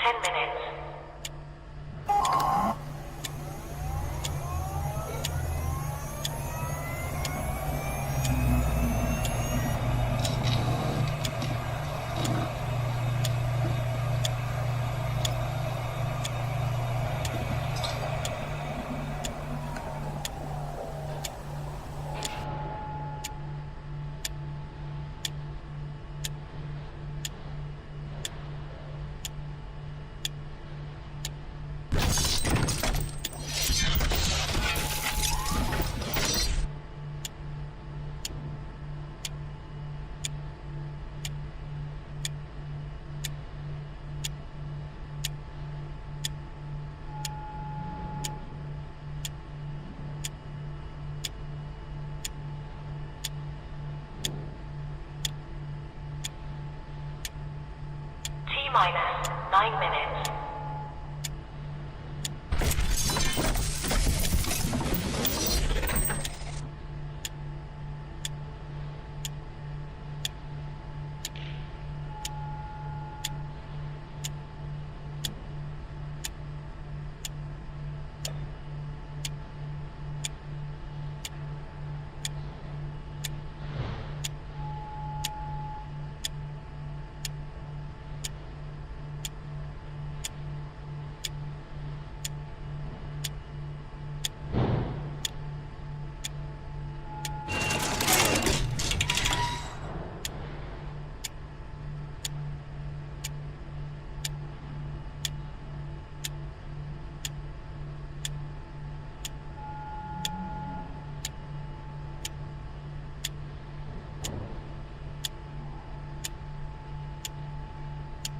10 minutes. T-minus 9 minutes.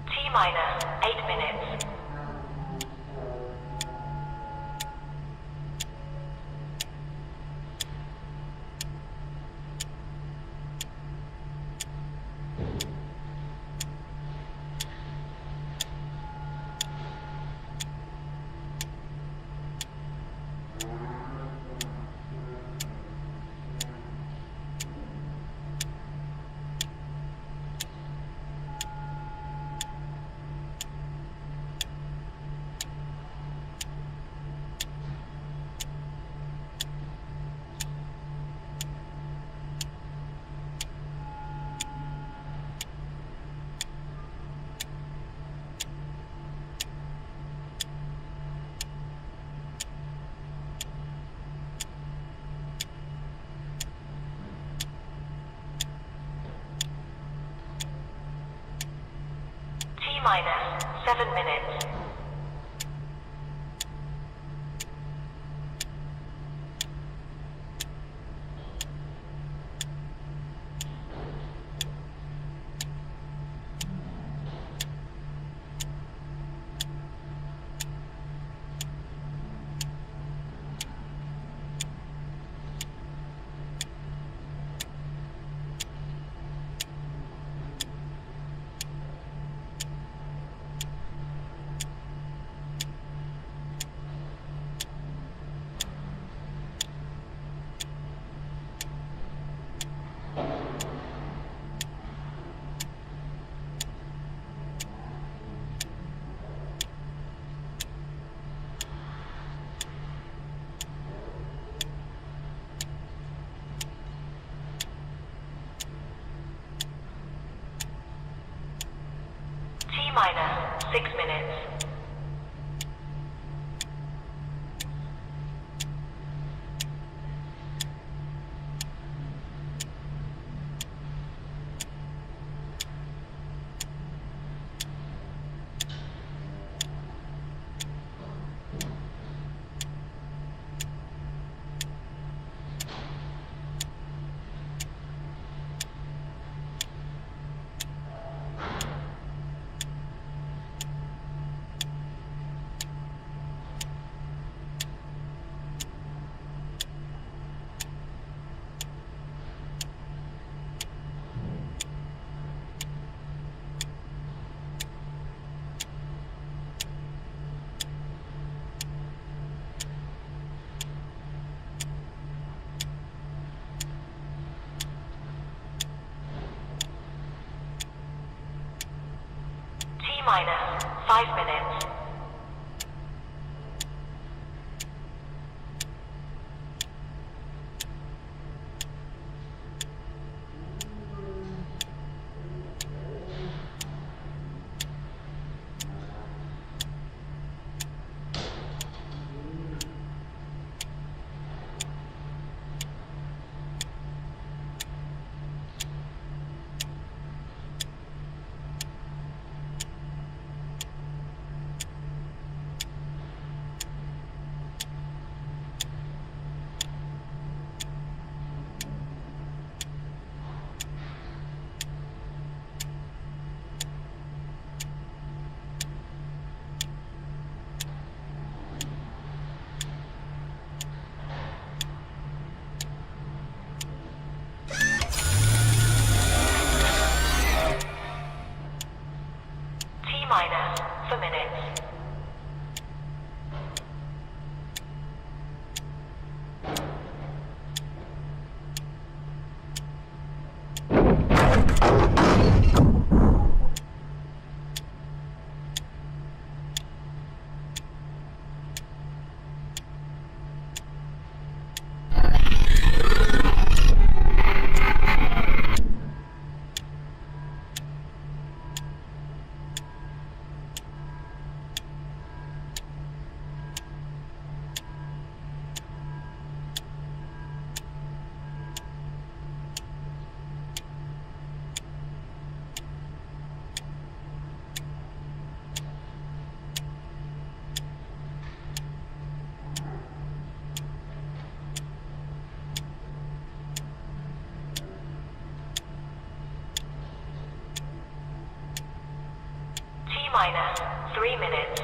T-minus 8 minutes. T-minus 7 minutes. T-minus 6 minutes. T-minus 5 minutes. T-minus for minutes. T-minus 3 minutes.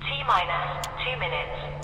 T-minus 2 minutes.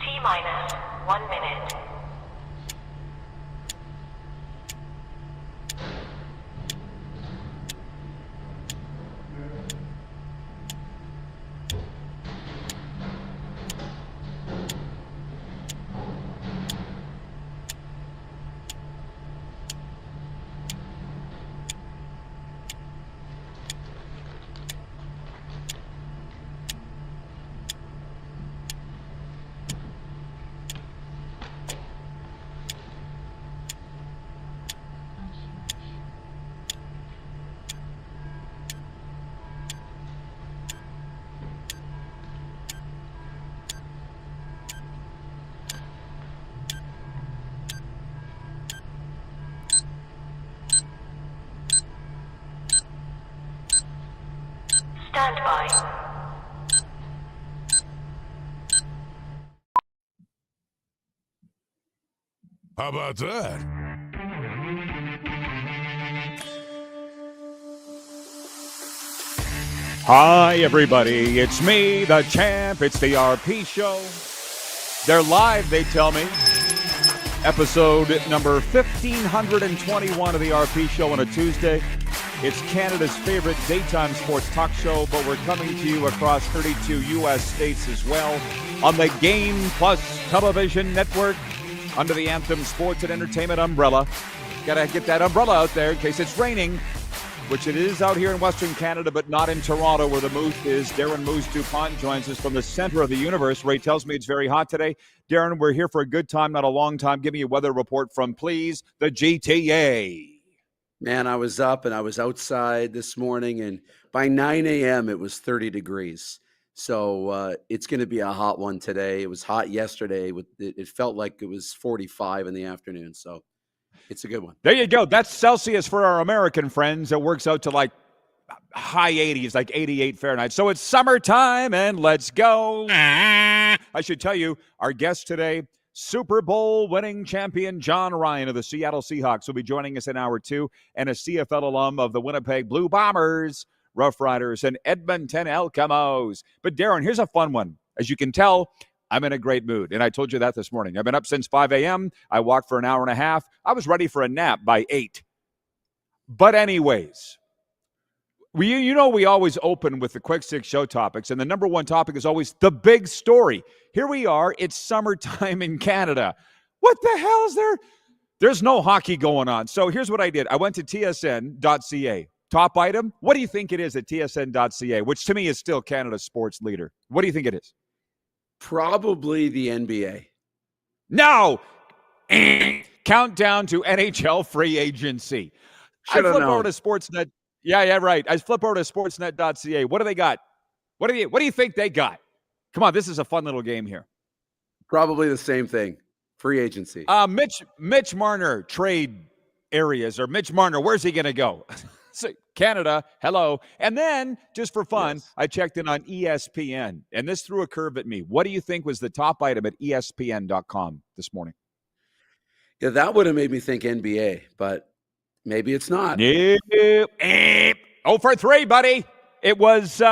T-minus 1 minute. Stand by. How about that? Hi, everybody. It's me, the champ. It's the RP Show. They're live, they tell me. Episode number 1521 of the RP Show on a Tuesday. It's Canada's favorite daytime sports talk show, but we're coming to you across 32 U.S. states as well on the Game Plus television network under the Anthem Sports and Entertainment umbrella. Got to get that umbrella out there in case it's raining, which it is out here in Western Canada, but not in Toronto where the Moose is. Darren Moose DuPont joins us from the center of the universe. Ray tells me it's very hot today. Darren, we're here for a good time, not a long time. Give me a weather report from, please, the GTA. Man, I was up and I was outside this morning, and by 9 a.m. it was 30 degrees. So it's going to be a hot one today. It was hot yesterday. It felt like it was 45 in the afternoon. So it's a good one. There you go. That's Celsius for our American friends. It works out to like high 80s, like 88 Fahrenheit. So it's summertime, and let's go. I should tell you, our guest today, Super Bowl winning champion John Ryan of the Seattle Seahawks will be joining us in hour two, and a CFL alum of the Winnipeg Blue Bombers, Rough Riders, and Edmonton Elcamos. But Darren, here's a fun one. As you can tell, I'm in a great mood, and I told you that this morning. I've been up since 5 a.m. I walked for an hour and a half. I was ready for a nap by 8. But anyways, we always open with the quick six show topics, and the number one topic is always the big story. Here we are. It's summertime in Canada. What the hell is there? There's no hockey going on. So here's what I did. I went to tsn.ca. Top item, what do you think it is at tsn.ca, which to me is still Canada's sports leader? What do you think it is? Probably the NBA. No! Countdown to NHL free agency. I flip over to Sportsnet. Yeah, right. I flip over to sportsnet.ca. What do they got? What do you think they got? Come on, this is a fun little game here. Probably the same thing. Free agency. Mitch Marner trade areas, or Mitch Marner, where's he going to go? So Canada, hello. And then, just for fun, yes, I checked in on ESPN, and this threw a curve at me. What do you think was the top item at ESPN.com this morning? Yeah, that would have made me think NBA, but maybe it's not. Nope. 0 for 3, buddy. It was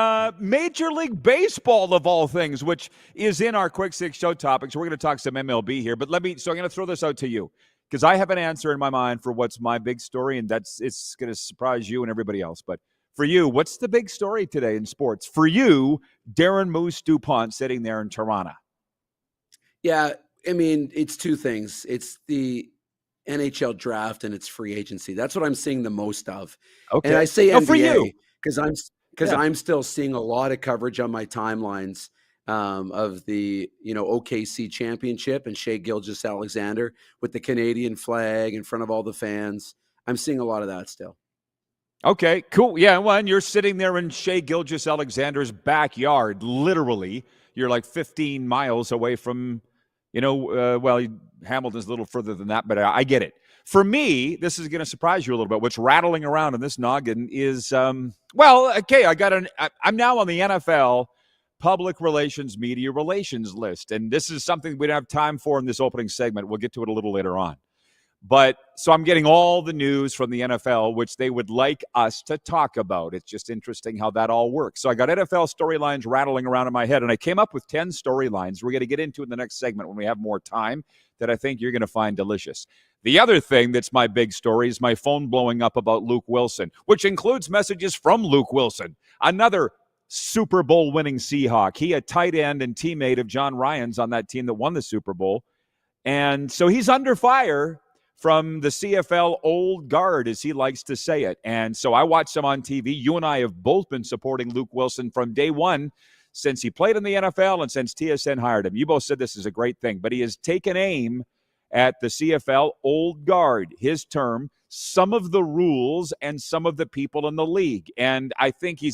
Major League Baseball, of all things, which is in our Quick Six show topics. We're going to talk some MLB here, but so I'm going to throw this out to you, because I have an answer in my mind for what's my big story, and it's going to surprise you and everybody else. But for you, what's the big story today in sports? For you, Darren Moose DuPont sitting there in Toronto. Yeah, I mean, it's two things. It's the NHL draft and it's free agency. That's what I'm seeing the most of. Okay. And I say NBA for you, because I'm still seeing a lot of coverage on my timelines of the OKC championship and Shea Gilgeous-Alexander with the Canadian flag in front of all the fans. I'm seeing a lot of that still. Okay, cool. Yeah, well, and you're sitting there in Shea Gilgeous-Alexander's backyard, literally. You're like 15 miles away from, Hamilton's a little further than that, but I get it. For me, this is going to surprise you a little bit. What's rattling around in this noggin is, I'm now on the NFL Public Relations Media Relations list, and this is something we don't have time for in this opening segment. We'll get to it a little later on. But so I'm getting all the news from the NFL, which they would like us to talk about. It's just interesting how that all works. So I got NFL storylines rattling around in my head, and I came up with 10 storylines we're going to get into in the next segment when we have more time that I think you're going to find delicious. The other thing that's my big story is my phone blowing up about Luke Wilson, which includes messages from Luke Wilson, another Super Bowl winning Seahawk. He a tight end and teammate of John Ryan's on that team that won the Super Bowl. And so he's under fire from the CFL old guard, as he likes to say it. And so I watched him on TV. You and I have both been supporting Luke Wilson from day one since he played in the NFL and since TSN hired him. You both said this is a great thing, but he has taken aim at the CFL old guard, his term, some of the rules and some of the people in the league. And I think he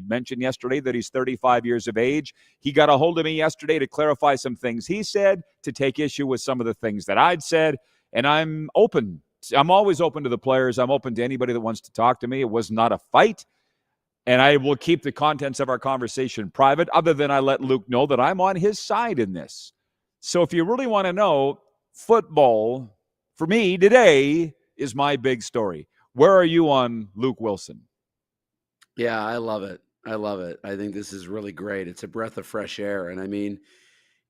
mentioned yesterday that he's 35 years of age. He got a hold of me yesterday to clarify some things he said, to take issue with some of the things that I'd said. And I'm open. I'm always open to the players. I'm open to anybody that wants to talk to me. It was not a fight. And I will keep the contents of our conversation private, other than I let Luke know that I'm on his side in this. So if you really want to know, football for me today is my big story. Where are you on Luke Wilson? Yeah, I love it. I love it. I think this is really great. It's a breath of fresh air. And I mean,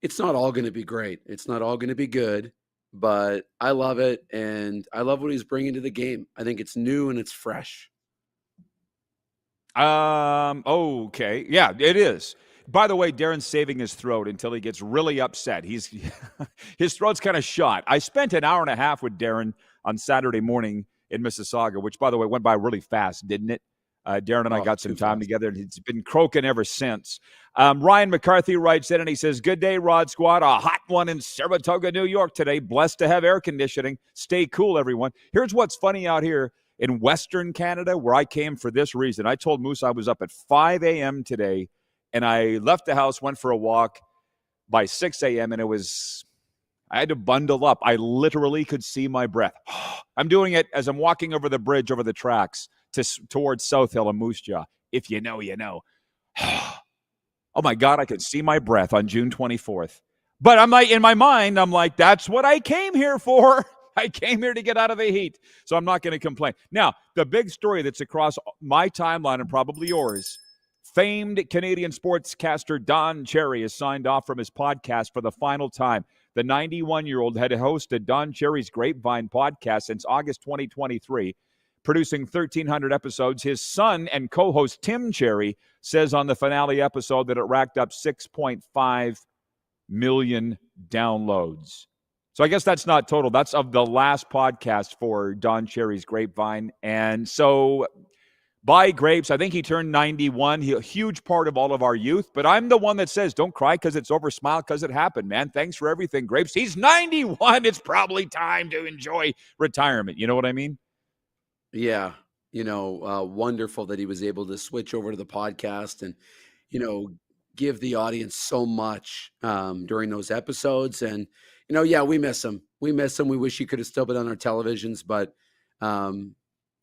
it's not all going to be great. It's not all going to be good, but I love it. And I love what he's bringing to the game. I think it's new and it's fresh. Okay. Yeah, it is. By the way, Darren's saving his throat until he gets really upset. His throat's kind of shot. I spent an hour and a half with Darren on Saturday morning in Mississauga, which, by the way, went by really fast, didn't it? Darren and I got some time together, and he's been croaking ever since. Ryan McCarthy writes in, and he says, "Good day, Rod Squad. A hot one in Saratoga, New York today. Blessed to have air conditioning. Stay cool, everyone." Here's what's funny out here in Western Canada, where I came for this reason. I told Moose I was up at 5 a.m. today, and I left the house, went for a walk by 6 a.m., and I had to bundle up. I literally could see my breath. I'm doing it as I'm walking over the bridge, over the tracks towards South Hill and Moose Jaw. If you know, you know. Oh, my God, I could see my breath on June 24th. But I'm like, in my mind, I'm like, that's what I came here for. I came here to get out of the heat. So I'm not going to complain. Now, the big story that's across my timeline and probably yours, famed Canadian sportscaster Don Cherry has signed off from his podcast for the final time. The 91-year-old had hosted Don Cherry's Grapevine podcast since August 2023, producing 1,300 episodes. His son and co-host Tim Cherry says on the finale episode that it racked up 6.5 million downloads. So I guess that's not total. That's of the last podcast for Don Cherry's Grapevine. And so by Grapes, I think he turned 91. He's a huge part of all of our youth. But I'm the one that says, don't cry because it's over, smile because it happened, man. Thanks for everything, Grapes. He's 91. It's probably time to enjoy retirement. You know what I mean? Yeah. Wonderful that he was able to switch over to the podcast and, give the audience so much during those episodes. And, we miss him. We miss him. We wish he could have still been on our televisions, but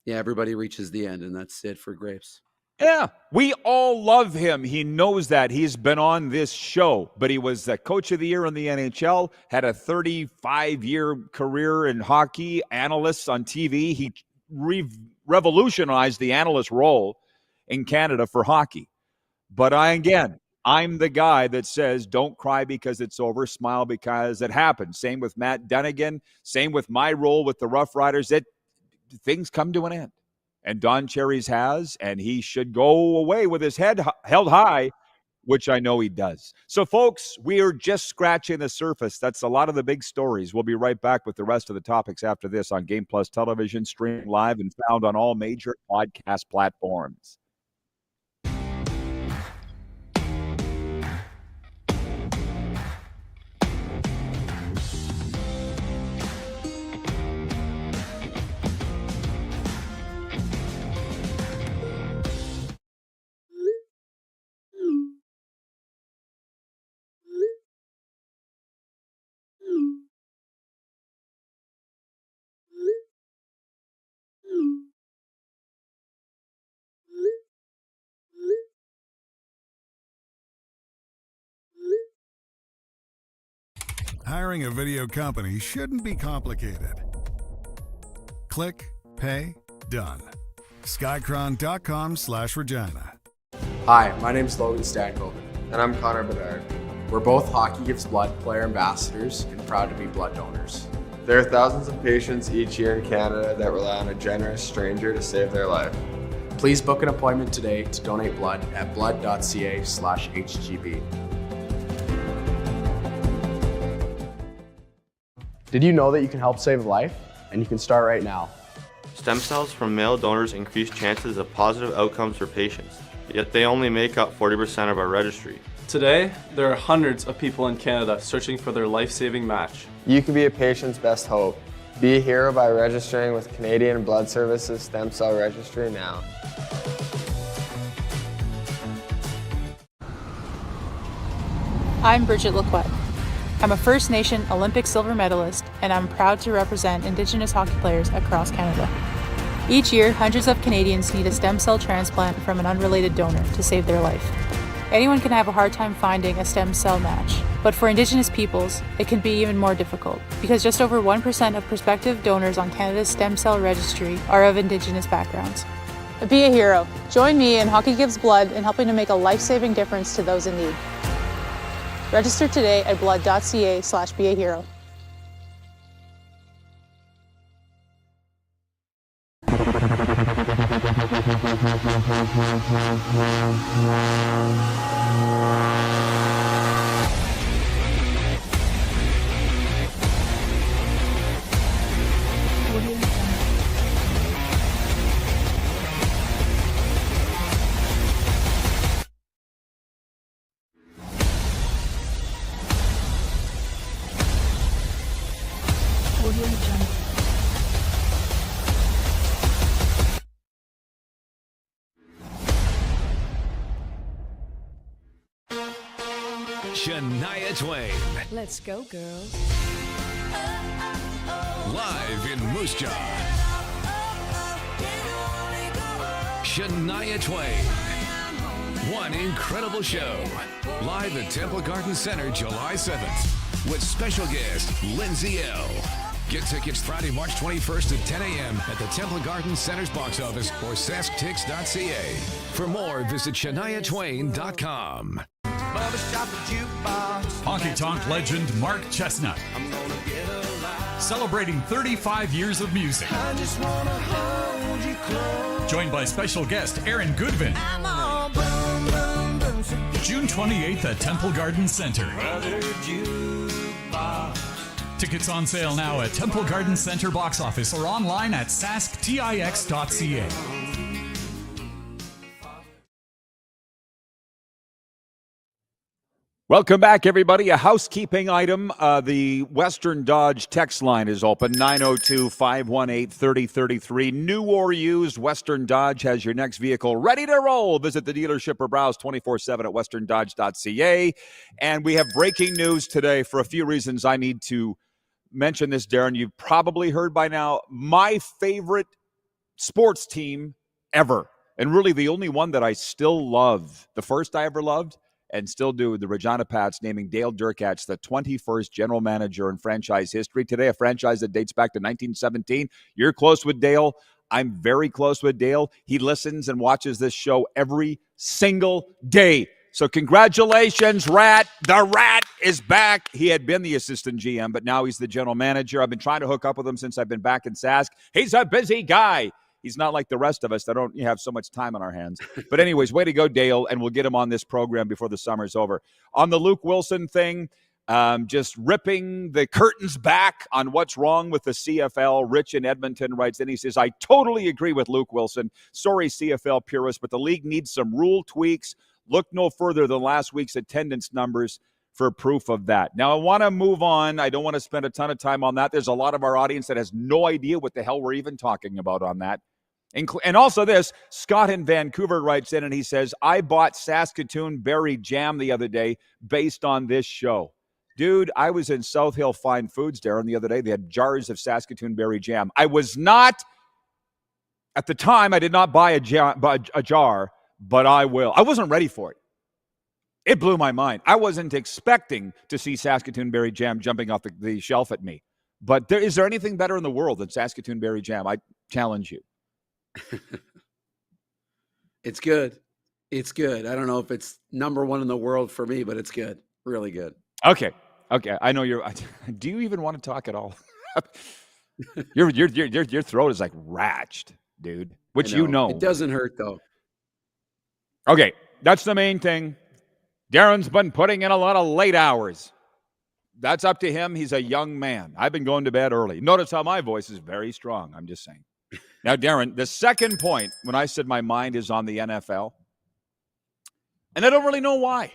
everybody reaches the end, and that's it for Grapes. Yeah, we all love him. He knows that. He's been on this show, but he was the coach of the year in the NHL, had a 35-year career in hockey, analysts on TV. He revolutionized the analyst role in Canada for hockey. But I'm the guy that says, don't cry because it's over, smile because it happened. Same with Matt Dunnigan, same with my role with the Rough Riders. Things come to an end. And Don Cherry's has, and he should go away with his head held high, which I know he does. So, folks, we are just scratching the surface. That's a lot of the big stories. We'll be right back with the rest of the topics after this on Game Plus Television, streaming live and found on all major podcast platforms. Hiring a video company shouldn't be complicated. Click, pay, done. Skycron.com/Regina. Hi, my name is Logan Stankoven. And I'm Connor Bedard. We're both Hockey Gives Blood player ambassadors and proud to be blood donors. There are thousands of patients each year in Canada that rely on a generous stranger to save their life. Please book an appointment today to donate blood at blood.ca/HGB. Did you know that you can help save a life? And you can start right now. Stem cells from male donors increase chances of positive outcomes for patients, yet they only make up 40% of our registry. Today, there are hundreds of people in Canada searching for their life-saving match. You can be a patient's best hope. Be a hero by registering with Canadian Blood Services Stem Cell Registry now. I'm Bridget Lacquette. I'm a First Nation Olympic silver medalist, and I'm proud to represent Indigenous hockey players across Canada. Each year, hundreds of Canadians need a stem cell transplant from an unrelated donor to save their life. Anyone can have a hard time finding a stem cell match. But for Indigenous peoples, it can be even more difficult, because just over 1% of prospective donors on Canada's stem cell registry are of Indigenous backgrounds. Be a hero. Join me in Hockey Gives Blood in helping to make a life-saving difference to those in need. Register today at blood.ca/beahero. Shania Twain. Let's go, girls. Live in Moose Jaw. Shania Twain. One incredible show. Live at Temple Garden Center, July 7th. With special guest, Lindsay L. Get tickets Friday, March 21st at 10 a.m. at the Temple Garden Center's box office or sasktix.ca. For more, visit ShaniaTwain.com. Honky Tonk legend Mark Chestnut. Celebrating 35 years of music. Joined by special guest Aaron Goodvin. June 28th at Temple Garden Center. Tickets on sale now at Temple Garden Center box office or online at sasktix.ca. Welcome back, everybody. A housekeeping item. The Western Dodge text line is open, 902-518-3033. New or used, Western Dodge has your next vehicle ready to roll. Visit the dealership or browse 24/7 at westerndodge.ca. And we have breaking news today for a few reasons. I need to mention this, Darren. You've probably heard by now, my favorite sports team ever, and really the only one that I still love, the first I ever loved, and still do, the Regina Pats, naming Dale Durkach the 21st general manager in franchise history. Today, a franchise that dates back to 1917. You're close with Dale. I'm very close with Dale. He listens and watches this show every single day. So congratulations, Rat. The Rat is back. He had been the assistant GM, but now he's the general manager. I've been trying to hook up with him since I've been back in Sask. He's a busy guy. He's not like the rest of us that don't have so much time on our hands. But anyways, way to go, Dale, and we'll get him on this program before the summer's over. On the Luke Wilson thing, just ripping the curtains back on what's wrong with the CFL. Rich in Edmonton writes in, he says, I totally agree with Luke Wilson. Sorry, CFL purists, but the league needs some rule tweaks. Look no further than last week's attendance numbers for proof of that. Now, I want to move on. I don't want to spend a ton of time on that. There's a lot of our audience that has no idea what the hell we're even talking about on that. And also this, Scott in Vancouver writes in and he says, I bought Saskatoon berry jam the other day based on this show. Dude, I was in South Hill Fine Foods, Darren, the other day. They had jars of Saskatoon berry jam. I was not, at the time, I did not buy a jar, but I will. I wasn't ready for it. It blew my mind. I wasn't expecting to see Saskatoon berry jam jumping off the shelf at me. But is there anything better in the world than Saskatoon berry jam? I challenge you. It's good. It's good. I don't know if it's number one in the world for me, but it's good. Really good. Okay. I know you're. Do you even want to talk at all? Your throat is like ratched, dude. Which you know. It doesn't hurt though. Okay, that's the main thing. Darren's been putting in a lot of late hours. That's up to him. He's a young man. I've been going to bed early. Notice how my voice is very strong. I'm just saying. Now, Darren, the second point, when I said my mind is on the NFL, and I don't really know why.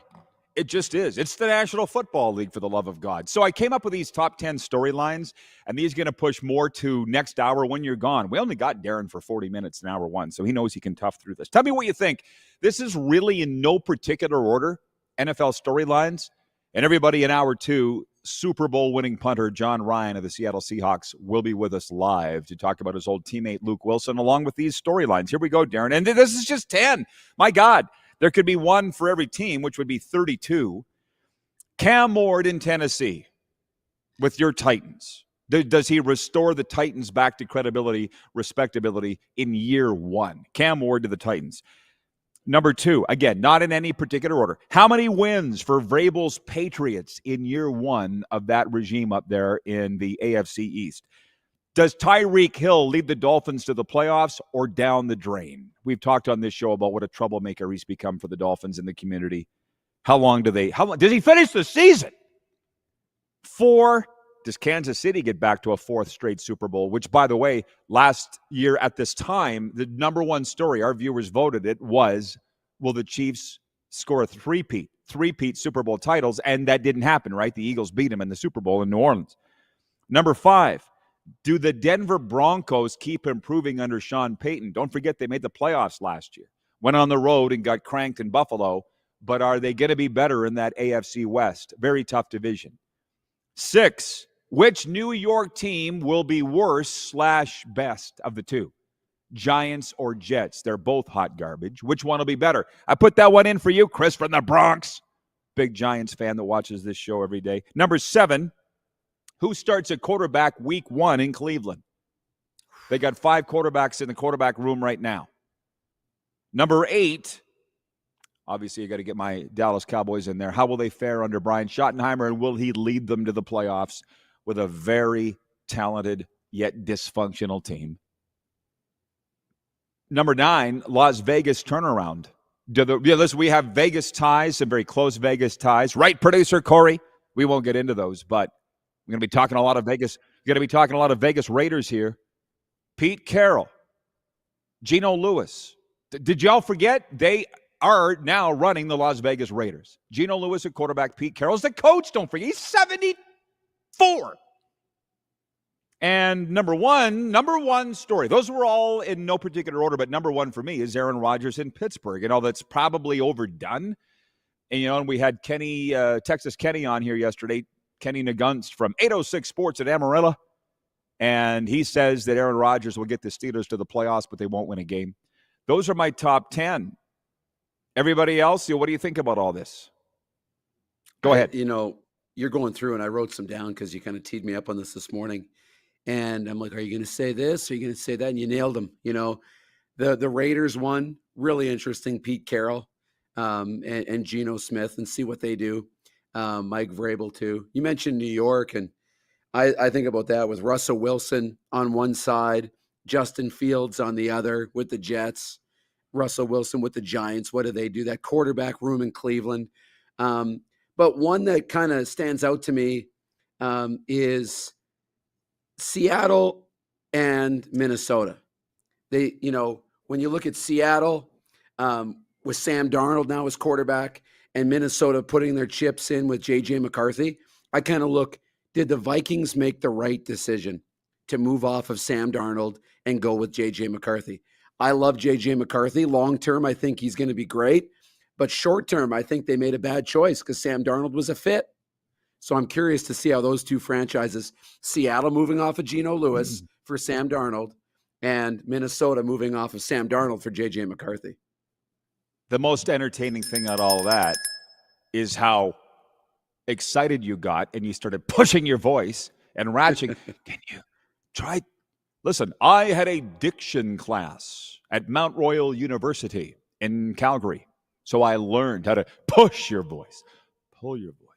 It just is. It's the National Football League, for the love of God. So I came up with these top 10 storylines, and these are going to push more to next hour when you're gone. We only got Darren for 40 minutes in hour one, so he knows he can tough through this. Tell me what you think. This is really in no particular order, NFL storylines, and everybody in hour two, Super Bowl winning punter John Ryan of the Seattle Seahawks will be with us live to talk about his old teammate Luke Wilson, along with these storylines. Here we go, Darren. And this is just 10. My God, there could be one for every team, which would be 32. Cam Ward in Tennessee with your Titans. Does he restore the Titans back to credibility, respectability in year one? Cam Ward to the Titans. Number 2, again, not in any particular order. How many wins for Vrabel's Patriots in year one of that regime up there in the AFC East? Does Tyreek Hill lead the Dolphins to the playoffs or down the drain? We've talked on this show about what a troublemaker he's become for the Dolphins in the community. How long does he finish the season? 4, does Kansas City get back to a 4th straight Super Bowl? Which, by the way, last year at this time, the number one story, our viewers voted it, was, will the Chiefs score a three-peat Super Bowl titles? And that didn't happen, right? The Eagles beat them in the Super Bowl in New Orleans. Number 5, do the Denver Broncos keep improving under Sean Payton? Don't forget they made the playoffs last year. Went on the road and got cranked in Buffalo. But are they going to be better in that AFC West? Very tough division. 6, which New York team will be worse / best of the two? Giants or Jets? They're both hot garbage. Which one will be better? I put that one in for you, Chris from the Bronx. Big Giants fan that watches this show every day. Number 7, who starts at quarterback week 1 in Cleveland? They got 5 quarterbacks in the quarterback room right now. Number 8, obviously, you got to get my Dallas Cowboys in there. How will they fare under Brian Schottenheimer, and will he lead them to the playoffs with a very talented yet dysfunctional team? Number 9, Las Vegas turnaround. Listen, we have Vegas ties, some very close Vegas ties. Right, producer Corey? We won't get into those, but we're going to be talking a lot of Vegas. We're going to be talking a lot of Vegas Raiders here. Pete Carroll, Geno Lewis. Did y'all forget? They are now running the Las Vegas Raiders. Geno Lewis at quarterback, Pete Carroll's the coach, don't forget. He's 74. And number one story. Those were all in no particular order, but number 1 for me is Aaron Rodgers in Pittsburgh. That's probably overdone. And, and we had Texas Kenny on here yesterday, Kenny Nagunst from 806 Sports at Amarillo. And he says that Aaron Rodgers will get the Steelers to the playoffs, but they won't win a game. Those are my top 10. Everybody else, what do you think about all this? Go ahead. You're going through, and I wrote some down because you kind of teed me up on this morning. And I'm like, are you going to say this? Are you going to say that? And you nailed them. The Raiders one, really interesting. Pete Carroll and Geno Smith, and see what they do. Mike Vrabel too. You mentioned New York, and I think about that with Russell Wilson on one side, Justin Fields on the other with the Jets. Russell Wilson with the Giants. What do they do? That quarterback room in Cleveland. But one that kind of stands out to me is Seattle and Minnesota. They, when you look at Seattle with Sam Darnold now as quarterback and Minnesota putting their chips in with J.J. McCarthy, I kind of look, did the Vikings make the right decision to move off of Sam Darnold and go with J.J. McCarthy? I love J.J. McCarthy. Long term, I think he's going to be great. But short term, I think they made a bad choice because Sam Darnold was a fit. So I'm curious to see how those two franchises, Seattle moving off of Geno Lewis for Sam Darnold and Minnesota moving off of Sam Darnold for J.J. McCarthy. The most entertaining thing out of all of that is how excited you got and you started pushing your voice and ratcheting. Can you try? Listen, I had a diction class at Mount Royal University in Calgary. So I learned how to push your voice, pull your voice.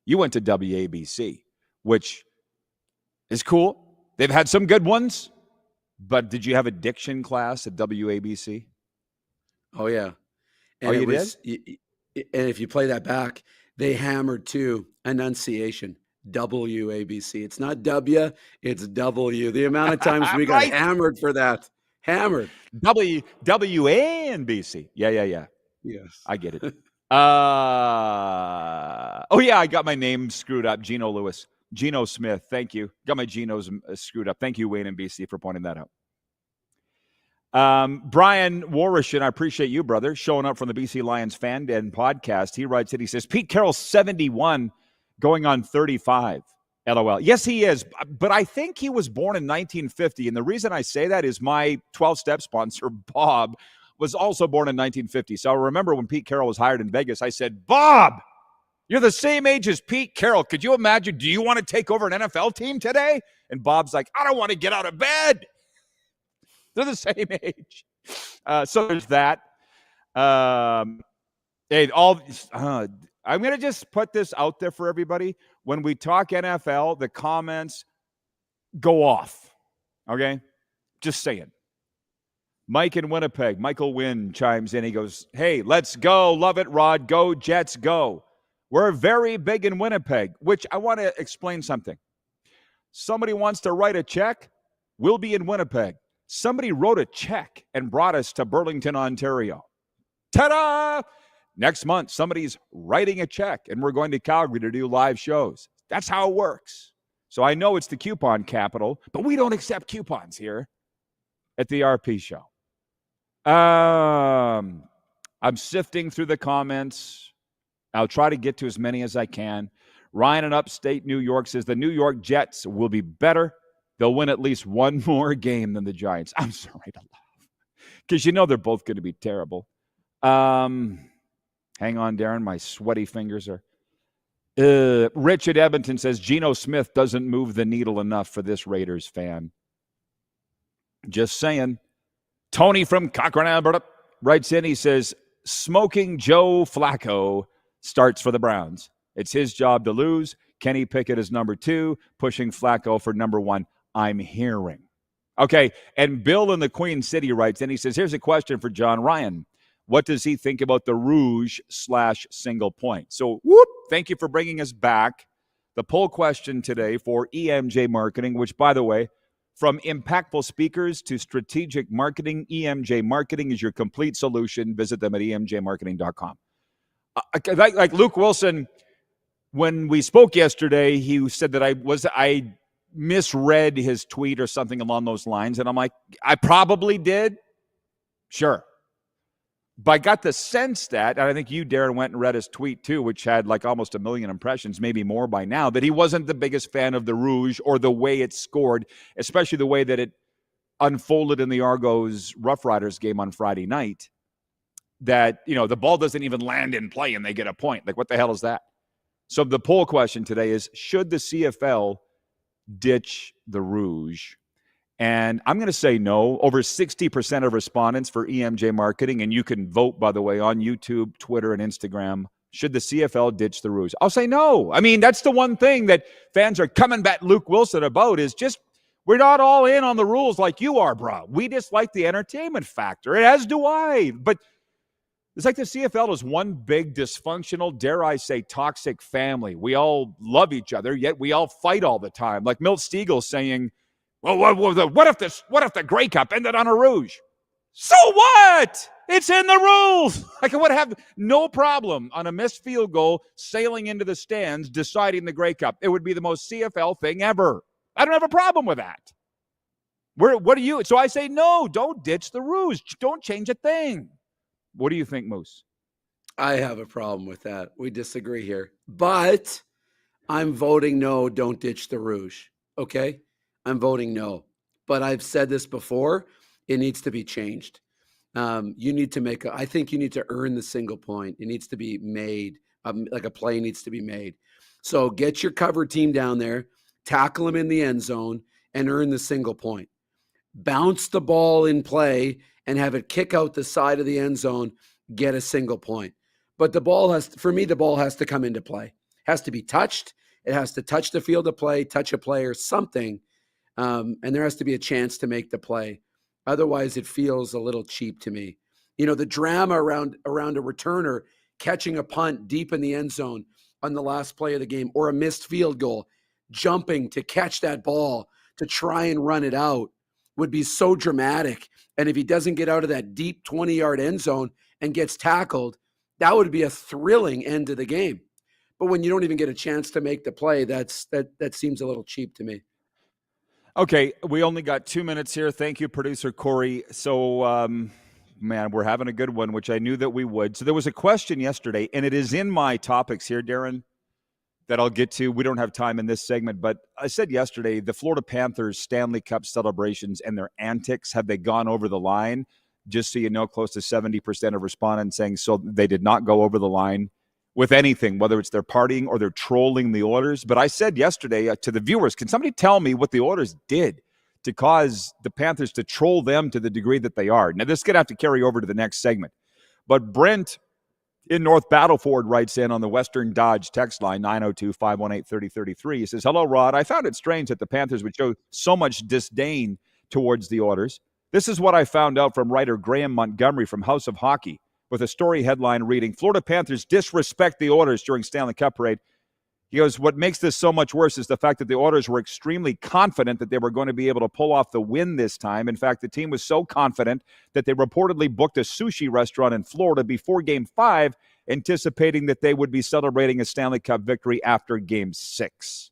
You went to WABC, which is cool. They've had some good ones, but did you have a diction class at WABC? Oh, yeah. And you did? And if you play that back, they hammered too enunciation. WABC. It's not W, it's W. The amount of times we got hammered for that. Hammered. WANBC. Yeah. Yes. I get it. I got my name screwed up. Geno Lewis. Geno Smith. Thank you. Got my Genos screwed up. Thank you, Wayne and BC, for pointing that out. Brian Warishin, I appreciate you, brother, showing up from the BC Lions Fan Den podcast. He writes it. He says, Pete Carroll's 71 going on 35. LOL. Yes, he is. But I think he was born in 1950. And the reason I say that is my 12-step sponsor, Bob, was also born in 1950. So I remember when Pete Carroll was hired in Vegas, I said, Bob, You're the same age as Pete Carroll. Could you imagine? Do you want to take over an NFL team today? And Bob's like, I don't want to get out of bed. They're the same age. So there's that. I'm going to just put this out there for everybody. When we talk NFL, the comments go off. Okay? Just saying. Mike in Winnipeg, Michael Wynn chimes in. He goes, hey, let's go. Love it, Rod. Go, Jets, go. We're very big in Winnipeg, which I want to explain something. Somebody wants to write a check, we'll be in Winnipeg. Somebody wrote a check and brought us to Burlington, Ontario. Ta-da! Next month, somebody's writing a check, and we're going to Calgary to do live shows. That's how it works. So I know it's the coupon capital, but we don't accept coupons here at the RP show. I'm sifting through the comments. I'll try to get to as many as I can. Ryan in upstate New York says the New York Jets will be better. They'll win at least one more game than the Giants. I'm sorry to laugh because you know they're both going to be terrible. Hang on, Darren. My sweaty fingers are. Richard Edmonton says Geno Smith doesn't move the needle enough for this Raiders fan. Just saying. Tony from Cochrane, Alberta writes in. He says, smoking Joe Flacco starts for the Browns. It's his job to lose. Kenny Pickett is number 2, pushing Flacco for number 1. I'm hearing. Okay, and Bill in the Queen City writes in. He says, here's a question for John Ryan. What does he think about the Rouge/single point? So, thank you for bringing us back. The poll question today for EMJ Marketing, which, by the way, from impactful speakers to strategic marketing, EMJ Marketing is your complete solution. Visit them at emjmarketing.com. Like Luke Wilson, when we spoke yesterday, he said that I misread his tweet or something along those lines. And I'm like, I probably did. Sure. But I got the sense that, and I think you, Darren, went and read his tweet too, which had like almost 1 million impressions, maybe more by now, that he wasn't the biggest fan of the Rouge or the way it scored, especially the way that it unfolded in the Argos Rough Riders game on Friday night. That, you know, the ball doesn't even land in play and they get a point. Like, what the hell is that? So the poll question today is, should the CFL ditch the Rouge? And I'm going to say no. Over 60% of respondents for EMJ Marketing, and you can vote, by the way, on YouTube, Twitter, and Instagram. Should the CFL ditch the Rouge? I'll say no. I mean, that's the one thing that fans are coming back Luke Wilson about is just we're not all in on the rules like you are, bro. We just like the entertainment factor, as do I. But it's like the CFL is one big dysfunctional, dare I say, toxic family. We all love each other, yet we all fight all the time. Like Milt Stiegel saying, well, what if the Grey Cup ended on a Rouge? So what? It's in the rules. I would have no problem on a missed field goal sailing into the stands, deciding the Grey Cup. It would be the most CFL thing ever. I don't have a problem with that. What do you? So I say no. Don't ditch the Rouge. Don't change a thing. What do you think, Moose? I have a problem with that. We disagree here. But I'm voting no, don't ditch the Rouge. Okay? I'm voting no. But I've said this before. It needs to be changed. You need to I think you need to earn the single point. It needs to be made. Like a play needs to be made. So get your cover team down there, tackle them in the end zone, and earn the single point. Bounce the ball in play and have it kick out the side of the end zone, get a single point. But the ball has to come into play. It has to be touched. It has to touch the field of play, touch a player, something. And there has to be a chance to make the play. Otherwise, it feels a little cheap to me. You know, the drama around a returner catching a punt deep in the end zone on the last play of the game, or a missed field goal, jumping to catch that ball to try and run it out would be so dramatic. And if he doesn't get out of that deep 20-yard end zone and gets tackled, that would be a thrilling end to the game. But when you don't even get a chance to make the play, that seems a little cheap to me. Okay, we only got 2 minutes here. Thank you, producer Corey. So, man, we're having a good one, which I knew that we would. So there was a question yesterday, and it is in my topics here, Darren, that I'll get to. We don't have time in this segment, but I said yesterday, the Florida Panthers Stanley Cup celebrations and their antics, have they gone over the line? Just so you know, close to 70% of respondents saying so they did not go over the line. with anything, whether it's they're partying or they're trolling the Oilers. But I said yesterday to the viewers, can somebody tell me what the Oilers did to cause the Panthers to troll them to the degree that they are? Now, this is going to have to carry over to the next segment. But Brent in North Battleford writes in on the Western Dodge text line, 902-518-3033. He says, hello, Rod. I found it strange that the Panthers would show so much disdain towards the Oilers. This is what I found out from writer Graham Montgomery from House of Hockey, with a story headline reading, Florida Panthers disrespect the Oilers during Stanley Cup parade. He goes, what makes this so much worse is the fact that the Oilers were extremely confident that they were going to be able to pull off the win this time. In fact, the team was so confident that they reportedly booked a sushi restaurant in Florida before Game 5, anticipating that they would be celebrating a Stanley Cup victory after Game 6.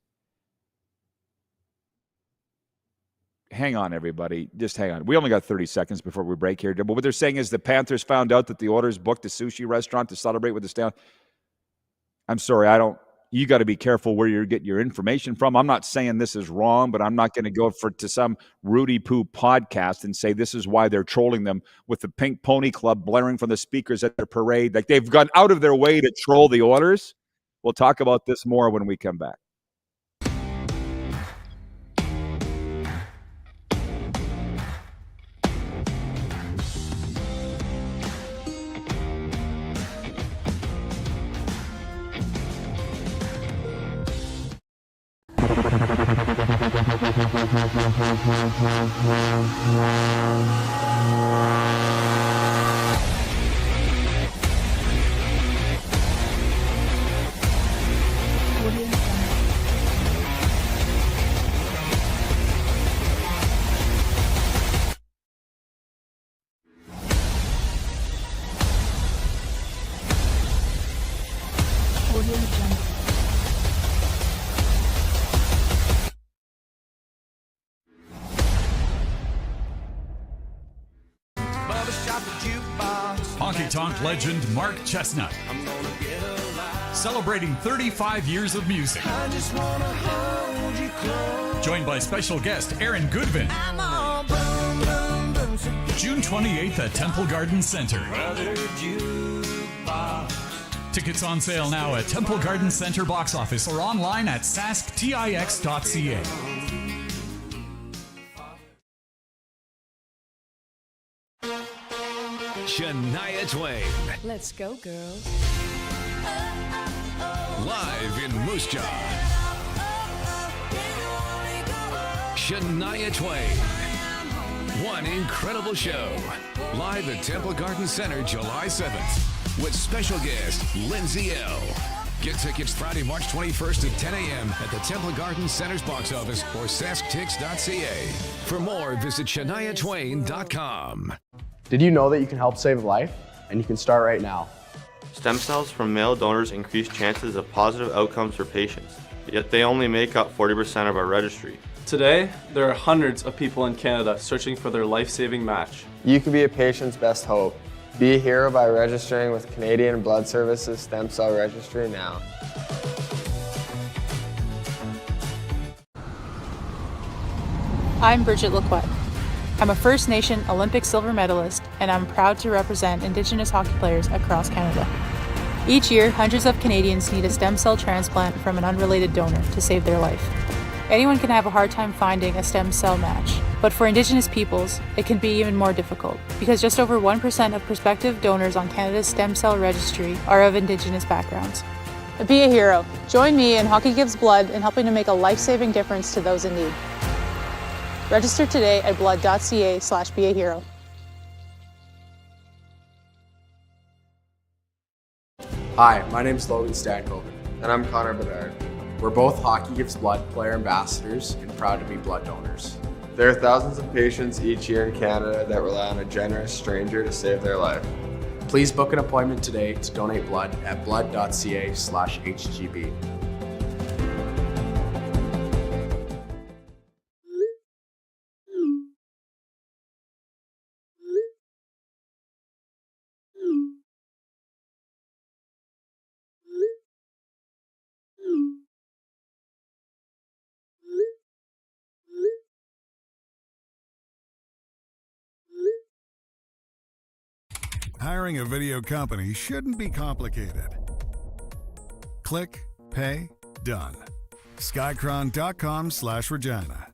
Hang on, everybody. Just hang on. We only got 30 seconds before we break here. But what they're saying is the Panthers found out that the Oilers booked a sushi restaurant to celebrate with the Stanley. I'm sorry, you got to be careful where you're getting your information from. I'm not saying this is wrong, but I'm not going to go to some Rudy Poo podcast and say this is why they're trolling them with the Pink Pony Club blaring from the speakers at their parade. Like they've gone out of their way to troll the Oilers. We'll talk about this more when we come back. Honky Tonk legend Mark Chestnut, celebrating 35 years of music. Joined by special guest Aaron Goodvin. June 28th at Temple Garden Center. Tickets on sale now at Temple Garden Center box office or online at sasktix.ca. Shania Twain. Let's go, girls. Live in Moose Jaw. Shania Twain. One incredible show. Live at Temple Garden Center July 7th. With special guest Lindsay L. Get tickets Friday, March 21st at 10 a.m. at the Temple Garden Center's box office or sasktix.ca. For more, visit ShaniaTwain.com. Did you know that you can help save a life? And you can start right now. Stem cells from male donors increase chances of positive outcomes for patients, yet they only make up 40% of our registry. Today, there are hundreds of people in Canada searching for their life-saving match. You can be a patient's best hope. Be a hero by registering with Canadian Blood Services Stem Cell Registry now. I'm Bridget Lacquette. I'm a First Nation Olympic silver medalist, and I'm proud to represent Indigenous hockey players across Canada. Each year, hundreds of Canadians need a stem cell transplant from an unrelated donor to save their life. Anyone can have a hard time finding a stem cell match, but for Indigenous peoples, it can be even more difficult because just over 1% of prospective donors on Canada's stem cell registry are of Indigenous backgrounds. Be a hero. Join me in Hockey Gives Blood in helping to make a life-saving difference to those in need. Register today at blood.ca/beahero. Hi, my name is Logan Stankoven. And I'm Connor Bedard. We're both Hockey Gives Blood player ambassadors and proud to be blood donors. There are thousands of patients each year in Canada that rely on a generous stranger to save their life. Please book an appointment today to donate blood at blood.ca/HGB. Hiring a video company shouldn't be complicated. Click, pay, done. Skycron.com/Regina.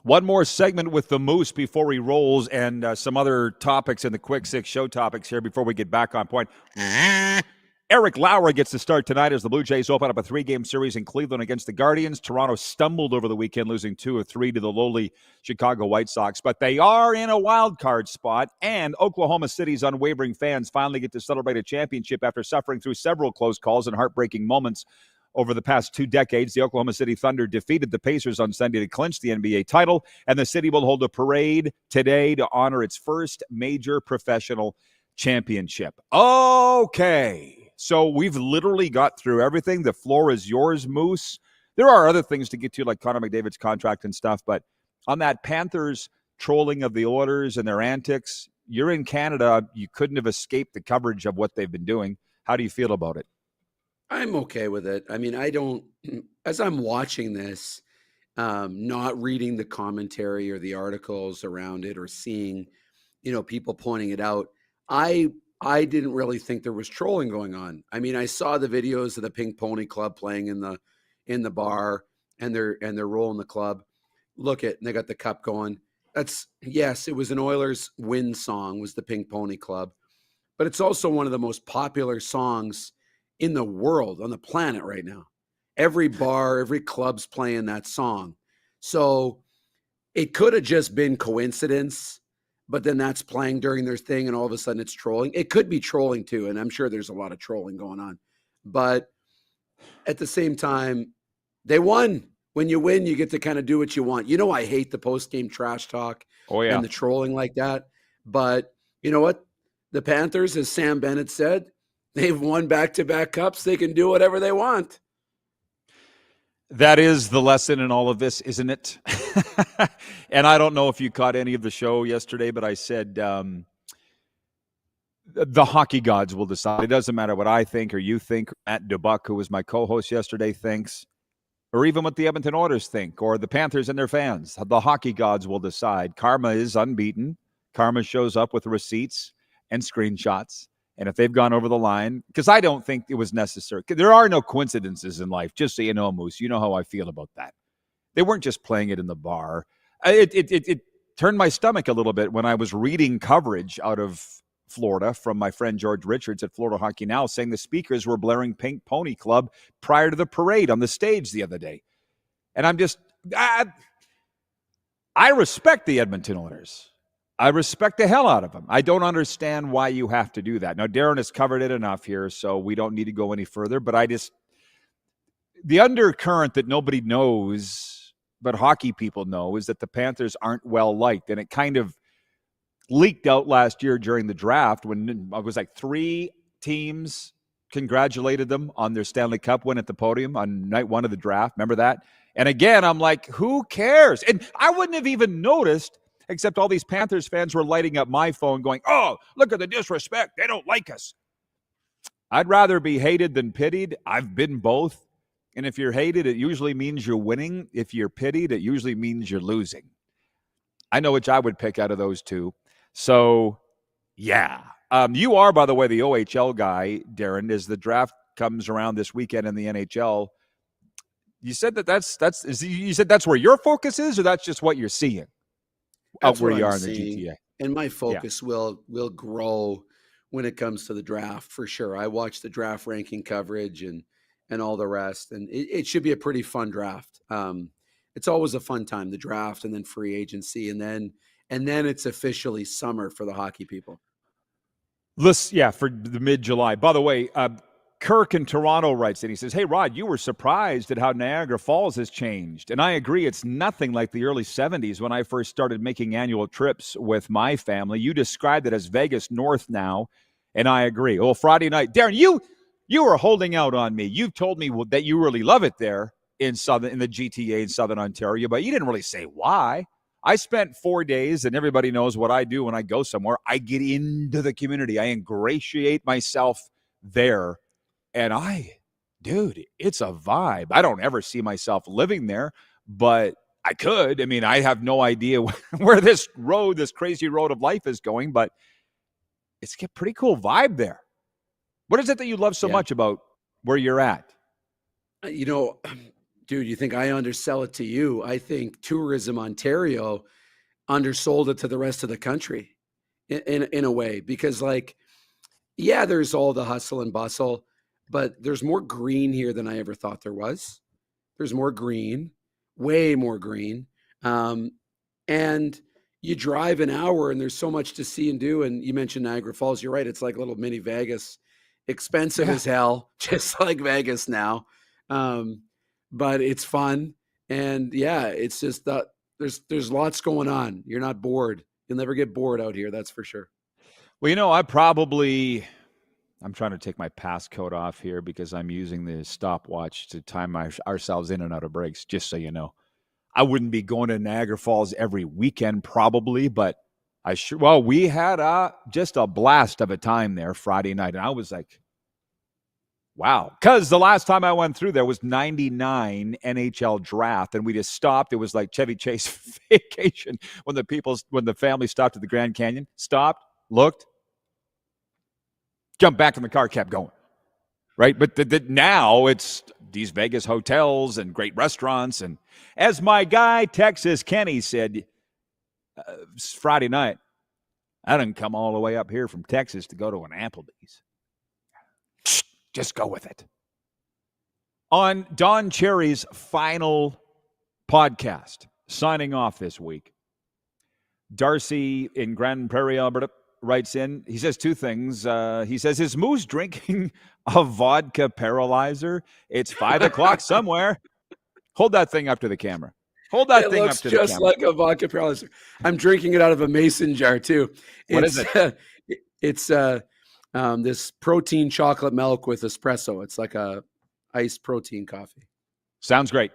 One more segment with the Moose before he rolls, and some other topics in the Quick Six show topics here before we get back on point. Eric Lauer gets to start tonight as the Blue Jays open up a 3-game series in Cleveland against the Guardians. Toronto stumbled over the weekend, losing 2 of 3 to the lowly Chicago White Sox. But they are in a wild card spot, and Oklahoma City's unwavering fans finally get to celebrate a championship after suffering through several close calls and heartbreaking moments. Over the past 2 decades, the Oklahoma City Thunder defeated the Pacers on Sunday to clinch the NBA title, and the city will hold a parade today to honor its first major professional championship. Okay, so we've literally got through everything. The floor is yours, Moose. There are other things to get to, like Connor McDavid's contract and stuff, but on that Panthers trolling of the Oilers and their antics, you're in Canada. You couldn't have escaped the coverage of what they've been doing. How do you feel about it? I'm okay with it. I mean, I don't, as I'm watching this, not reading the commentary or the articles around it or seeing, people pointing it out, I didn't really think there was trolling going on. I mean, I saw the videos of the Pink Pony Club playing in the bar and they're rolling the club. Look and they got the cup going. Yes, it was an Oilers win song, was the Pink Pony Club, but it's also one of the most popular songs in the world, on the planet right now. Every bar, every club's playing that song. So it could have just been coincidence, but then that's playing during their thing and all of a sudden it's trolling. It could be trolling too, and I'm sure there's a lot of trolling going on. But at the same time, they won. When you win, you get to kind of do what you want. I hate the post-game trash talk and the trolling like that. But you know what? The Panthers, as Sam Bennett said, they've won back-to-back cups. They can do whatever they want. That is the lesson in all of this, isn't it? And I don't know if you caught any of the show yesterday, but I said the hockey gods will decide. It doesn't matter what I think or you think. Matt Dubuck, who was my co-host yesterday, thinks, or even what the Edmonton Oilers think, or the Panthers and their fans. The hockey gods will decide. Karma is unbeaten. Karma shows up with receipts and screenshots. And if they've gone over the line, because I don't think it was necessary. There are no coincidences in life, just so you know, Moose. You know how I feel about that. They weren't just playing it in the bar. It turned my stomach a little bit when I was reading coverage out of Florida from my friend George Richards at Florida Hockey Now, saying the speakers were blaring Pink Pony Club prior to the parade on the stage the other day. And I'm just, I respect the Edmonton Oilers. I respect the hell out of them. I don't understand why you have to do that. Now, Darren has covered it enough here, so we don't need to go any further. But the undercurrent that nobody knows, but hockey people know, is that the Panthers aren't well liked. And it kind of leaked out last year during the draft when it was like 3 teams congratulated them on their Stanley Cup win at the podium on night 1 of the draft. Remember that? And again, I'm like, who cares? And I wouldn't have even noticed, except all these Panthers fans were lighting up my phone going, oh, look at the disrespect. They don't like us. I'd rather be hated than pitied. I've been both. And if you're hated, it usually means you're winning. If you're pitied, it usually means you're losing. I know which I would pick out of those two. So, yeah. You are, by the way, the OHL guy, Darren, as the draft comes around this weekend in the NHL. You said you said that's where your focus is, or that's just what you're seeing? That's where what you I'm are in the seeing. GTA. And my focus will grow when it comes to the draft for sure. I watch the draft ranking coverage and all the rest, and it should be a pretty fun draft. It's always a fun time, the draft and then free agency, and then it's officially summer for the hockey people. For the mid-July. By the way, Kirk in Toronto writes in. He says, hey, Rod, you were surprised at how Niagara Falls has changed. And I agree. It's nothing like the early 70s when I first started making annual trips with my family. You described it as Vegas North now, and I agree. Well, Friday night, Darren, you were holding out on me. You've told me that you really love it there in the GTA in Southern Ontario, but you didn't really say why. I spent 4 days, and everybody knows what I do when I go somewhere. I get into the community. I ingratiate myself there. And dude, it's a vibe. I don't ever see myself living there, but I could. I mean, I have no idea where this crazy road of life is going, but it's a pretty cool vibe there. What is it that you love so much about where you're at. You know, dude, you think I undersell it to you? I think Tourism Ontario undersold it to the rest of the country in a way, because like, yeah, there's all the hustle and bustle, but there's more green here than I ever thought there was. There's more green, way more green. And you drive an hour and there's so much to see and do. And you mentioned Niagara Falls. You're right. It's like little mini Vegas, expensive as hell, just like Vegas now. But it's fun. And yeah, it's just that there's lots going on. You're not bored. You'll never get bored out here. That's for sure. Well, I'm trying to take my passcode off here because I'm using the stopwatch to time ourselves in and out of breaks, just so you know. I wouldn't be going to Niagara Falls every weekend probably, but we had just a blast of a time there Friday night. And I was like, wow. Because the last time I went through there was 99 NHL draft, and we just stopped. It was like Chevy Chase vacation when the family stopped at the Grand Canyon, stopped, looked, jumped back in the car, kept going. Right? But now it's these Vegas hotels and great restaurants. And as my guy, Texas Kenny, said Friday night, I didn't come all the way up here from Texas to go to an Applebee's. Just go with it. On Don Cherry's final podcast, signing off this week, Darcy in Grand Prairie, Alberta, writes in. He says two things. He says, is Moose drinking a vodka paralyzer? It's 5 o'clock somewhere. Hold that thing up to the camera. Hold that thing up to the camera. It looks just like a vodka paralyzer. I'm drinking it out of a mason jar too. What is it? It's this protein chocolate milk with espresso. It's like a iced protein coffee. Sounds great.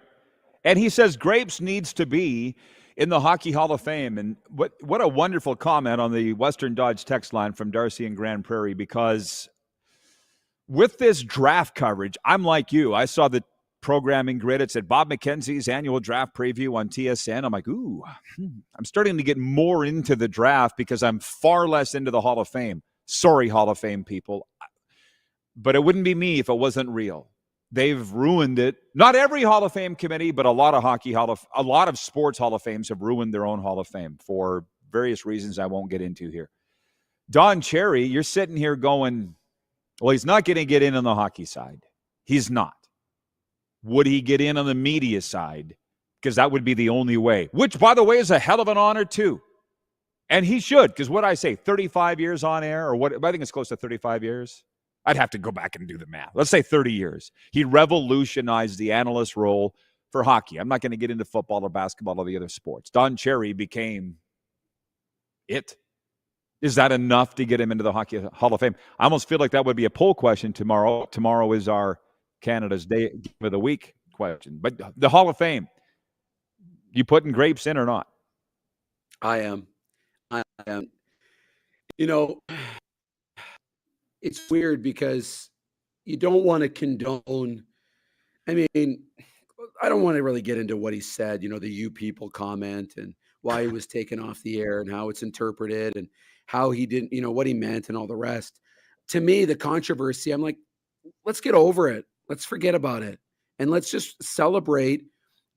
And he says grapes needs to be in the Hockey Hall of Fame. And what a wonderful comment on the Western Dodge text line from Darcy in Grand Prairie, because with this draft coverage, I'm like you. I saw the programming grid. It said Bob McKenzie's annual draft preview on TSN. I'm like, ooh, I'm starting to get more into the draft because I'm far less into the Hall of Fame. Sorry, Hall of Fame people. But it wouldn't be me if it wasn't real. They've ruined it. Not every Hall of Fame committee, but a lot of sports Hall of Fames have ruined their own Hall of Fame for various reasons I won't get into here. Don Cherry, you're sitting here going, well, he's not going to get in on the hockey side. He's not. Would he get in on the media side? Because that would be the only way, which, by the way, is a hell of an honor, too. And he should, because what I say, 35 years on air, or what? I think it's close to 35 years. I'd have to go back and do the math. Let's say 30 years. He revolutionized the analyst role for hockey. I'm not going to get into football or basketball or the other sports. Don Cherry became it. Is that enough to get him into the Hockey Hall of Fame? I almost feel like that would be a poll question tomorrow. Tomorrow is our Canada's Day of the Week question. But the Hall of Fame, you putting grapes in or not? I am. You know, it's weird because you don't want to condone. I mean, I don't want to really get into what he said, the you people comment and why he was taken off the air and how it's interpreted and how he didn't, what he meant and all the rest. To me, the controversy, I'm like, let's get over it. Let's forget about it. And let's just celebrate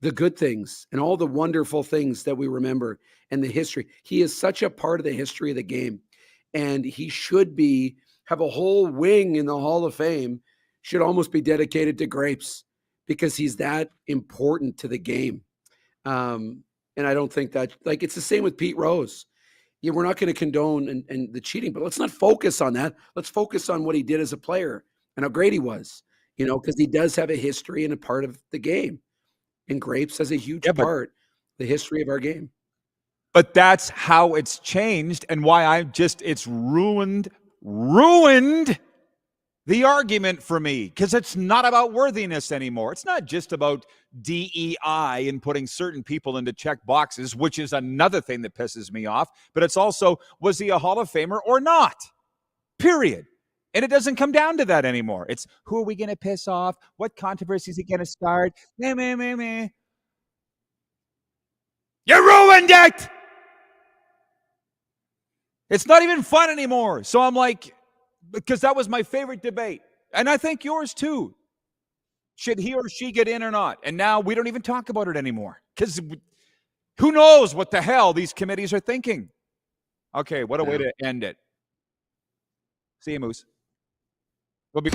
the good things and all the wonderful things that we remember and the history. He is such a part of the history of the game. And he should have a whole wing in the Hall of Fame, should almost be dedicated to grapes because he's that important to the game. And I don't think that, it's the same with Pete Rose. Yeah, we're not going to condone and the cheating, but let's not focus on that. Let's focus on what he did as a player and how great he was, because he does have a history and a part of the game. And grapes has a huge part, the history of our game. But that's how it's changed and why it's ruined the argument for me, because it's not about worthiness anymore. It's not just about DEI and putting certain people into check boxes, which is another thing that pisses me off. But it's also, was he a Hall of Famer or not? Period. And it doesn't come down to that anymore. It's, who are we going to piss off? What controversy is he going to start? Meh. You ruined it! It's not even fun anymore. So I'm like, because that was my favorite debate. And I think yours too. Should he or she get in or not? And now we don't even talk about it anymore because who knows what the hell these committees are thinking. Okay, what a way to end it. See you, Moose. We'll be.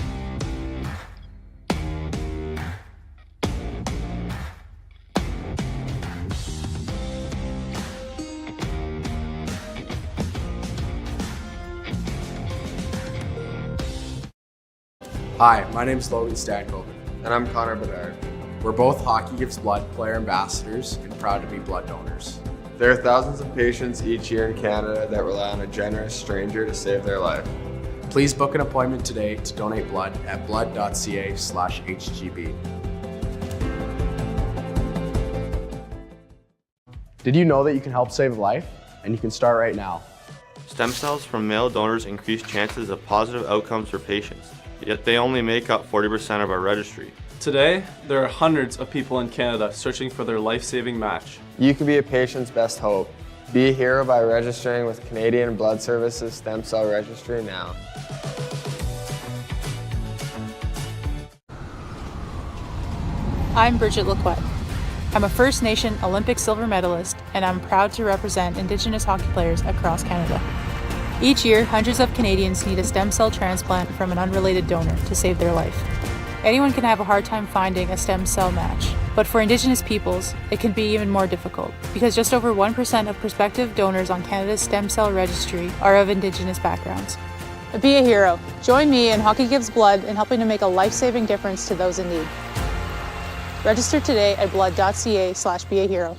Hi, my name is Logan Stankoven. And I'm Connor Bedard. We're both Hockey Gives Blood player ambassadors and proud to be blood donors. There are thousands of patients each year in Canada that rely on a generous stranger to save their life. Please book an appointment today to donate blood at blood.ca/HGB. Did you know that you can help save a life? And you can start right now. Stem cells from male donors increase chances of positive outcomes for patients, yet they only make up 40% of our registry. Today, there are hundreds of people in Canada searching for their life-saving match. You can be a patient's best hope. Be a hero by registering with Canadian Blood Services Stem Cell Registry now. I'm Bridget Lacquette. I'm a First Nation Olympic silver medalist, and I'm proud to represent Indigenous hockey players across Canada. Each year, hundreds of Canadians need a stem cell transplant from an unrelated donor to save their life. Anyone can have a hard time finding a stem cell match, but for Indigenous peoples, it can be even more difficult because just over 1% of prospective donors on Canada's stem cell registry are of Indigenous backgrounds. Be a hero. Join me in Hockey Gives Blood in helping to make a life-saving difference to those in need. Register today at blood.ca/beahero.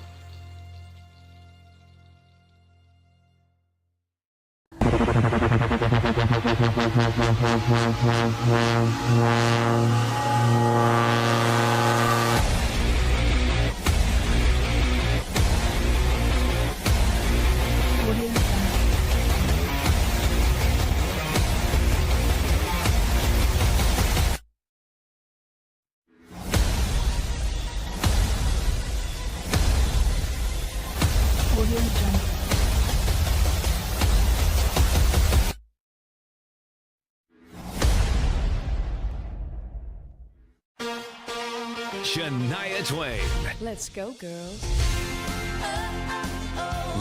Shania Twain. Let's go, girls.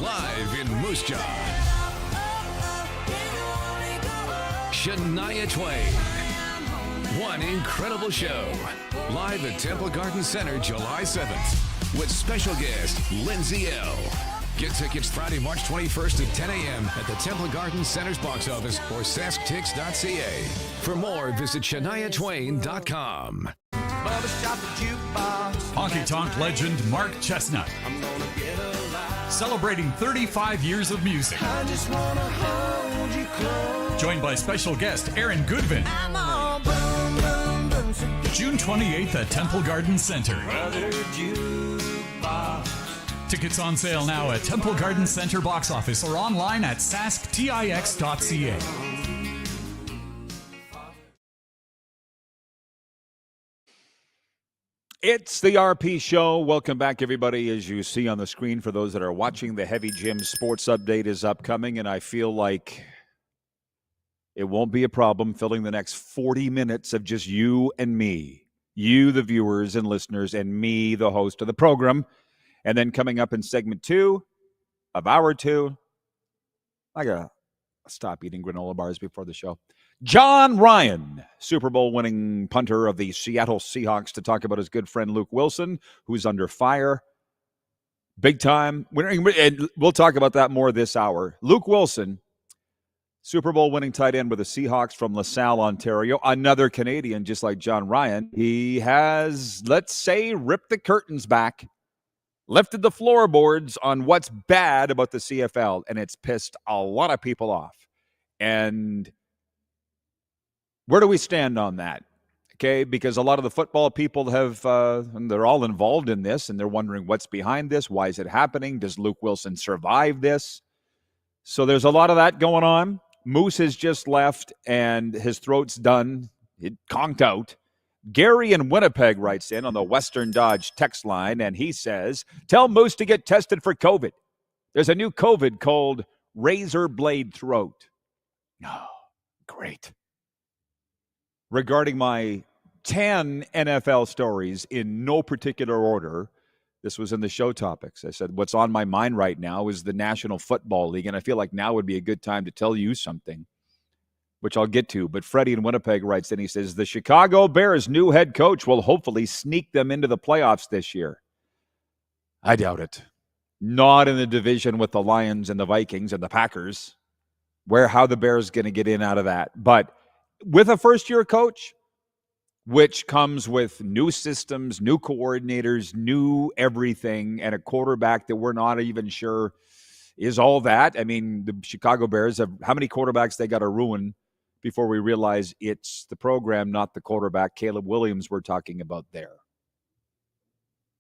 Live in Moose Jaw. Shania Twain. One incredible show. Live at Temple Garden Center, July 7th. With special guest, Lindsay L. Get tickets Friday, March 21st at 10 a.m. at the Temple Garden Center's box office or sasktix.ca. For more, visit ShaniaTwain.com. Honky Tonk legend Mark Chestnut. Celebrating 35 years of music. Joined by special guest Aaron Goodvin. June 28th at Temple Garden Center. Tickets on sale now at Temple Garden Center box office or online at sasktix.ca. It's the RP Show. Welcome back, everybody. As you see on the screen, for those that are watching, the Heavy Gym Sports Update is upcoming, and I feel like it won't be a problem filling the next 40 minutes of just you and me, you, the viewers and listeners, and me, the host of the program. And then coming up in segment 2 of hour 2, I gotta stop eating granola bars before the show. John Ryan, Super Bowl winning punter of the Seattle Seahawks, to talk about his good friend Luke Wilson, who's under fire. Big time. And we'll talk about that more this hour. Luke Wilson, Super Bowl winning tight end with the Seahawks from LaSalle, Ontario. Another Canadian, just like John Ryan. He has, let's say, ripped the curtains back, lifted the floorboards on what's bad about the CFL, and it's pissed a lot of people off. And where do we stand on that? Okay, because a lot of the football people have, they're all involved in this, and they're wondering what's behind this. Why is it happening? Does Luke Wilson survive this? So there's a lot of that going on. Moose has just left, and his throat's done. It conked out. Gary in Winnipeg writes in on the Western Dodge text line, and he says, tell Moose to get tested for COVID. There's a new COVID called razor blade throat. Oh, great. Regarding my 10 NFL stories in no particular order. This was in the show topics. I said, what's on my mind right now is the National Football League, and I feel like now would be a good time to tell you something, which I'll get to. But Freddie in Winnipeg writes in, he says, the Chicago Bears' new head coach will hopefully sneak them into the playoffs this year. I doubt it. Not in the division with the Lions and the Vikings and the Packers. How the Bears going to get in out of that. But with a first-year coach, which comes with new systems, new coordinators, new everything, and a quarterback that we're not even sure is all that. I mean, the Chicago Bears have how many quarterbacks they got to ruin before we realize it's the program, not the quarterback. Caleb Williams we're talking about there.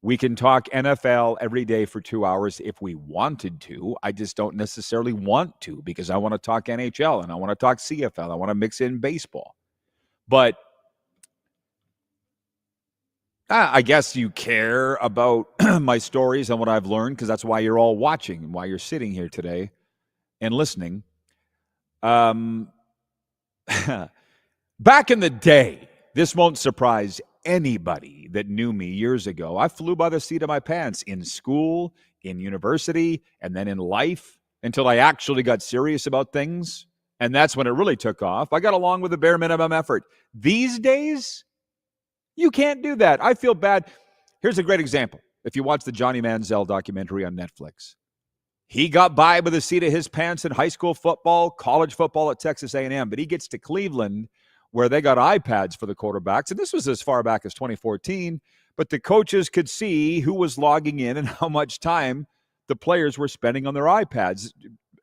We can talk NFL every day for 2 hours if we wanted to. I just don't necessarily want to because I want to talk NHL and I want to talk CFL. I want to mix in baseball. But I guess you care about my stories and what I've learned because that's why you're all watching and why you're sitting here today and listening. Back in the day, this won't surprise anybody that knew me years ago. I flew by the seat of my pants in school, in university, and then in life until I actually got serious about things. And that's when it really took off. I got along with the bare minimum effort. These days, you can't do that. I feel bad. Here's a great example. If you watch the Johnny Manziel documentary on Netflix, he got by with the seat of his pants in high school football, college football at Texas A&M, but he gets to Cleveland where they got iPads for the quarterbacks, and this was as far back as 2014, but the coaches could see who was logging in and how much time the players were spending on their iPads,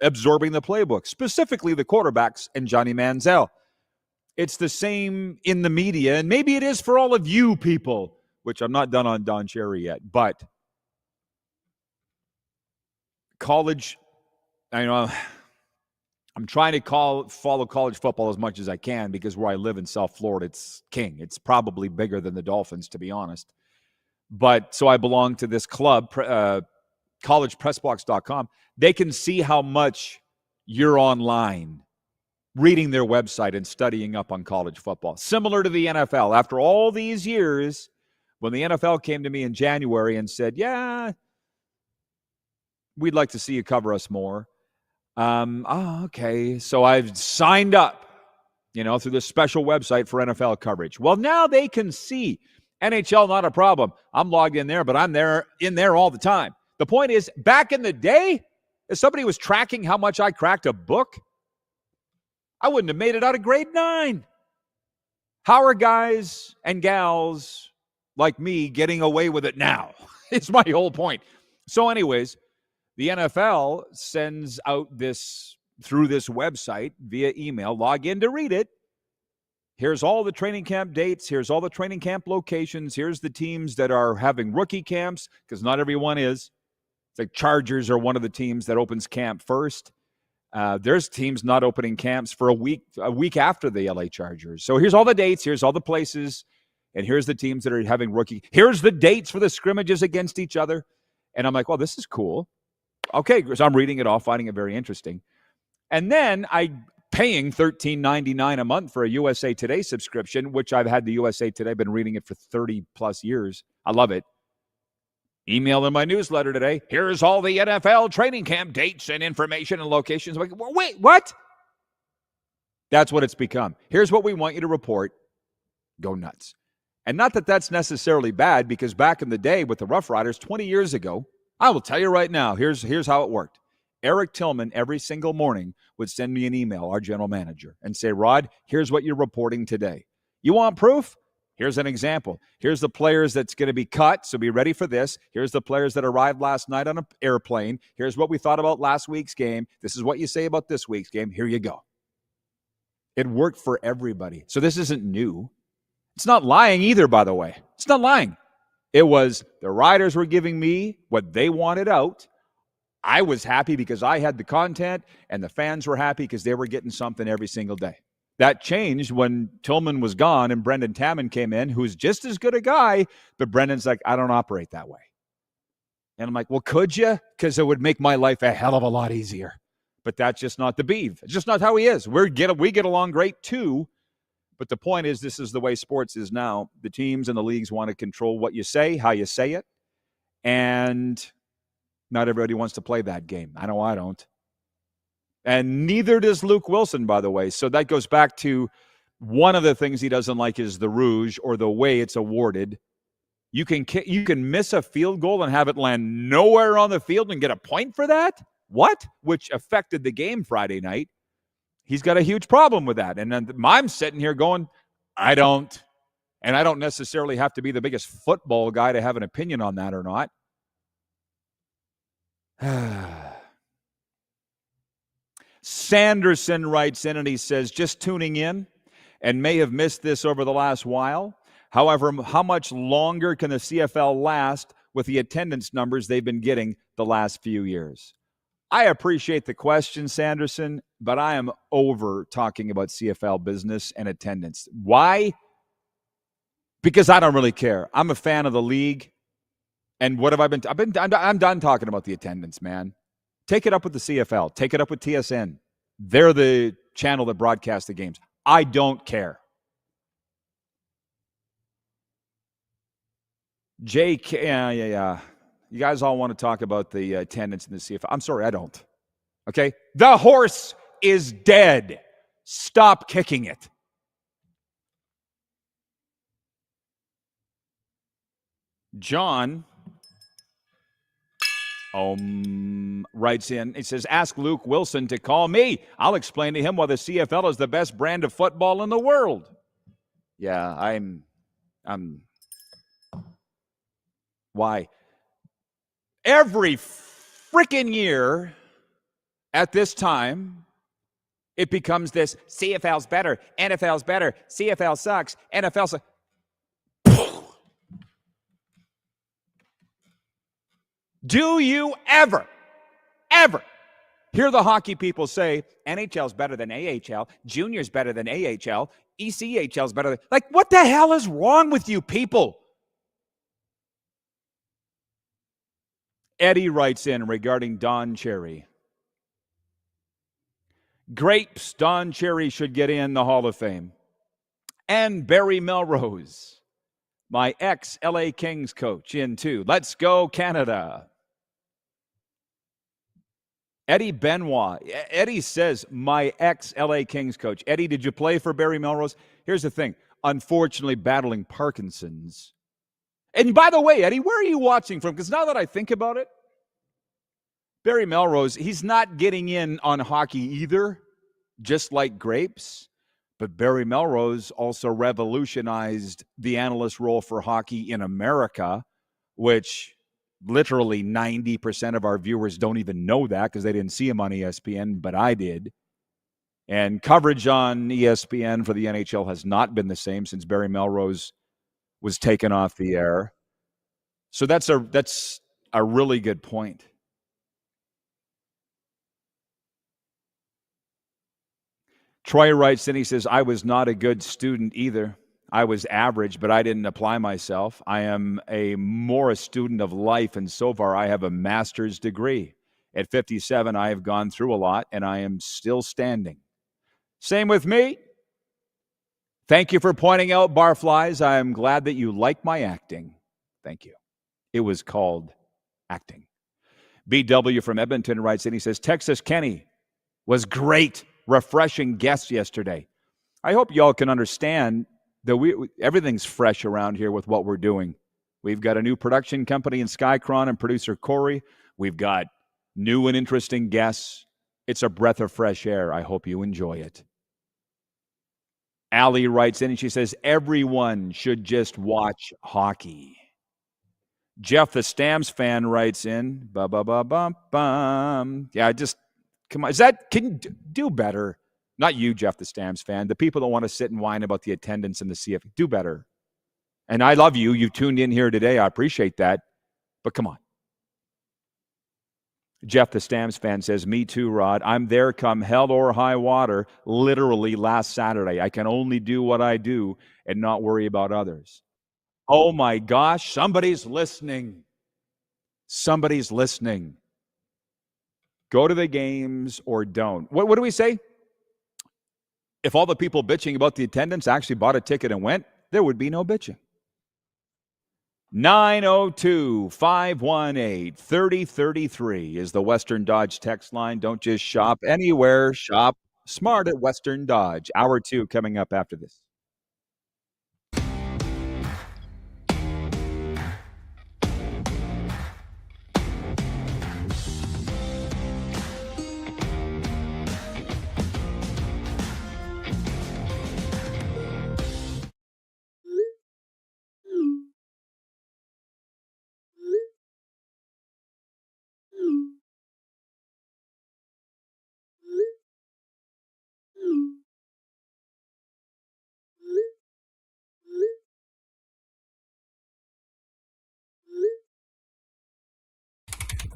absorbing the playbook, specifically the quarterbacks and Johnny Manziel. It's the same in the media, and maybe it is for all of you people, which I'm not done on Don Cherry yet, but college, I know I'm trying to follow college football as much as I can because where I live in South Florida, it's king. It's probably bigger than the Dolphins, to be honest. But so I belong to this club, collegepressbox.com. They can see how much you're online reading their website and studying up on college football. Similar to the NFL. After all these years, when the NFL came to me in January and said, yeah, we'd like to see you cover us more. Okay. So I've signed up, through this special website for NFL coverage. Well, now they can see NHL, not a problem. I'm logged in there, but I'm in there all the time. The point is, back in the day, if somebody was tracking how much I cracked a book, I wouldn't have made it out of grade 9. How are guys and gals like me getting away with it now? It's my whole point. So anyways, the NFL sends out this through this website via email. Log in to read it. Here's all the training camp dates. Here's all the training camp locations. Here's the teams that are having rookie camps, because not everyone is. The Chargers are one of the teams that opens camp first. There's teams not opening camps for a week after the LA Chargers. So here's all the dates. Here's all the places. And here's the teams that are having rookie. Here's the dates for the scrimmages against each other. And I'm like, well, this is cool. Okay, so I'm reading it all, finding it very interesting. And then I'm paying $13.99 a month for a USA Today subscription, which I've had the USA Today. I've been reading it for 30-plus years. I love it. Email in my newsletter today. Here's all the NFL training camp dates and information and locations. I'm like, wait, what? That's what it's become. Here's what we want you to report. Go nuts. And not that that's necessarily bad, because back in the day with the Rough Riders 20 years ago, I will tell you right now, here's how it worked. Eric Tillman every single morning would send me an email, our general manager, and say, Rod, here's what you're reporting today. You want proof? Here's an example. Here's the players that's going to be cut, so be ready for this. Here's the players that arrived last night on an airplane. Here's what we thought about last week's game. This is what you say about this week's game. Here you go. It worked for everybody. So this isn't new. It's not lying either, by the way. It's not lying. It was the riders were giving me what they wanted out. I was happy because I had the content, and the fans were happy because they were getting something every single day. That changed when Tillman was gone and Brendan Taman came in, who's just as good a guy, but Brendan's like, I don't operate that way. And I'm like, well, could you? Because it would make my life a hell of a lot easier. But that's just not the beef. It's just not how he is. We get along great too, But the point is, this is the way sports is now. The teams and the leagues want to control what you say, how you say it, and not everybody wants to play that game. I know I don't. And neither does Luke Wilson, by the way. So that goes back to one of the things he doesn't like is the rouge or the way it's awarded. You can miss a field goal and have it land nowhere on the field and get a point for that? What? Which affected the game Friday night. He's got a huge problem with that. And then I'm sitting here going, I don't. And I don't necessarily have to be the biggest football guy to have an opinion on that or not. Sanderson writes in and he says, just tuning in and may have missed this over the last while. However, how much longer can the CFL last with the attendance numbers they've been getting the last few years? I appreciate the question, Sanderson, but I am over talking about CFL business and attendance. Why? Because I don't really care. I'm a fan of the league. And what have I been? I'm done talking about the attendance, man. Take it up with the CFL. Take it up with TSN. They're the channel that broadcasts the games. I don't care. Jake, yeah. You guys all want to talk about the attendance in the CFL. I'm sorry, I don't. Okay? The horse is dead. Stop kicking it. John writes in, he says, ask Luke Wilson to call me. I'll explain to him why the CFL is the best brand of football in the world. Yeah, I'm why? Every freaking year at this time, it becomes this CFL's better, NFL's better, CFL sucks, NFL sucks. Do you ever hear the hockey people say NHL's better than AHL, Junior's better than AHL, ECHL's better than... Like, what the hell is wrong with you people? Eddie writes in regarding Don Cherry. Grapes, Don Cherry should get in the Hall of Fame. And Barry Melrose, my ex-LA Kings coach, in too. Let's go, Canada. Eddie Benoit. Eddie says, my ex-LA Kings coach. Eddie, did you play for Barry Melrose? Here's the thing. Unfortunately, battling Parkinson's. And by the way, Eddie, where are you watching from? Because now that I think about it, Barry Melrose, he's not getting in on hockey either, just like Grapes. But Barry Melrose also revolutionized the analyst role for hockey in America, which literally 90% of our viewers don't even know that because they didn't see him on ESPN, but I did. And coverage on ESPN for the NHL has not been the same since Barry Melrose was taken off the air. So that's a really good point. Troy writes in, he says, I was not a good student either. I was average, but I didn't apply myself. I am more a student of life, and so far I have a master's degree. At 57, I have gone through a lot, and I am still standing. Same with me. Thank you for pointing out barflies. I am glad that you like my acting. Thank you. It was called acting. BW from Edmonton writes in, he says, Texas Kenny was great, refreshing guest yesterday. I hope y'all can understand that everything's fresh around here with what we're doing. We've got a new production company in Skycron and producer Corey. We've got new and interesting guests. It's a breath of fresh air. I hope you enjoy it. Allie writes in and she says, everyone should just watch hockey. Jeff, the Stamps fan, writes in, yeah, just, come on. Can you do better? Not you, Jeff, the Stamps fan. The people that want to sit and whine about the attendance in the CFL, do better. And I love you. You tuned in here today. I appreciate that. But come on. Jeff, the Stamps fan, says, me too, Rod. I'm there come hell or high water, literally last Saturday. I can only do what I do and not worry about others. Oh, my gosh. Somebody's listening. Somebody's listening. Go to the games or don't. What do we say? If all the people bitching about the attendance actually bought a ticket and went, there would be no bitching. 902-518-3033 is the Western Dodge text line. Don't just shop anywhere. Shop smart at Western Dodge. Hour 2 coming up after this.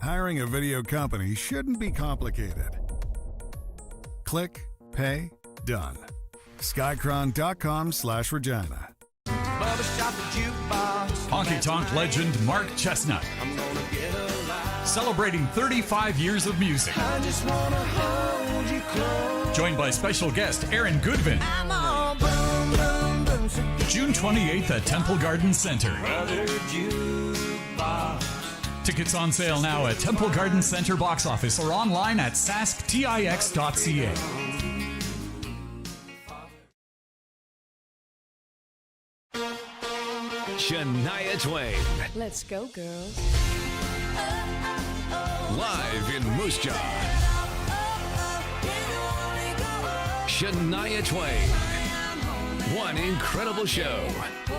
Hiring a video company shouldn't be complicated. Click, pay, done. Skycron.com/Regina. Honky Tonk legend Mark Chestnut. Celebrating 35 years of music. Joined by special guest Aaron Goodvin. June 28th at Temple Garden Center. Tickets on sale now at Temple Garden Center box office or online at sasktix.ca. Shania Twain. Let's go, girls. Live in Moose Jaw. Shania Twain. One incredible show.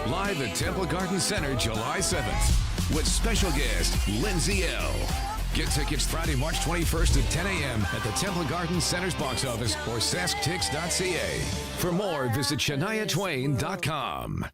Live at Temple Garden Center July 7th. With special guest Lindsay L. Get tickets Friday, March 21st at 10 a.m. at the Temple Garden Center's box office or sasktix.ca. For more, visit shaniatwain.com.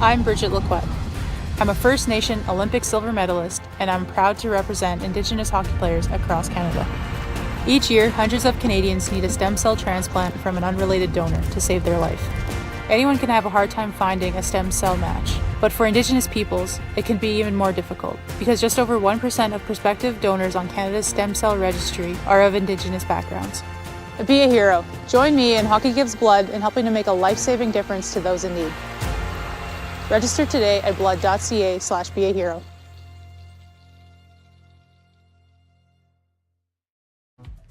I'm Bridget Lacquette. I'm a First Nation Olympic silver medalist, and I'm proud to represent Indigenous hockey players across Canada. Each year, hundreds of Canadians need a stem cell transplant from an unrelated donor to save their life. Anyone can have a hard time finding a stem cell match, but for Indigenous peoples, it can be even more difficult because just over 1% of prospective donors on Canada's stem cell registry are of Indigenous backgrounds. Be a hero. Join me and Hockey Gives Blood in helping to make a life-saving difference to those in need. Register today at blood.ca/beahero.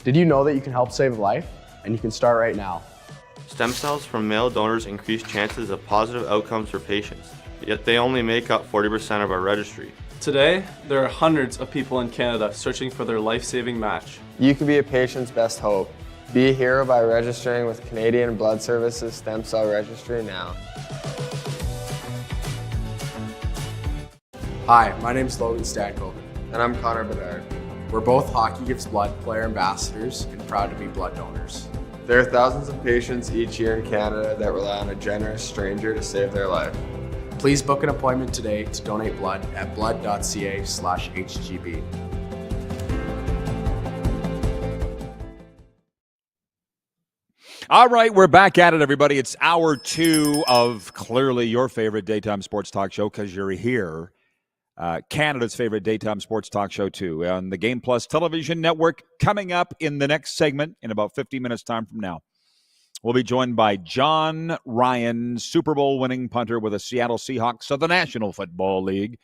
Did you know that you can help save a life? And you can start right now. Stem cells from male donors increase chances of positive outcomes for patients, yet they only make up 40% of our registry. Today, there are hundreds of people in Canada searching for their life-saving match. You can be a patient's best hope. Be a hero by registering with Canadian Blood Services Stem Cell Registry now. Hi, my name's Logan Stankoven. And I'm Connor Bedard. We're both Hockey Gives Blood player ambassadors and proud to be blood donors. There are thousands of patients each year in Canada that rely on a generous stranger to save their life. Please book an appointment today to donate blood at blood.ca/HGB. All right, we're back at it, everybody. It's hour 2 of clearly your favorite daytime sports talk show because you're here. Canada's favorite daytime sports talk show, too, on the Game Plus television network. Coming up in the next segment in about 50 minutes' time from now, we'll be joined by John Ryan, Super Bowl winning punter with the Seattle Seahawks of the National Football League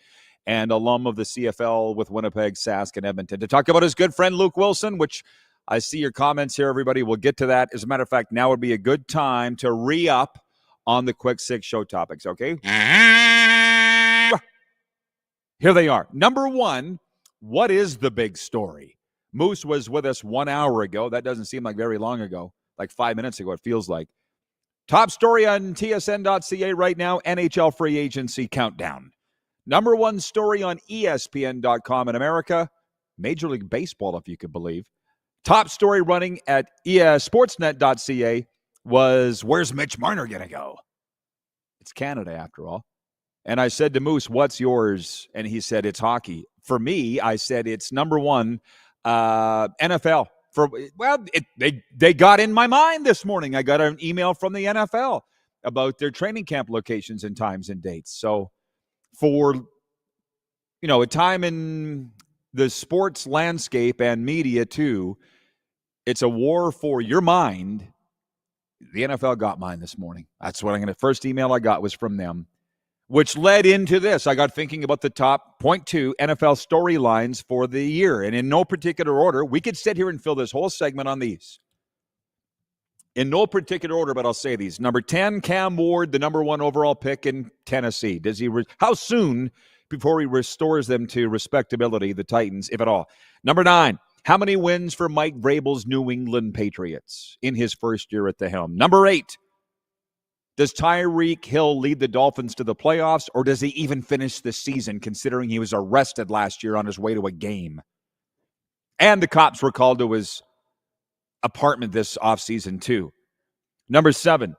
and alum of the CFL with Winnipeg, Sask, and Edmonton, to talk about his good friend Luke Wilson, which I see your comments here, everybody. We'll get to that. As a matter of fact, now would be a good time to re-up on the quick 6 show topics, okay? Here they are. Number 1, what is the big story? Moose was with us 1 hour ago. That doesn't seem like very long ago. Like 5 minutes ago, it feels like. Top story on tsn.ca right now, NHL free agency countdown. Number one story on ESPN.com in America, Major League Baseball, if you could believe. Top story running at sportsnet.ca was, where's Mitch Marner going to go? It's Canada, after all. And I said to Moose, what's yours? And he said, it's hockey. For me, I said, it's number one, NFL. They got in my mind this morning. I got an email from the NFL about their training camp locations and times and dates. So for, a time in the sports landscape and media too, it's a war for your mind. The NFL got mine this morning. That's what first email I got was from them, which led into this. I got thinking about the top point 2 NFL storylines for the year. And in no particular order, we could sit here and fill this whole segment on these. In no particular order, but I'll say these. Number 10, Cam Ward, the number 1 overall pick in Tennessee. How soon before he restores them to respectability, the Titans, if at all? Number 9, how many wins for Mike Vrabel's New England Patriots in his first year at the helm? Number 8, does Tyreek Hill lead the Dolphins to the playoffs, or does he even finish the season, considering he was arrested last year on his way to a game? And the cops were called to his apartment this offseason too. Number 7,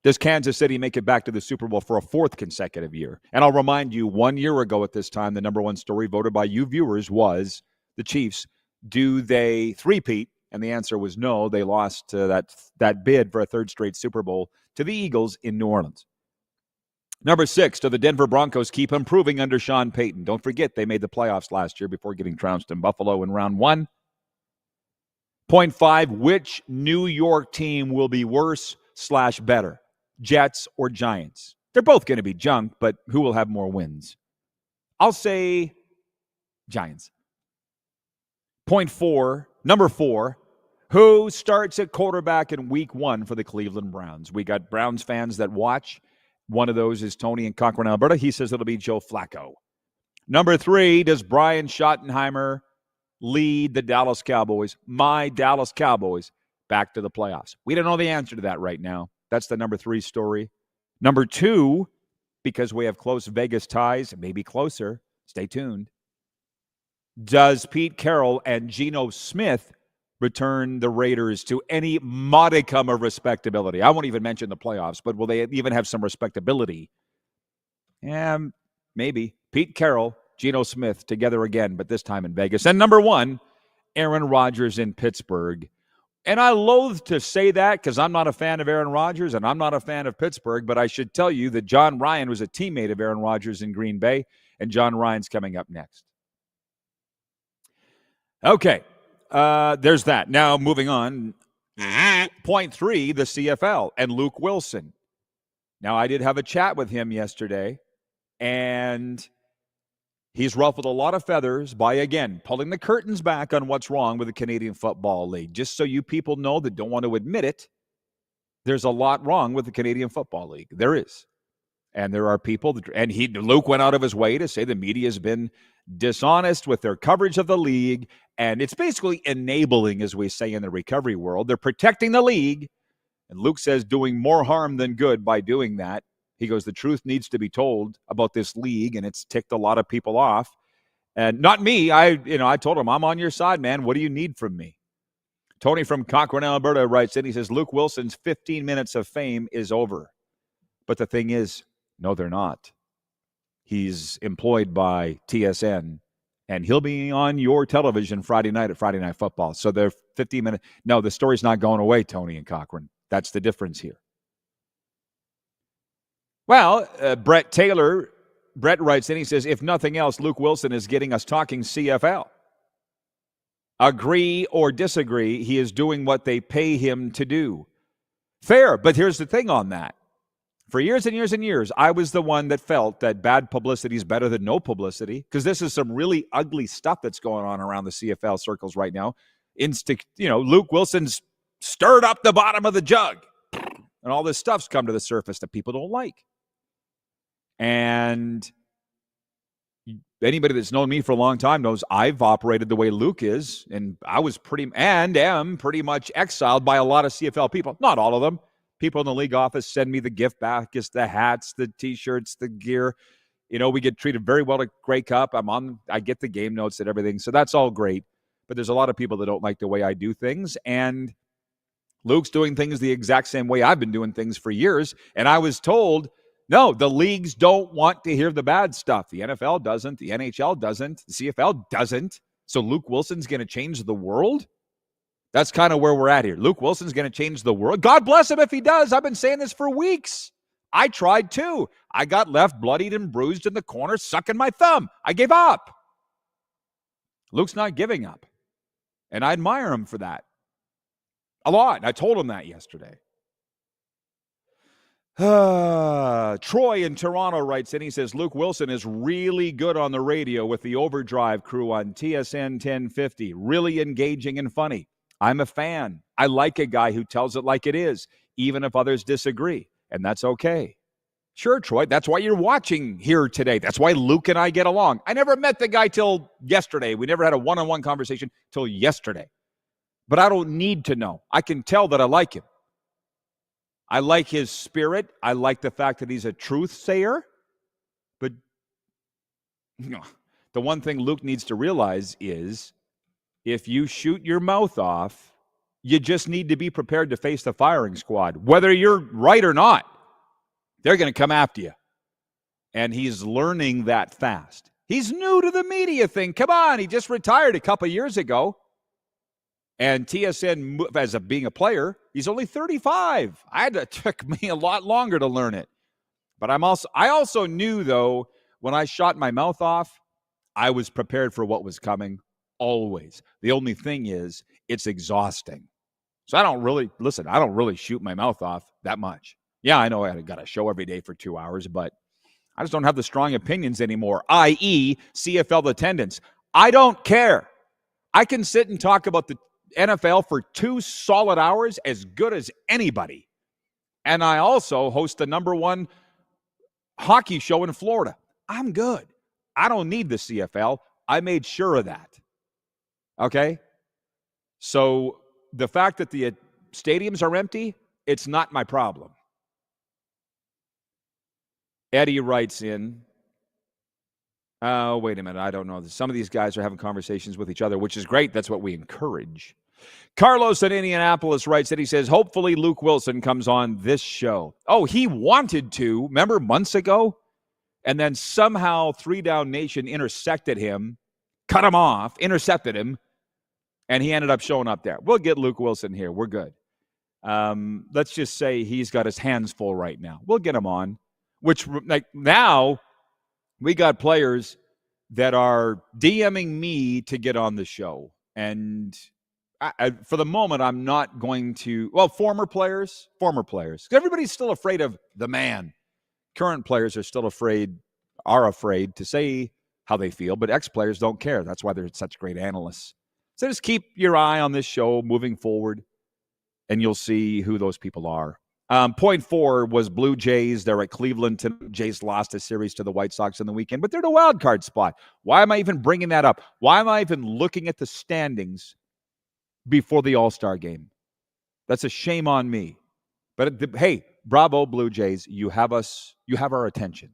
does Kansas City make it back to the Super Bowl for a 4th consecutive year? And I'll remind you, 1 year ago at this time, the number 1 story voted by you viewers was the Chiefs. Do they three-peat? And the answer was no. They lost that bid for a 3rd straight Super Bowl to the Eagles in New Orleans. Number 6, do the Denver Broncos keep improving under Sean Payton? Don't forget, they made the playoffs last year before getting trounced in Buffalo in round 1. Point 5, which New York team will be worse/better, Jets or Giants? They're both going to be junk, but who will have more wins? I'll say Giants. Point 4, number 4, who starts at quarterback in week 1 for the Cleveland Browns? We got Browns fans that watch. One of those is Tony in Cochrane, Alberta. He says it'll be Joe Flacco. Number 3, does Brian Schottenheimer lead the Dallas Cowboys, my Dallas Cowboys, back to the playoffs? We don't know the answer to that right now. That's the number 3 story. Number 2, because we have close Vegas ties, maybe closer, stay tuned, does Pete Carroll and Geno Smith return the Raiders to any modicum of respectability? I won't even mention the playoffs, but will they even have some respectability? Maybe. Pete Carroll, Geno Smith together again, but this time in Vegas. And number 1, Aaron Rodgers in Pittsburgh. And I loathe to say that because I'm not a fan of Aaron Rodgers and I'm not a fan of Pittsburgh, but I should tell you that John Ryan was a teammate of Aaron Rodgers in Green Bay, and John Ryan's coming up next. Okay, there's that. Now, moving on. Point 3, the CFL and Luke Wilson. Now, I did have a chat with him yesterday, and he's ruffled a lot of feathers by, again, pulling the curtains back on what's wrong with the Canadian Football League. Just so you people know that don't want to admit it, there's a lot wrong with the Canadian Football League. There is. And there are people, Luke went out of his way to say the media has been dishonest with their coverage of the league, and it's basically enabling, as we say in the recovery world. They're protecting the league, and Luke says doing more harm than good by doing that. He goes, the truth needs to be told about this league, and it's ticked a lot of people off. And not me. I told him, I'm on your side, man. What do you need from me? Tony from Cochrane, Alberta writes in, he says, Luke Wilson's 15 minutes of fame is over. But the thing is, no, they're not. He's employed by TSN, and he'll be on your television Friday night at Friday Night Football. So they're 15 minutes. No, the story's not going away, Tony and Cochrane. That's the difference here. Well, Brett writes in, he says, if nothing else, Luke Wilson is getting us talking CFL. Agree or disagree, he is doing what they pay him to do. Fair, but here's the thing on that. For years and years and years, I was the one that felt that bad publicity is better than no publicity, because this is some really ugly stuff that's going on around the CFL circles right now. Luke Wilson's stirred up the bottom of the jug, and all this stuff's come to the surface that people don't like. And anybody that's known me for a long time knows I've operated the way Luke is, and I was am pretty much exiled by a lot of CFL people. Not all of them. People in the league office send me the gift baskets, the hats, the T-shirts, the gear. We get treated very well at Grey Cup. I get the game notes and everything, so that's all great. But there's a lot of people that don't like the way I do things, and Luke's doing things the exact same way I've been doing things for years, and I was told, no, the leagues don't want to hear the bad stuff. The NFL doesn't, the NHL doesn't, the CFL doesn't, so Luke Wilson's going to change the world? That's kind of where we're at here. Luke Wilson's going to change the world. God bless him if he does. I've been saying this for weeks. I tried too. I got left bloodied and bruised in the corner, sucking my thumb. I gave up. Luke's not giving up. And I admire him for that a lot. I told him that yesterday. Troy in Toronto writes in. He says, Luke Wilson is really good on the radio with the Overdrive crew on TSN 1050. Really engaging and funny. I'm a fan. I like a guy who tells it like it is, even if others disagree. And that's okay. Sure, Troy, that's why you're watching here today. That's why Luke and I get along. I never met the guy till yesterday. We never had a one-on-one conversation till yesterday. But I don't need to know. I can tell that I like him. I like his spirit. I like the fact that he's a truth sayer. But the one thing Luke needs to realize is if you shoot your mouth off, you just need to be prepared to face the firing squad. Whether you're right or not, they're going to come after you. And he's learning that fast. He's new to the media thing. Come on, he just retired a couple years ago. And TSN, as being a player, he's only 35. It took me a lot longer to learn it. But I also knew, though, when I shot my mouth off, I was prepared for what was coming, always. The only thing is, it's exhausting. So I don't really shoot my mouth off that much. Yeah, I know I got a show every day for 2 hours, but I just don't have the strong opinions anymore, i.e. CFL attendance. I don't care. I can sit and talk about the NFL for 2 solid hours as good as anybody. And I also host the #1 hockey show in Florida. I'm good. I don't need the CFL. I made sure of that. Okay? So the fact that the stadiums are empty, it's not my problem. Eddie writes in, wait a minute, I don't know. Some of these guys are having conversations with each other, which is great. That's what we encourage. Carlos in Indianapolis writes that he says, hopefully Luke Wilson comes on this show. Oh, he wanted to, remember, months ago? And then somehow 3 Down Nation intersected him, cut him off, intercepted him, and he ended up showing up there. We'll get Luke Wilson here. We're good. Let's just say he's got his hands full right now. We'll get him on. Which, like, now we got players that are DMing me to get on the show. And for the moment, I'm not going to, former players. Everybody's still afraid of the man. Current players are still afraid to say how they feel, but ex-players don't care. That's why they're such great analysts. So just keep your eye on this show moving forward, and you'll see who those people are. Point 4 was Blue Jays. They're at Cleveland. Jays lost a series to the White Sox in the weekend, but they're in a wild card spot. Why am I even bringing that up? Why am I even looking at the standings before the All-Star game? That's a shame on me. But hey, bravo, Blue Jays. You have our attention.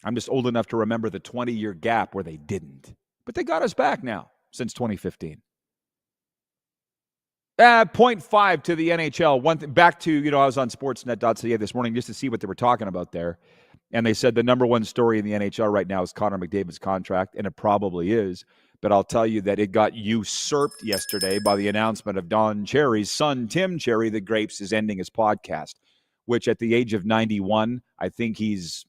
I'm just old enough to remember the 20-year gap where they didn't. But they got us back now since 2015. Point 5 to the NHL. Back to, I was on sportsnet.ca this morning just to see what they were talking about there. And they said the #1 story in the NHL right now is Connor McDavid's contract, and it probably is. But I'll tell you that it got usurped yesterday by the announcement of Don Cherry's son, Tim Cherry, that Grapes is ending his podcast, which at the age of 91, I think he's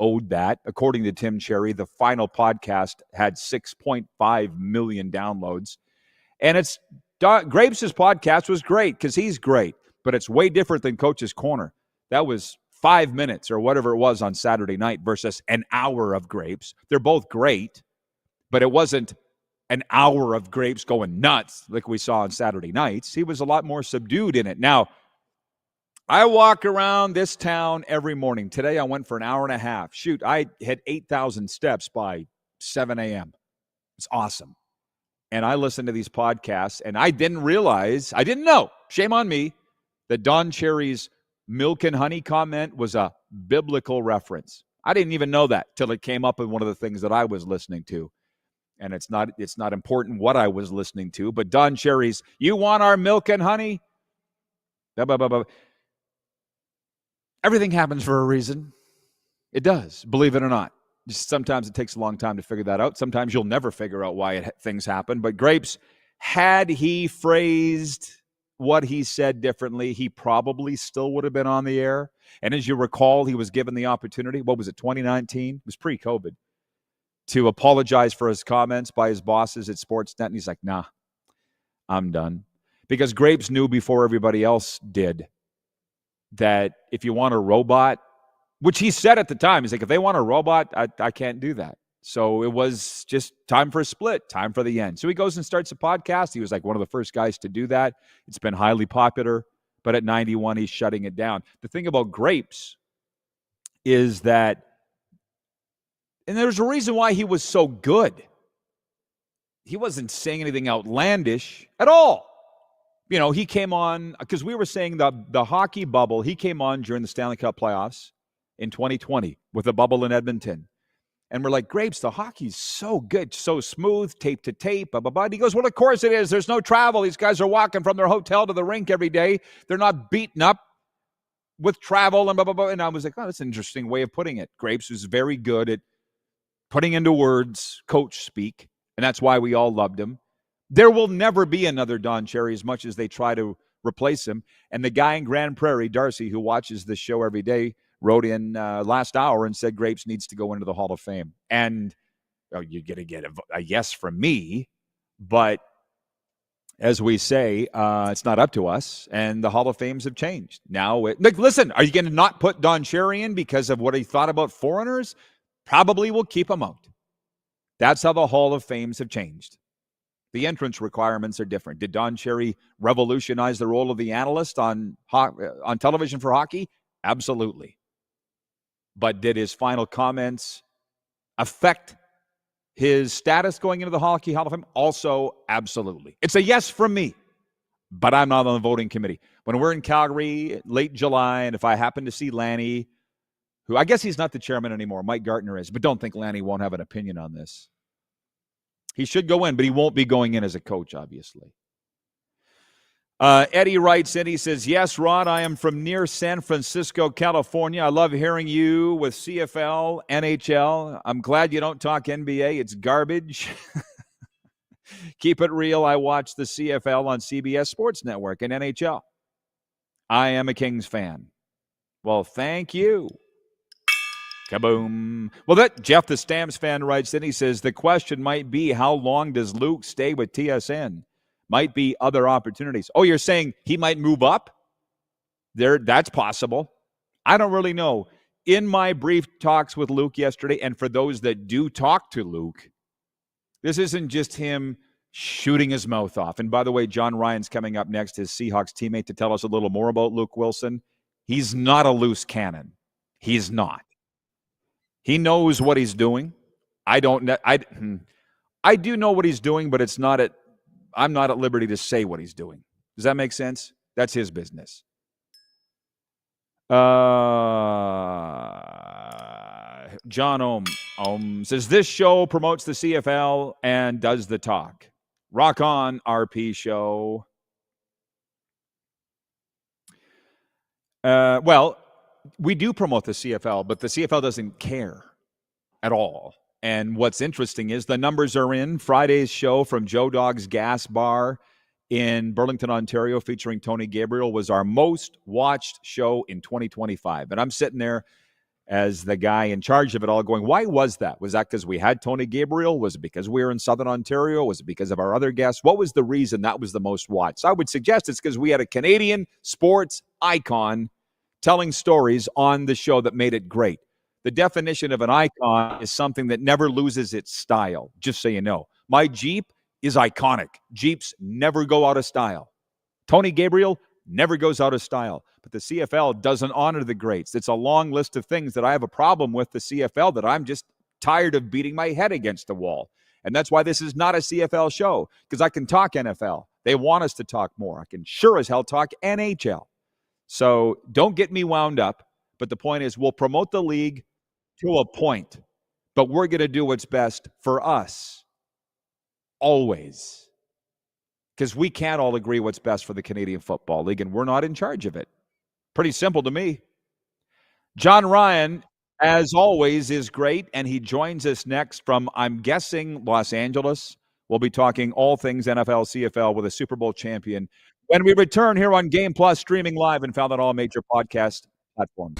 owed that. According to Tim Cherry, the final podcast had 6.5 million downloads. And Grapes' podcast was great because he's great, but it's way different than Coach's Corner. That was 5 minutes or whatever it was on Saturday night versus an hour of Grapes. They're both great, but it wasn't an hour of Grapes going nuts like we saw on Saturday nights. He was a lot more subdued in it. Now, I walk around this town every morning. Today I went for an hour and a half. Shoot, I had 8,000 steps by 7 a.m. It's awesome. And I listened to these podcasts, and I didn't know, shame on me, that Don Cherry's milk and honey comment was a biblical reference. I didn't even know that till it came up in one of the things that I was listening to. And it's not important what I was listening to, but Don Cherry's, you want our milk and honey? Blah, blah, blah, blah. Everything happens for a reason. It does, believe it or not. Just sometimes it takes a long time to figure that out. Sometimes you'll never figure out why things happen. But Grapes, had he phrased what he said differently, he probably still would have been on the air. And as you recall, he was given the opportunity, what was it, 2019? It was pre-COVID, to apologize for his comments by his bosses at Sportsnet. And he's like, nah, I'm done. Because Grapes knew before everybody else did that if you want a robot, which he said at the time, he's like, if they want a robot, I can't do that. So it was just time for a split, time for the end. So he goes and starts a podcast. He was like one of the first guys to do that. It's been highly popular, but at 91, he's shutting it down. The thing about Grapes is that, and there's a reason why he was so good. He wasn't saying anything outlandish at all. You know, he came on, because we were saying the hockey bubble, he came on during the Stanley Cup playoffs in 2020 with a bubble in Edmonton. And we're like, Grapes, the hockey's so good, so smooth, tape to tape, blah, blah, blah. And he goes, well, of course it is. There's no travel. These guys are walking from their hotel to the rink every day. They're not beaten up with travel and blah, blah, blah. And I was like, oh, that's an interesting way of putting it. Grapes was very good at putting into words coach speak, and that's why we all loved him. There will never be another Don Cherry as much as they try to replace him. And the guy in Grand Prairie, Darcy, who watches this show every day, wrote in last hour and said Grapes needs to go into the Hall of Fame. And you're going to get a yes from me, but as we say, it's not up to us, and the Hall of Fames have changed. Now, listen, are you going to not put Don Cherry in because of what he thought about foreigners? Probably will keep him out. That's how the Hall of Fames have changed. The entrance requirements are different. Did Don Cherry revolutionize the role of the analyst on television for hockey? Absolutely. But did his final comments affect his status going into the Hockey Hall of Fame? Also, absolutely. It's a yes from me, but I'm not on the voting committee. When we're in Calgary, late July, and if I happen to see Lanny, who I guess he's not the chairman anymore, Mike Gartner is, but don't think Lanny won't have an opinion on this. He should go in, but he won't be going in as a coach, obviously. Eddie writes in, he says, yes, Rod, I am from near San Francisco, California. I love hearing you with CFL, NHL. I'm glad you don't talk NBA. It's garbage. Keep it real. I watch the CFL on CBS Sports Network and NHL. I am a Kings fan. Well, thank you. Kaboom. Well, that Jeff the Stamps fan writes in, he says, the question might be, how long does Luke stay with TSN? Might be other opportunities. Oh, you're saying he might move up? That's possible. I don't really know. In my brief talks with Luke yesterday, and for those that do talk to Luke, this isn't just him shooting his mouth off. And by the way, John Ryan's coming up next, his Seahawks teammate, to tell us a little more about Luke Wilson. He's not a loose cannon. He's not. He knows what he's doing. I don't know. I do know what he's doing, but it's not I'm not at liberty to say what he's doing. Does that make sense? That's his business. John Ohm says, this show promotes the CFL and does the talk. Rock on, RP show. Well, we do promote the CFL, but the CFL doesn't care at all. And what's interesting is the numbers are in. Friday's show from Joe Dog's Gas Bar in Burlington, Ontario, featuring Tony Gabriel, was our most watched show in 2025. And I'm sitting there as the guy in charge of it all going, why was that? Was that because we had Tony Gabriel? Was it because we were in Southern Ontario? Was it because of our other guests? What was the reason that was the most watched? So I would suggest it's because we had a Canadian sports icon telling stories on the show that made it great. The definition of an icon is something that never loses its style, just so you know. My Jeep is iconic. Jeeps never go out of style. Tony Gabriel never goes out of style. But the CFL doesn't honor the greats. It's a long list of things that I have a problem with the CFL that I'm just tired of beating my head against the wall. And that's why this is not a CFL show, because I can talk NFL. They want us to talk more. I can sure as hell talk NHL. So don't get me wound up. But the point is, we'll promote the league to a point, but we're going to do what's best for us. Always. Because we can't all agree what's best for the Canadian Football League, and we're not in charge of it. Pretty simple to me. John Ryan, as always, is great, and he joins us next from, I'm guessing, Los Angeles. We'll be talking all things NFL, CFL with a Super Bowl champion when we return here on Game Plus, streaming live and found on all major podcast platforms.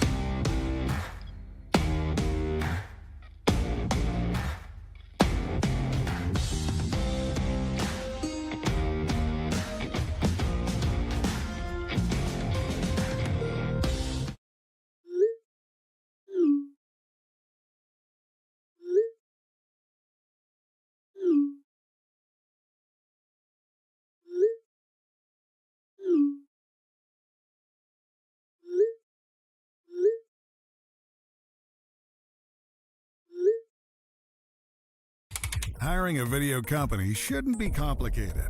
Hiring a video company shouldn't be complicated.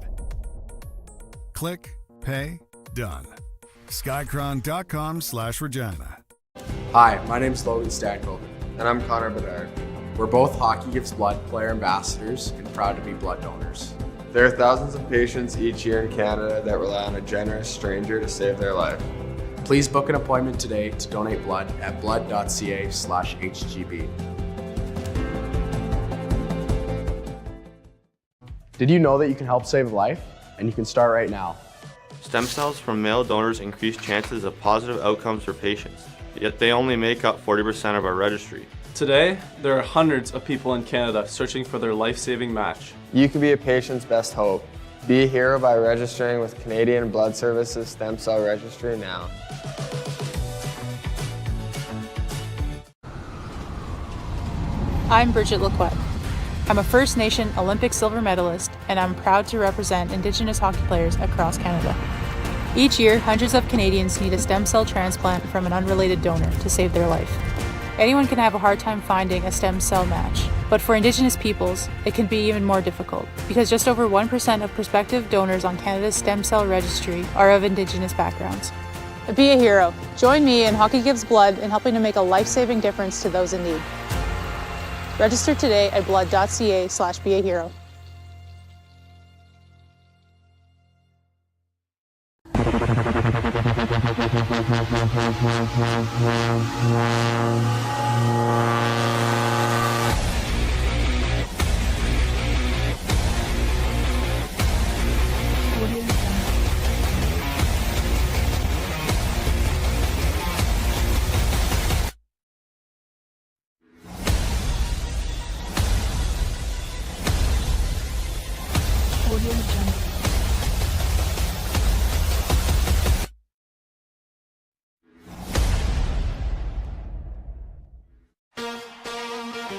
Click, pay, done. Skycron.com/Regina. Hi, my name's Logan Stanko. And I'm Connor Bedard. We're both Hockey Gives Blood player ambassadors and proud to be blood donors. There are thousands of patients each year in Canada that rely on a generous stranger to save their life. Please book an appointment today to donate blood at blood.ca/HGB. Did you know that you can help save a life? And you can start right now. Stem cells from male donors increase chances of positive outcomes for patients, yet they only make up 40% of our registry. Today, there are hundreds of people in Canada searching for their life-saving match. You can be a patient's best hope. Be a hero by registering with Canadian Blood Services Stem Cell Registry now. I'm Bridget Lacquette. I'm a First Nation Olympic silver medalist, and I'm proud to represent Indigenous hockey players across Canada. Each year, hundreds of Canadians need a stem cell transplant from an unrelated donor to save their life. Anyone can have a hard time finding a stem cell match, but for Indigenous peoples, it can be even more difficult because just over 1% of prospective donors on Canada's stem cell registry are of Indigenous backgrounds. Be a hero. Join me in Hockey Gives Blood in helping to make a life-saving difference to those in need. Register today at blood.ca/beahero.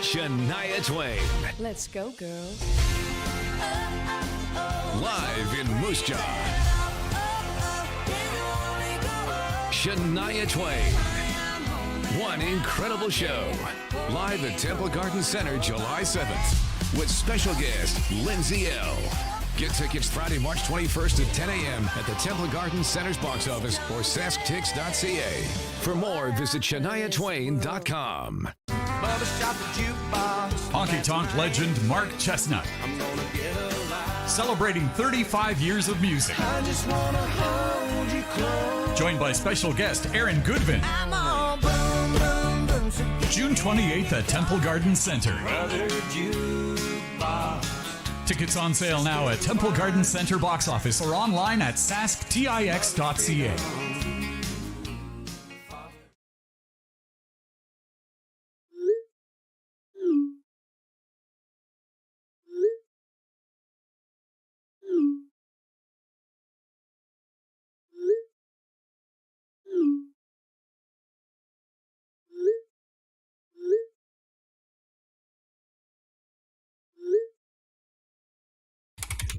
Shania Twain. Let's go, girls. Live in Moose Jaw. Shania Twain. One incredible show. Live at Temple Garden Center July 7th with special guest Lindsay L. Get tickets Friday, March 21st at 10 a.m. at the Temple Garden Center's box office or sasktix.ca. For more, visit ShaniaTwain.com. Honky Tonk legend Mark Chestnut. Celebrating 35 years of music. Joined by special guest Aaron Goodvin. June 28th at Temple Garden Center. Tickets on sale now at Temple Garden Center box office or online at sasktix.ca.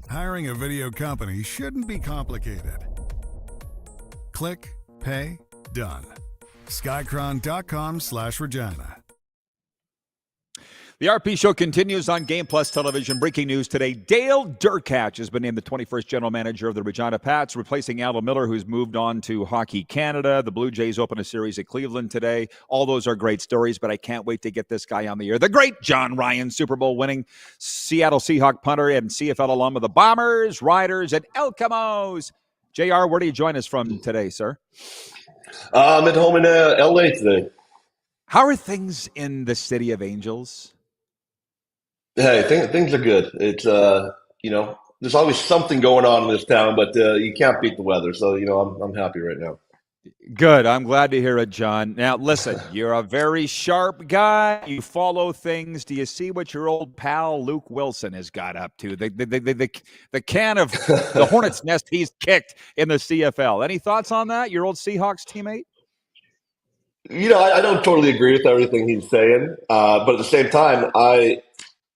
Hiring a video company shouldn't be complicated. Click, pay, done. Skycron.com/Regina. The RP Show continues on Game Plus Television. Breaking news today. Dale Durkach has been named the 21st General Manager of the Regina Pats, replacing Alan Miller, who's moved on to Hockey Canada. The Blue Jays open a series at Cleveland today. All those are great stories, but I can't wait to get this guy on the air. The great John Ryan, Super Bowl winning Seattle Seahawk punter and CFL alum of the Bombers, Riders, and El Camos. JR, where do you join us from today, sir? I'm at home in LA today. How are things in the City of Angels? Hey, things are good. It's there's always something going on in this town, but you can't beat the weather. So I'm happy right now. Good. I'm glad to hear it, John. Now, listen, you're a very sharp guy. You follow things. Do you see what your old pal Luke Wilson has got up to? The can of the Hornets' nest he's kicked in the CFL. Any thoughts on that? Your old Seahawks teammate? I don't totally agree with everything he's saying, but at the same time,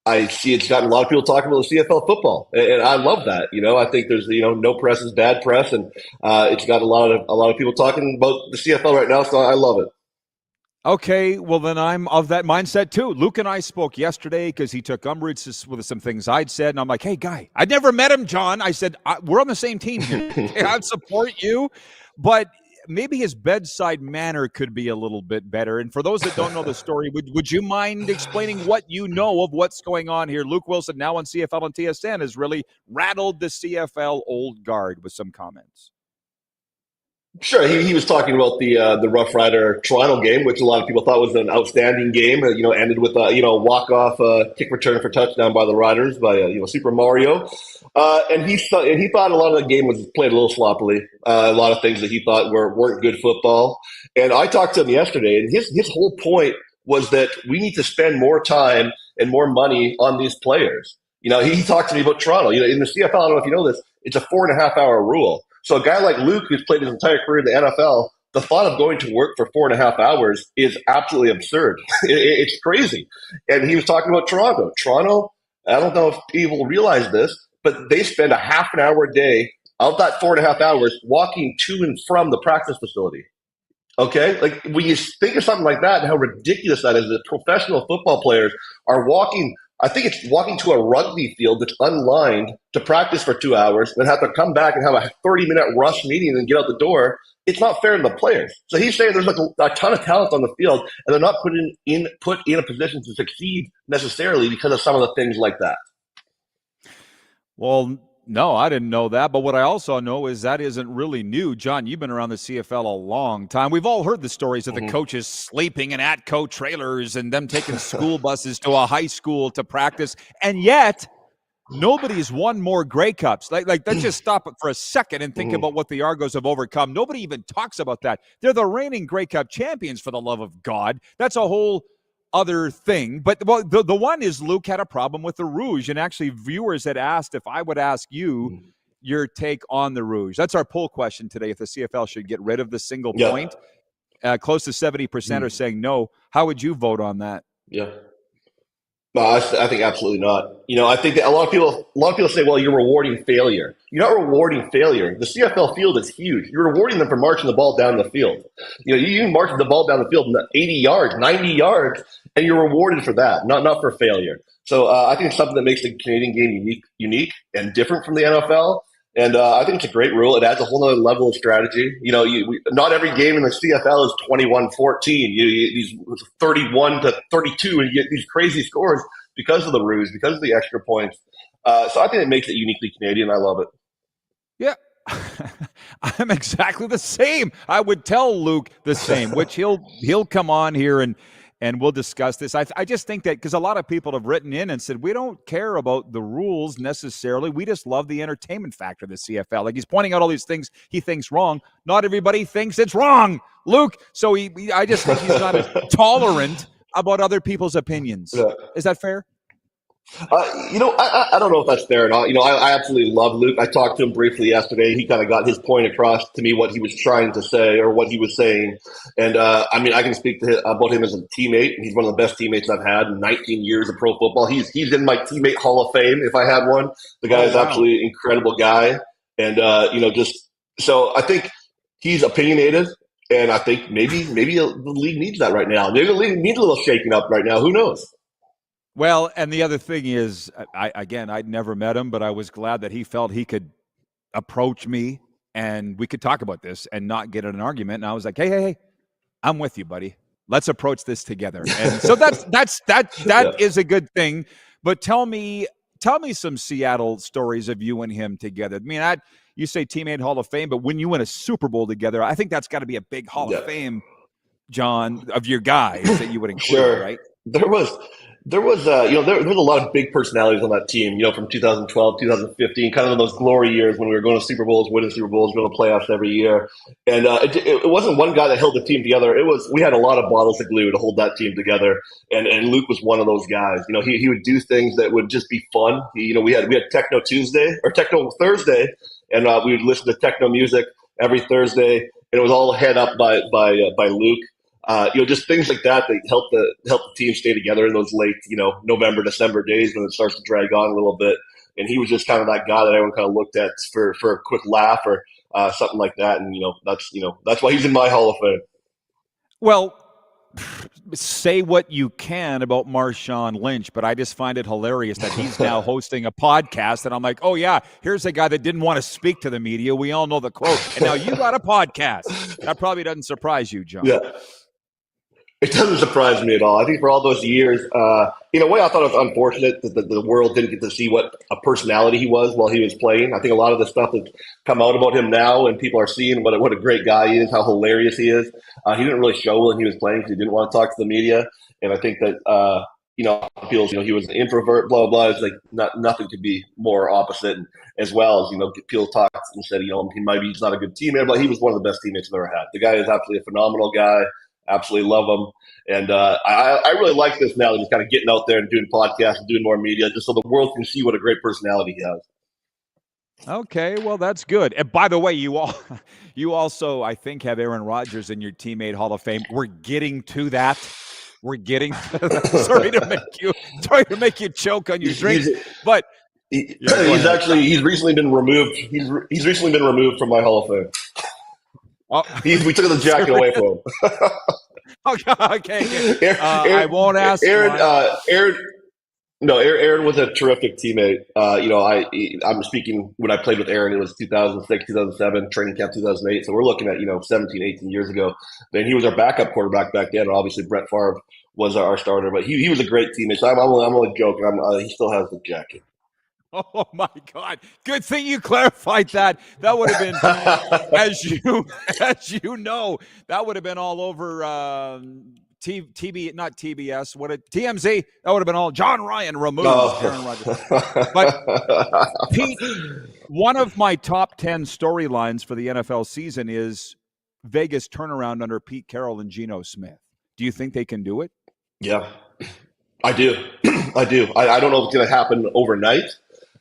I see it's gotten a lot of people talking about the CFL football, and I love that. I think there's no press is bad press, and it's got a lot of people talking about the CFL right now. So I love it. Okay, well then I'm of that mindset too. Luke and I spoke yesterday because he took umbrage with some things I'd said, and I'm like, "Hey, guy, I'd never met him, John." I said, "We're on the same team here. I'd support you, but." Maybe his bedside manner could be a little bit better. And for those that don't know the story, would you mind explaining what you know of what's going on here? Luke Wilson, now on CFL and TSN, has really rattled the CFL old guard with some comments. Sure, he was talking about the Rough Rider Toronto game, which a lot of people thought was an outstanding game. Ended with a walk off kick return for touchdown by the Riders by Super Mario, and he thought a lot of the game was played a little sloppily. A lot of things that he thought weren't good football. And I talked to him yesterday, and his whole point was that we need to spend more time and more money on these players. He talked to me about Toronto. In the CFL, I don't know if you know this, it's a 4.5 hour rule. So a guy like Luke, who's played his entire career in the NFL, the thought of going to work for 4.5 hours is absolutely absurd. It's crazy. And he was talking about Toronto. Toronto, I don't know if people realize this, but they spend a half an hour a day of that 4.5 hours walking to and from the practice facility. Okay? Like when you think of something like that and how ridiculous that is, that professional football players are walking, I think it's walking to a rugby field that's unlined to practice for 2 hours, then have to come back and have a 30-minute rush meeting and get out the door. It's not fair to the players. So he's saying there's like a ton of talent on the field, and they're not put in a position to succeed necessarily because of some of the things like that. Well, no, I didn't know that. But what I also know is that isn't really new. John, you've been around the CFL a long time. We've all heard the stories of the coaches sleeping in ATCO trailers and them taking school buses to a high school to practice. And yet, nobody's won more Grey Cups. Like let's just stop it for a second and think about what the Argos have overcome. Nobody even talks about that. They're the reigning Grey Cup champions, for the love of God. That's a whole other thing. But the one is Luke had a problem with the Rouge, and actually viewers had asked if I would ask you your take on the Rouge. That's our poll question today, if the CFL should get rid of the single point. Close to 70% are saying no. How would you vote on that? Yeah. No, I think absolutely not. I think that a lot of people say, well, you're rewarding failure. You're not rewarding failure. The CFL field is huge. You're rewarding them for marching the ball down the field. You can march the ball down the field 80 yards, 90 yards, and you're rewarded for that, not for failure. So I think it's something that makes the Canadian game unique and different from the NFL. And I think it's a great rule. It adds a whole other level of strategy. Not every game in the CFL is 21-14. These 31-32, and you get these crazy scores because of the Rouge, because of the extra points. So I think it makes it uniquely Canadian. I love it. Yeah. I'm exactly the same. I would tell Luke the same, which he'll come on here and we'll discuss this. I just think that because a lot of people have written in and said, we don't care about the rules necessarily. We just love the entertainment factor of the CFL. Like he's pointing out all these things he thinks wrong. Not everybody thinks it's wrong, Luke. So I just think he's not as tolerant about other people's opinions. Yeah. Is that fair? I don't know if that's fair or not. I absolutely love Luke. I talked to him briefly yesterday. He kind of got his point across to me, what he was trying to say or what he was saying. And I can speak about him as a teammate. He's one of the best teammates I've had in 19 years of pro football. He's in my teammate Hall of Fame if I had one. The guy is absolutely an incredible guy. And, so I think he's opinionated. And I think maybe the league needs that right now. Maybe the league needs a little shaking up right now. Who knows? Well, and the other thing is, I'd never met him, but I was glad that he felt he could approach me and we could talk about this and not get in an argument. And I was like, hey, I'm with you, buddy. Let's approach this together. And so that is a good thing. But tell me some Seattle stories of you and him together. I mean, you say teammate Hall of Fame, but when you win a Super Bowl together, I think that's got to be a big Hall of Fame, John, of your guys that you would include, right? There was there was a lot of big personalities on that team, from 2012, 2015, kind of in those glory years when we were going to Super Bowls, winning Super Bowls, going to playoffs every year. And it wasn't one guy that held the team together. We had a lot of bottles of glue to hold that team together. And Luke was one of those guys. He would do things that would just be fun. We had Techno Tuesday or Techno Thursday, and we would listen to techno music every Thursday, and it was all head up by Luke. Just things like that help the team stay together in those late, November, December days when it starts to drag on a little bit. And he was just kind of that guy that everyone kind of looked at for a quick laugh or something like that. And that's why he's in my Hall of Fame. Well, say what you can about Marshawn Lynch, but I just find it hilarious that he's now hosting a podcast, and I'm like, oh yeah, here's a guy that didn't want to speak to the media. We all know the quote, and now you got a podcast. That probably doesn't surprise you, John. Yeah. It doesn't surprise me at all. I think for all those years, in a way, I thought it was unfortunate that the world didn't get to see what a personality he was while he was playing. I think a lot of the stuff that's come out about him now, and people are seeing what a great guy he is, how hilarious he is. He didn't really show when he was playing because he didn't want to talk to the media. And I think that people, he was an introvert, blah blah blah. It's like nothing could be more opposite. And as well as people talked and said, he's not a good teammate, but he was one of the best teammates I've ever had. The guy is absolutely a phenomenal guy. Absolutely love him. And I really like this now that he's kind of getting out there and doing podcasts and doing more media just so the world can see what a great personality he has. Okay, well, that's good. And by the way, you also, I think, have Aaron Rodgers in your teammate Hall of Fame. We're getting to that. Sorry to make you choke on your drink, but he's recently been removed. He's recently been removed from my Hall of Fame. We took the jacket away from him. Okay. I won't ask. Aaron was a terrific teammate. I'm speaking when I played with Aaron, it was 2006, 2007, training camp 2008. So we're looking at 17, 18 years ago. Then he was our backup quarterback back then. And obviously, Brett Favre was our starter, but he was a great teammate. So I'm only joking. He still has the jacket. Oh my God! Good thing you clarified that. That would have been, as you know, that would have been all over not TBS. TMZ? That would have been all John Ryan removed Aaron Rodgers. But Pete, one of my top 10 storylines for the NFL season is Vegas turnaround under Pete Carroll and Geno Smith. Do you think they can do it? Yeah, I do. I do. I don't know if it's going to happen overnight.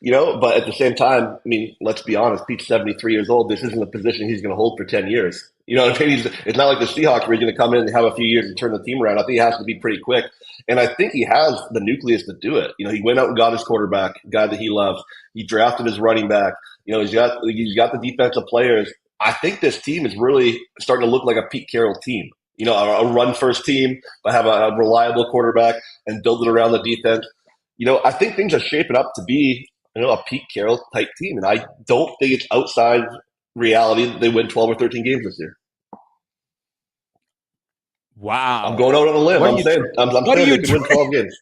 But at the same time, let's be honest, Pete's 73 years old. This isn't a position he's going to hold for 10 years. It's not like the Seahawks where he's going to come in and have a few years and turn the team around. I think it has to be pretty quick. And I think he has the nucleus to do it. He went out and got his quarterback, a guy that he loves. He drafted his running back. He's got the defensive players. I think this team is really starting to look like a Pete Carroll team. A run-first team, but have a reliable quarterback and build it around the defense. I think things are shaping up to be a Pete Carroll type team. And I don't think it's outside reality that they win 12 or 13 games this year. Wow. I'm going out on a limb. I'm saying they can win 12 games.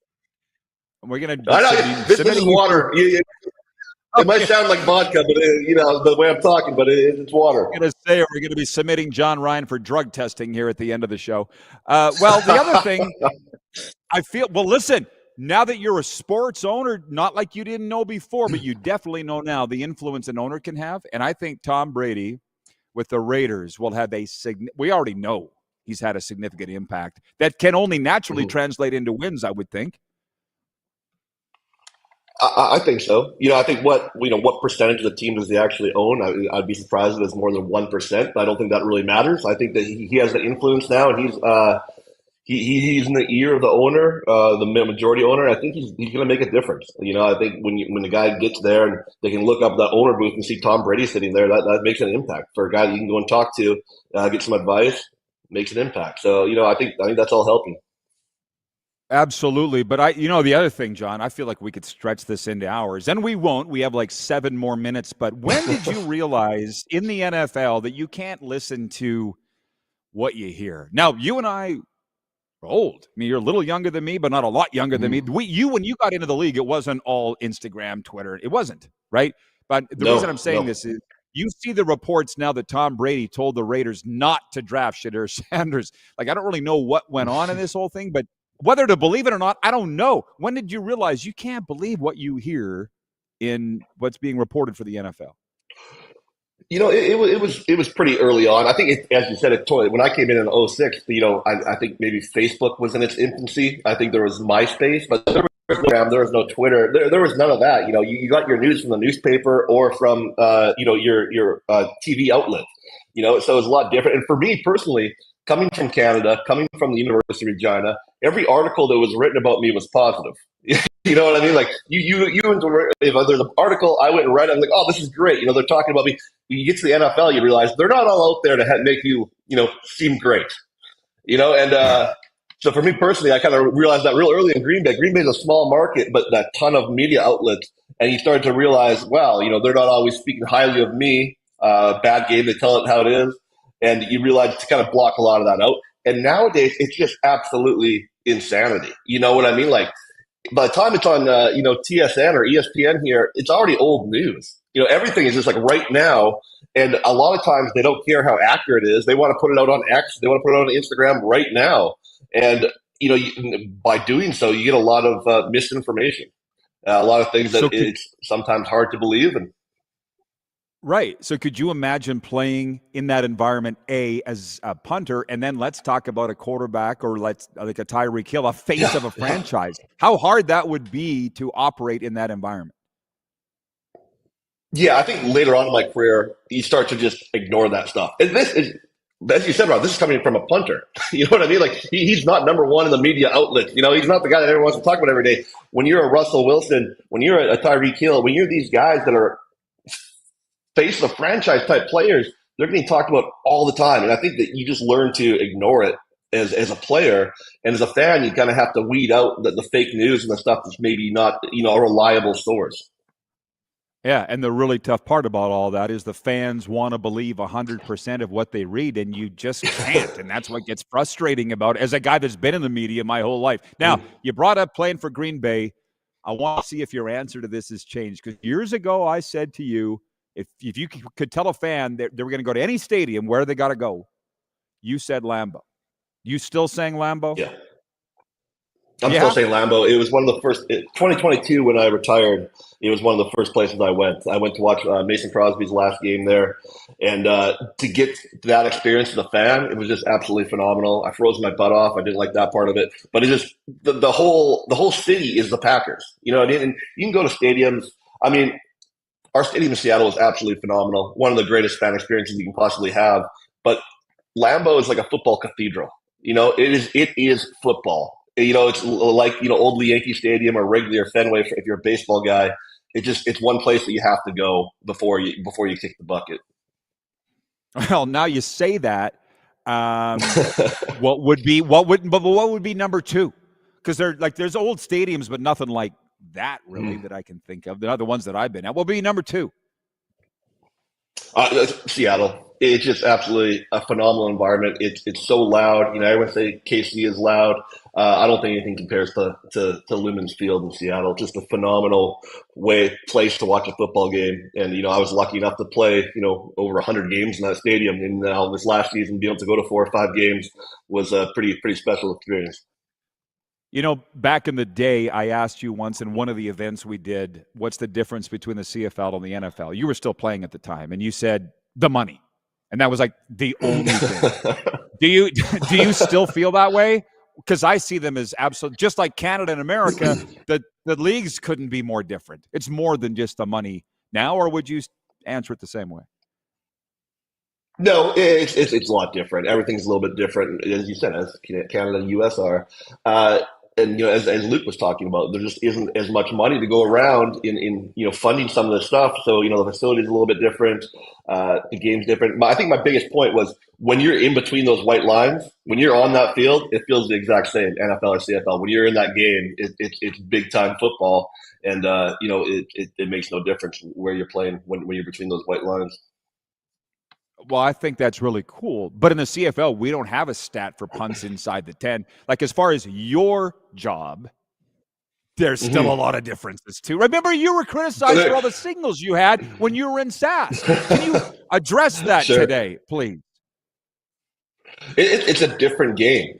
We're going to this is water. It might sound like vodka, but the way I'm talking, but it's water. I'm going to say we're going to be submitting John Ryan for drug testing here at the end of the show. Well, the other thing I feel, listen, now that you're a sports owner, not like you didn't know before, but you definitely know now the influence an owner can have. And I think Tom Brady with the Raiders will have we already know he's had a significant impact that can only naturally translate into wins, I would think. I think so. I think what percentage of the team does he actually own? I'd be surprised if it's more than 1%, but I don't think that really matters. I think that he has the influence now, and he's in the ear of the owner, the majority owner. I think he's going to make a difference. I think when the guy gets there and they can look up that owner booth and see Tom Brady sitting there, that makes an impact for a guy that you can go and talk to, get some advice, makes an impact. So I think that's all helping. Absolutely. But the other thing, John, I feel like we could stretch this into hours, and we won't. We have like 7 more minutes. But when did you realize in the NFL that you can't listen to what you hear? Now, you and I are old. I mean, you're a little younger than me, but not a lot younger than me. When you got into the league, it wasn't all Instagram, Twitter. It wasn't, right? But the reason I'm saying this is you see the reports now that Tom Brady told the Raiders not to draft Shedeur Sanders. Like, I don't really know what went on in this whole thing, but whether to believe it or not, I don't know. When did you realize you can't believe what you hear in what's being reported for the NFL? It was pretty early on. I think, as you said, when I came in '06, I think maybe Facebook was in its infancy. I think there was MySpace, but there was Instagram, there was no Twitter. There was none of that. You got your news from the newspaper or from your TV outlet. So it was a lot different. And for me personally, coming from Canada, coming from the University of Regina, every article that was written about me was positive. You know what I mean? Like if there's an article I went and read, I'm like, oh, this is great. They're talking about me. You get to the NFL, you realize they're not all out there to make you, seem great. And so for me personally, I kind of realized that real early in Green Bay. Green Bay is a small market, but a ton of media outlets. And you start to realize, wow, they're not always speaking highly of me. Bad game, they tell it how it is. And you realize to kind of block a lot of that out. And nowadays, it's just absolutely insanity. You know what I mean? Like, by the time it's on, TSN or ESPN here, it's already old news. Everything is just like right now. And a lot of times they don't care how accurate it is. They want to put it out on X. They want to put it out on Instagram right now. And, by doing so, you get a lot of misinformation, a lot of things that it's sometimes hard to believe. And right. So could you imagine playing in that environment, as a punter, and then let's talk about a quarterback or like a Tyreek Hill, a face of a franchise? How hard that would be to operate in that environment? Yeah, I think later on in my career, you start to just ignore that stuff. And this is, as you said, Rob, this is coming from a punter. You know what I mean? Like, he's not number one in the media outlets. He's not the guy that everyone wants to talk about every day. When you're a Russell Wilson, when you're a Tyreek Hill, when you're these guys that are face of franchise type players, they're getting talked about all the time. And I think that you just learn to ignore it as a player. And as a fan, you kind of have to weed out the fake news and the stuff that's maybe not, a reliable source. Yeah, and the really tough part about all that is the fans want to believe 100% of what they read, and you just can't. And that's what gets frustrating about it as a guy that's been in the media my whole life. Now, you brought up playing for Green Bay. I want to see if your answer to this has changed. Because years ago, I said to you, if you could tell a fan that they were going to go to any stadium, where they got to go, you said Lambeau. You still saying Lambeau? Yeah. I'm still saying Lambeau. It was one of the first, 2022 when I retired, it was one of the first places I went. I went to watch Mason Crosby's last game there. And to get that experience as a fan, it was just absolutely phenomenal. I froze my butt off. I didn't like that part of it. But it just, the whole city is the Packers. You know what I mean? And you can go to stadiums. I mean, our stadium in Seattle is absolutely phenomenal. One of the greatest fan experiences you can possibly have. But Lambeau is like a football cathedral. It is football. It's like, old Yankee Stadium or Wrigley or Fenway if you're a baseball guy. It's one place that you have to go before you kick the bucket. Well, now you say that. What would be number two? Because there's old stadiums, but nothing like that really that I can think of. The other ones that I've been at. What would be number two? Seattle. It's just absolutely a phenomenal environment. It's so loud. Everyone say KC is loud. I don't think anything compares to Lumen's Field in Seattle. Just a phenomenal place to watch a football game. And I was lucky enough to play over 100 games in that stadium. And now this last season, being able to go to 4 or 5 games was a pretty special experience. Back in the day, I asked you once in one of the events we did, what's the difference between the CFL and the NFL? You were still playing at the time, and you said the money. And that was like the only thing. Do you still feel that way? Because I see them as absolute, just like Canada and America, the leagues couldn't be more different. It's more than just the money now, or would you answer it the same way? No, it's a lot different. Everything's a little bit different, as you said, as Canada and U.S. are. and as Luke was talking about, there just isn't as much money to go around in funding some of this stuff. So the facility is a little bit different, the game's different. But I think my biggest point was when you're in between those white lines, when you're on that field, it feels the exact same, NFL or CFL. When you're in that game, it's big time football, and it makes no difference where you're playing when you're between those white lines. Well, I think that's really cool. But in the CFL, we don't have a stat for punts inside the 10. Like, as far as your job, there's still a lot of differences, too. Remember, you were criticized for all the signals you had when you were in SAS. Can you address that today, please? It's a different game,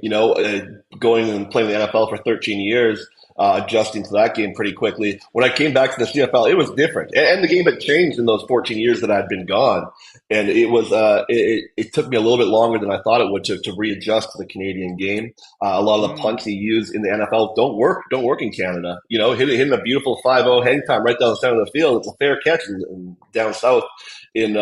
going and playing the NFL for 13 years, adjusting to that game pretty quickly. When I came back to the CFL, it was different. And the game had changed in those 14 years that I'd been gone. And it was it took me a little bit longer than I thought it would to readjust to the Canadian game. A lot of the punts you use in the NFL don't work in Canada. Hitting a beautiful 5-0 hang time right down the center of the field, it's a fair catch. And down south in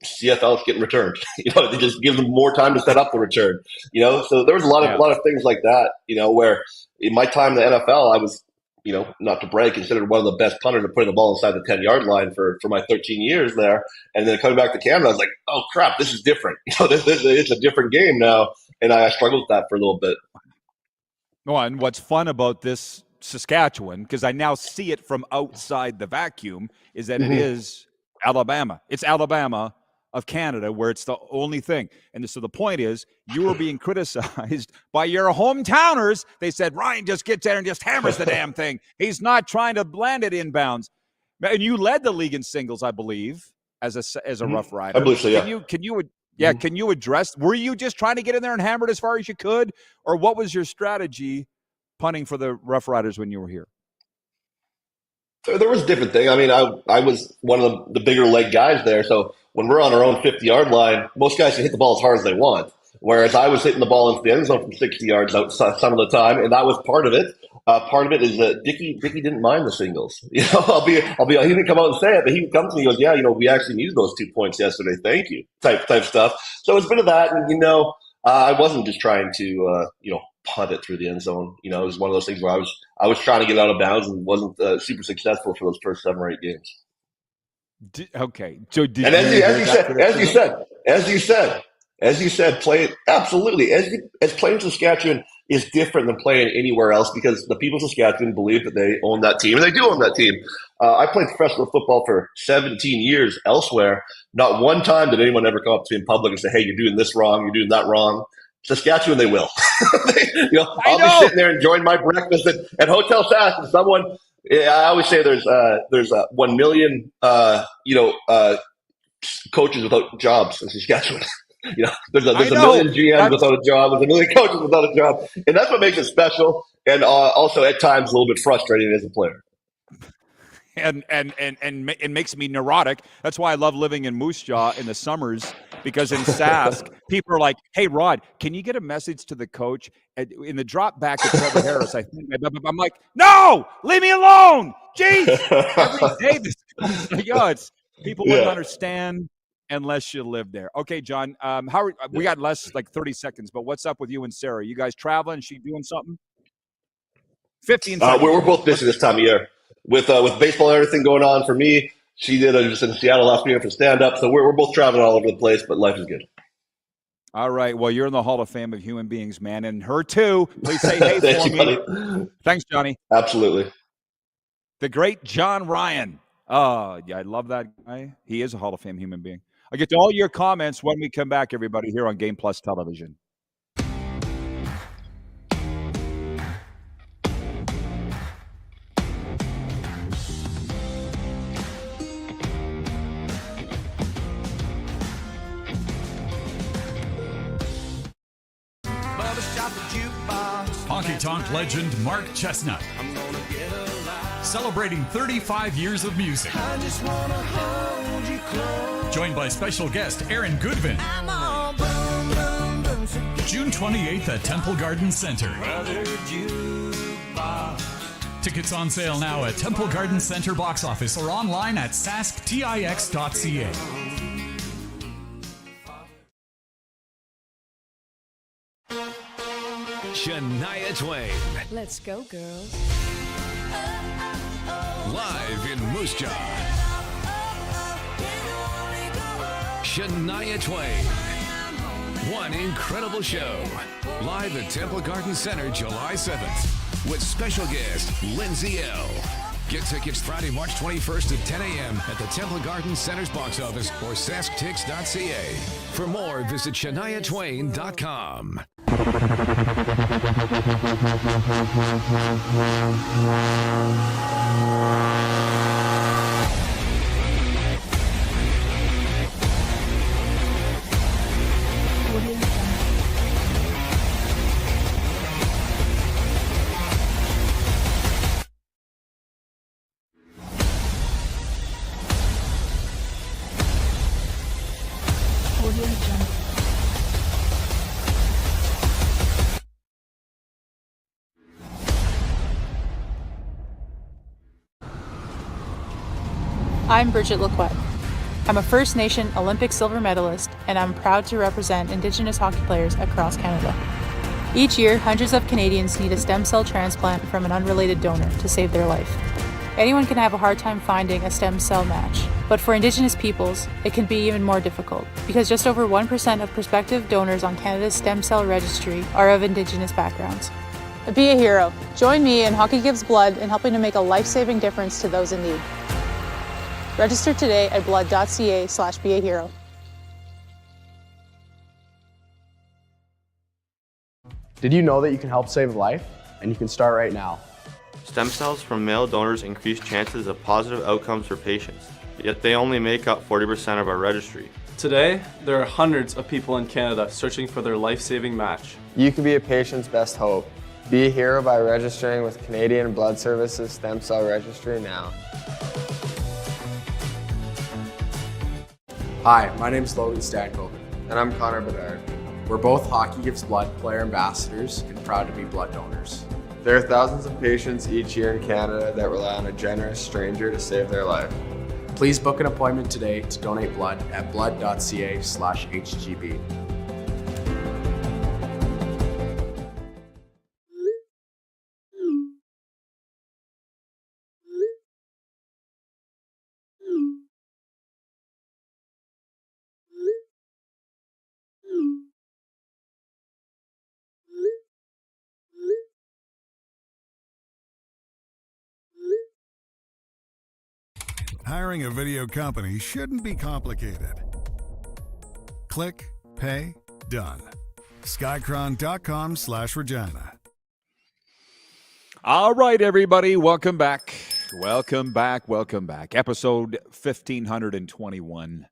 CFL is getting returned. They just give them more time to set up the return. So there was a lot of things like that. Where in my time in the NFL, I was, not to brag, considered one of the best punters to put the ball inside the 10-yard line for my 13 years there. And then coming back to Canada, I was like, oh crap, this is different. It's a different game now, and I struggled with that for a little bit. Well, and what's fun about this Saskatchewan, because I now see it from outside the vacuum, is that it is Alabama. It's Alabama of Canada, where it's the only thing. And so the point is, you were being criticized by your hometowners. They said, Ryan just gets there and just hammers the damn thing. He's not trying to land it inbounds. And you led the league in singles, I believe, as a Rough Rider. I believe so, yeah. Can you address, were you just trying to get in there and hammer it as far as you could? Or what was your strategy punting for the Rough Riders when you were here? There was a different thing. I mean, I was one of the bigger leg guys there. So when we're on our own 50-yard line, most guys can hit the ball as hard as they want. Whereas I was hitting the ball into the end zone from 60 yards out some of the time, and that was part of it. Part of it is that Dickie didn't mind the singles. He didn't come out and say it, but he would come to me and goes, yeah, we actually needed those 2 points yesterday. Thank you. Type stuff. So it's a bit of that. And, I wasn't just trying to, punt it through the end zone. It was one of those things where I was trying to get out of bounds and wasn't super successful for those first 7 or 8 games. Okay. So and as you said, play it absolutely. As playing Saskatchewan is different than playing anywhere else because the people of Saskatchewan believe that they own that team, and they do own that team. I played professional football for 17 years elsewhere. Not one time did anyone ever come up to me in public and say, "Hey, you're doing this wrong. You're doing that wrong." Saskatchewan, they will. I'll be sitting there enjoying my breakfast at Hotel Sask, and someone. I always say there's 1 million coaches without jobs in Saskatchewan. There's a million GMs without a job. There's a million coaches without a job, and that's what makes it special. And also at times a little bit frustrating as a player. And it makes me neurotic. That's why I love living in Moose Jaw in the summers, because in Sask, people are like, "Hey, Rod, can you get a message to the coach?" And in the drop back to Trevor Harris, I'm like, "No, leave me alone." Jeez, every day people wouldn't understand unless you live there. Okay, John, we got less like 30 seconds, but what's up with you and Sarah? You guys traveling? She doing something? 15 seconds. We're both busy this time of year. With baseball and everything going on for me, she did just in Seattle last week for stand-up. So we're both traveling all over the place, but life is good. All right. Well, you're in the Hall of Fame of human beings, man, and her too. Please say hey Thank for you, me. buddy. Thanks, Johnny. Absolutely. The great John Ryan. Oh, yeah, I love that guy. He is a Hall of Fame human being. I'll get to all your comments when we come back, everybody, here on Game Plus Television. Honky Tonk legend Mark Chestnut. Celebrating 35 years of music. Joined by special guest Aaron Goodvin. June 28th at Temple Garden Center. Tickets on sale now at Temple Garden Center box office or online at sasktix.ca. Shania Twain. Let's go, girls. Live in Moose Jaw. Shania Twain. One incredible show. Live at Temple Garden Center July 7th with special guest Lindsay L. Get tickets Friday, March 21st at 10 a.m. at the Temple Garden Center's box office or sasktix.ca. For more, visit shaniatwain.com. I'm Bridget Lacquette. I'm a First Nation Olympic silver medalist, and I'm proud to represent Indigenous hockey players across Canada. Each year, hundreds of Canadians need a stem cell transplant from an unrelated donor to save their life. Anyone can have a hard time finding a stem cell match, but for Indigenous peoples, it can be even more difficult because just over 1% of prospective donors on Canada's stem cell registry are of Indigenous backgrounds. Be a hero. Join me in Hockey Gives Blood in helping to make a life-saving difference to those in need. Register today at blood.ca/beahero. Did you know that you can help save a life? And you can start right now. Stem cells from male donors increase chances of positive outcomes for patients, yet they only make up 40% of our registry. Today, there are hundreds of people in Canada searching for their life-saving match. You can be a patient's best hope. Be a hero by registering with Canadian Blood Services Stem Cell Registry now. Hi, my name's Logan Stankoven. And I'm Connor Bedard. We're both Hockey Gives Blood player ambassadors and proud to be blood donors. There are thousands of patients each year in Canada that rely on a generous stranger to save their life. Please book an appointment today to donate blood at blood.ca/HGB. Hiring a video company shouldn't be complicated. Click, pay, done. Skycron.com/Regina. All right, everybody, welcome back. Welcome back. Episode 1521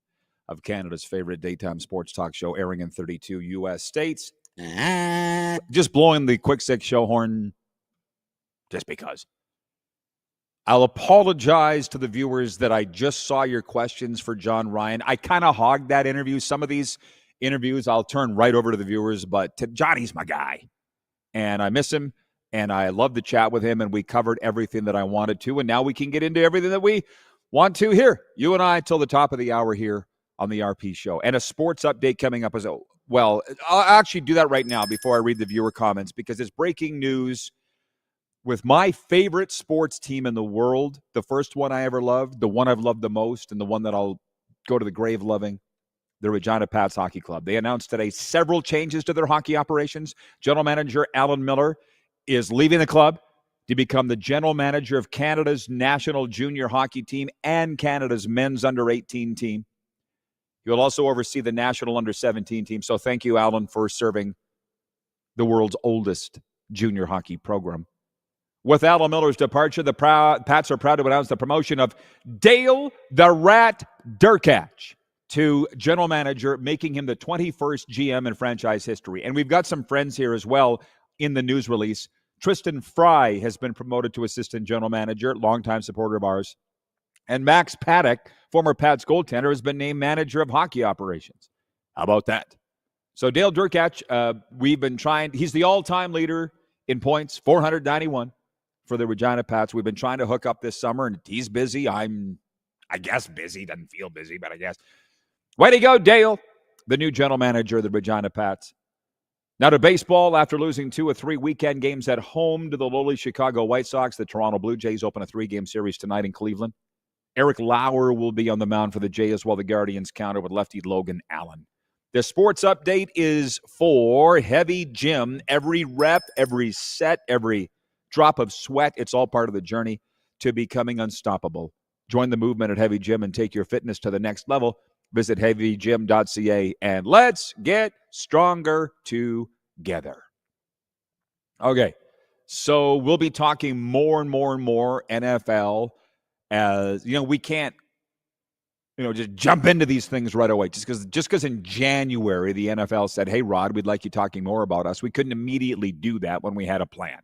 of Canada's favorite daytime sports talk show, airing in 32 U.S. states. Just blowing the quick stick show horn just because. I'll apologize to the viewers that I just saw your questions for John Ryan. I kind of hogged that interview. Some of these interviews I'll turn right over to the viewers, but Johnny's my guy. And I miss him, and I love to chat with him, and we covered everything that I wanted to, and now we can get into everything that we want to here. You and I till the top of the hour here on the RP show. And a sports update coming up as well. I'll actually do that right now before I read the viewer comments because it's breaking news with my favorite sports team in the world, the first one I ever loved, the one I've loved the most, and the one that I'll go to the grave loving, the Regina Pats Hockey Club. They announced today several changes to their hockey operations. General manager Alan Miller is leaving the club to become the general manager of Canada's national junior hockey team and Canada's men's under-18 team. He will also oversee the national under-17 team. So thank you, Alan, for serving the world's oldest junior hockey program. With Alan Miller's departure, the Pats are proud to announce the promotion of Dale the Rat Derkach to general manager, making him the 21st GM in franchise history. And we've got some friends here as well in the news release. Tristan Fry has been promoted to assistant general manager, longtime supporter of ours. And Max Paddock, former Pats goaltender, has been named manager of hockey operations. How about that? So Dale Derkach, we've been trying, he's the all-time leader in points, 491 for the Regina Pats. We've been trying to hook up this summer, and he's busy. I guess busy. Doesn't feel busy, but I guess. Way to go, Dale, the new general manager of the Regina Pats. Now to baseball. After losing 2 of 3 weekend games at home to the lowly Chicago White Sox, the Toronto Blue Jays open a 3-game series tonight in Cleveland. Eric Lauer will be on the mound for the Jays while the Guardians counter with lefty Logan Allen. The sports update is for Heavy Gym. Every rep, every set, every drop of sweat, it's all part of the journey to becoming unstoppable. Join the movement at Heavy Gym and take your fitness to the next level. Visit heavygym.ca and let's get stronger together. Okay, so we'll be talking more and more and more NFL. As you know, we can't, just jump into these things right away. Just because in January the NFL said, "Hey, Rod, we'd like you talking more about us," we couldn't immediately do that when we had a plan.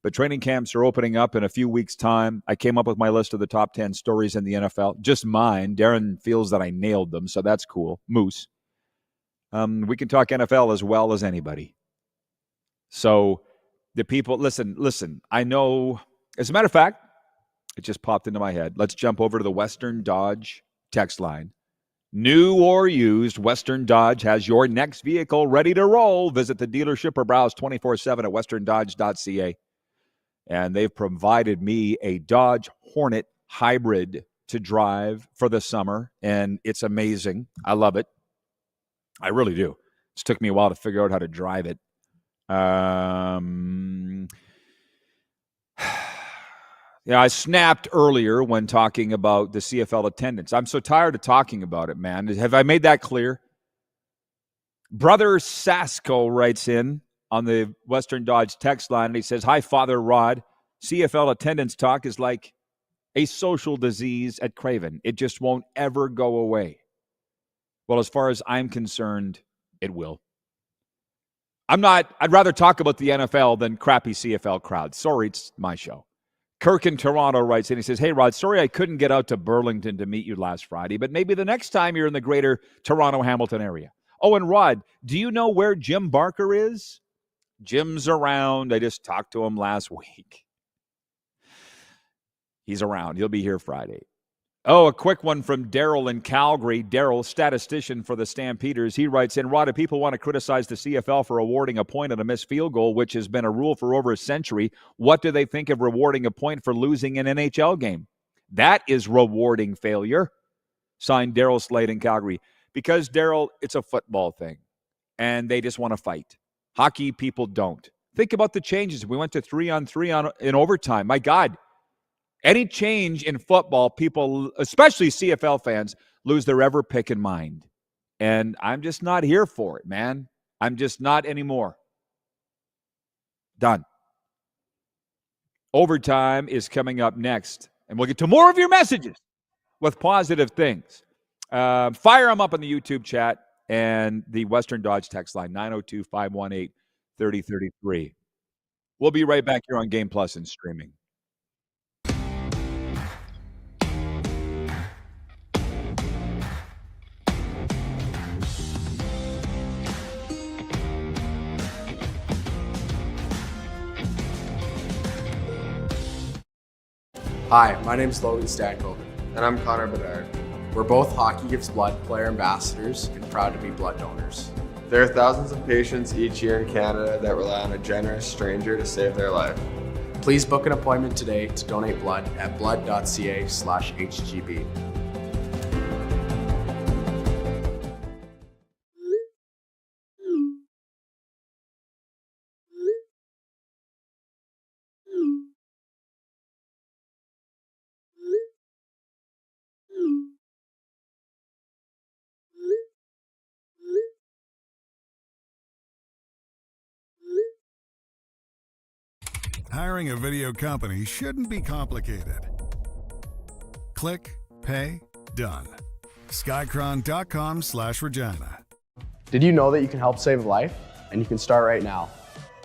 But training camps are opening up in a few weeks' time. I came up with my list of the top 10 stories in the NFL. Just mine. Darren feels that I nailed them, so that's cool. Moose. We can talk NFL as well as anybody. So the people, listen, I know, as a matter of fact, it just popped into my head. Let's jump over to the Western Dodge text line. New or used, Western Dodge has your next vehicle ready to roll. Visit the dealership or browse 24/7 at westerndodge.ca. And they've provided me a Dodge Hornet hybrid to drive for the summer, and it's amazing. I love it. I really do. It took me a while to figure out how to drive it. Yeah, I snapped earlier when talking about the CFL attendance. I'm so tired of talking about it, man. Have I made that clear? Brother Sasko writes in on the Western Dodge text line, and he says, "Hi, Father Rod. CFL attendance talk is like a social disease at Craven. It just won't ever go away." Well, as far as I'm concerned, it will. I'd rather talk about the NFL than crappy CFL crowds. Sorry, it's my show. Kirk in Toronto writes in, he says, "Hey, Rod, sorry I couldn't get out to Burlington to meet you last Friday, but maybe the next time you're in the greater Toronto-Hamilton area. Oh, and Rod, do you know where Jim Barker is?" Jim's around. I just talked to him last week. He's around. He'll be here Friday. Oh, a quick one from Daryl in Calgary. Daryl, statistician for the Stampeders. He writes in, "Rod, if people want to criticize the CFL for awarding a point on a missed field goal, which has been a rule for over a century, what do they think of rewarding a point for losing an NHL game? That is rewarding failure." Signed, Daryl Slade in Calgary. Because, Daryl, it's a football thing, and they just want to fight. Hockey people don't. Think about the changes. We went to 3-on-3 in overtime. My God. Any change in football, people, especially CFL fans, lose their ever pick in mind. And I'm just not here for it, man. I'm just not anymore. Done. Overtime is coming up next. And we'll get to more of your messages with positive things. Fire them up in the YouTube chat and the Western Dodge text line, 902-518-3033. We'll be right back here on Game Plus and streaming. Hi, my name's Logan Stankoven. And I'm Connor Bedard. We're both Hockey Gives Blood player ambassadors and proud to be blood donors. There are thousands of patients each year in Canada that rely on a generous stranger to save their life. Please book an appointment today to donate blood at blood.ca/HGB. Hiring a video company shouldn't be complicated. Click, pay, done. Skycron.com/Regina. Did you know that you can help save a life? And you can start right now.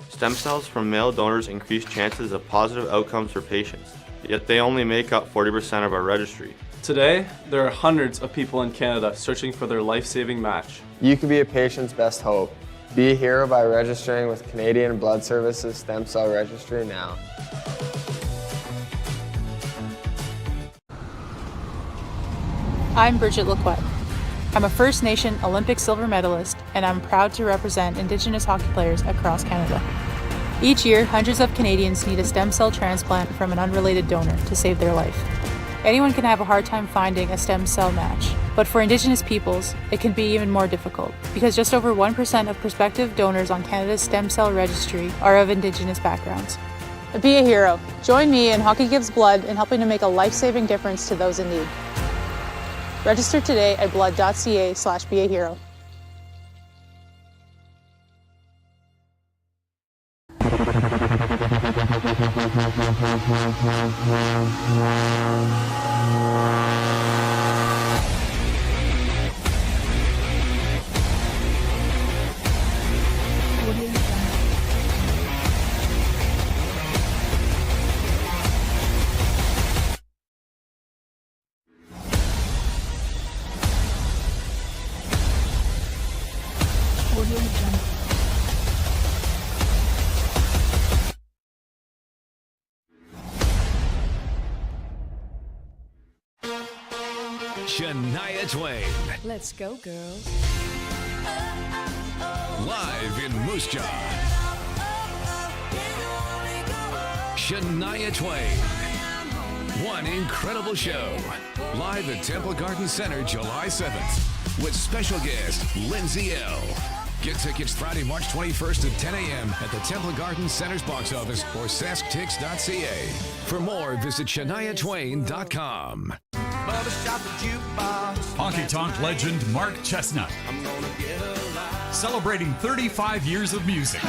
Stem cells from male donors increase chances of positive outcomes for patients, yet they only make up 40% of our registry. Today, there are hundreds of people in Canada searching for their life-saving match. You could be a patient's best hope. Be a hero by registering with Canadian Blood Services Stem Cell Registry now. I'm Bridget Laquette. I'm a First Nation Olympic silver medalist, and I'm proud to represent Indigenous hockey players across Canada. Each year, hundreds of Canadians need a stem cell transplant from an unrelated donor to save their life. Anyone can have a hard time finding a stem cell match, but for Indigenous peoples, it can be even more difficult because just over 1% of prospective donors on Canada's stem cell registry are of Indigenous backgrounds. Be a hero. Join me and Hockey Gives Blood in helping to make a life-saving difference to those in need. Register today at blood.ca/beahero. Shania Twain. Let's go, girls. Live in Moose Jaw. Shania Twain. One incredible show. Live at Temple Garden Center, July 7th. With special guest, Lindsay L. Get tickets Friday, March 21st at 10 a.m. at the Temple Garden Center's box office or sasktix.ca. For more, visit ShaniaTwain.com. Honky Tonk legend Mark Chestnut. Celebrating 35 years of music.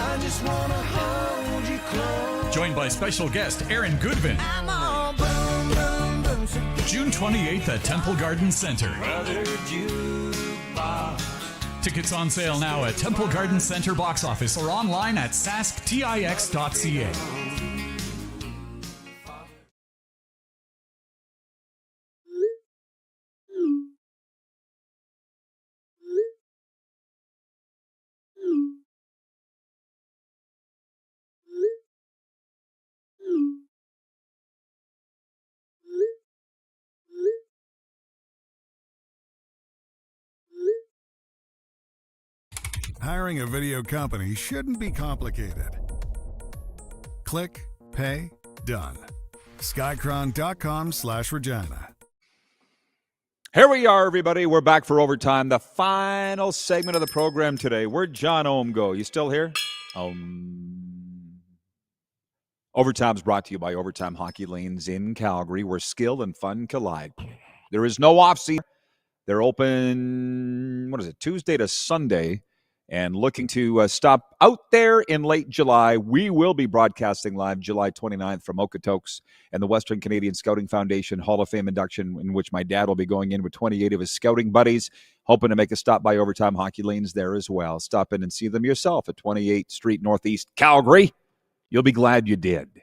Joined by special guest Aaron Goodvin. June 28th at Temple Garden Center. Tickets on sale now at Temple Garden Center box office or online at sasktix.ca. Hiring a video company shouldn't be complicated. Click, pay, done. Skycron.com/Regina. Here we are, everybody. We're back for Overtime, the final segment of the program today. Where'd John Ohm go? You still here? Overtime's brought to you by Overtime Hockey Lanes in Calgary, where skill and fun collide. There is no off-season. They're open, Tuesday to Sunday, and looking to stop out there in late July. We will be broadcasting live July 29th from Okotoks and the Western Canadian Scouting Foundation Hall of Fame induction, in which my dad will be going in with 28 of his scouting buddies, hoping to make a stop by Overtime Hockey Lanes there as well. Stop in and see them yourself at 28th Street Northeast, Calgary. You'll be glad you did.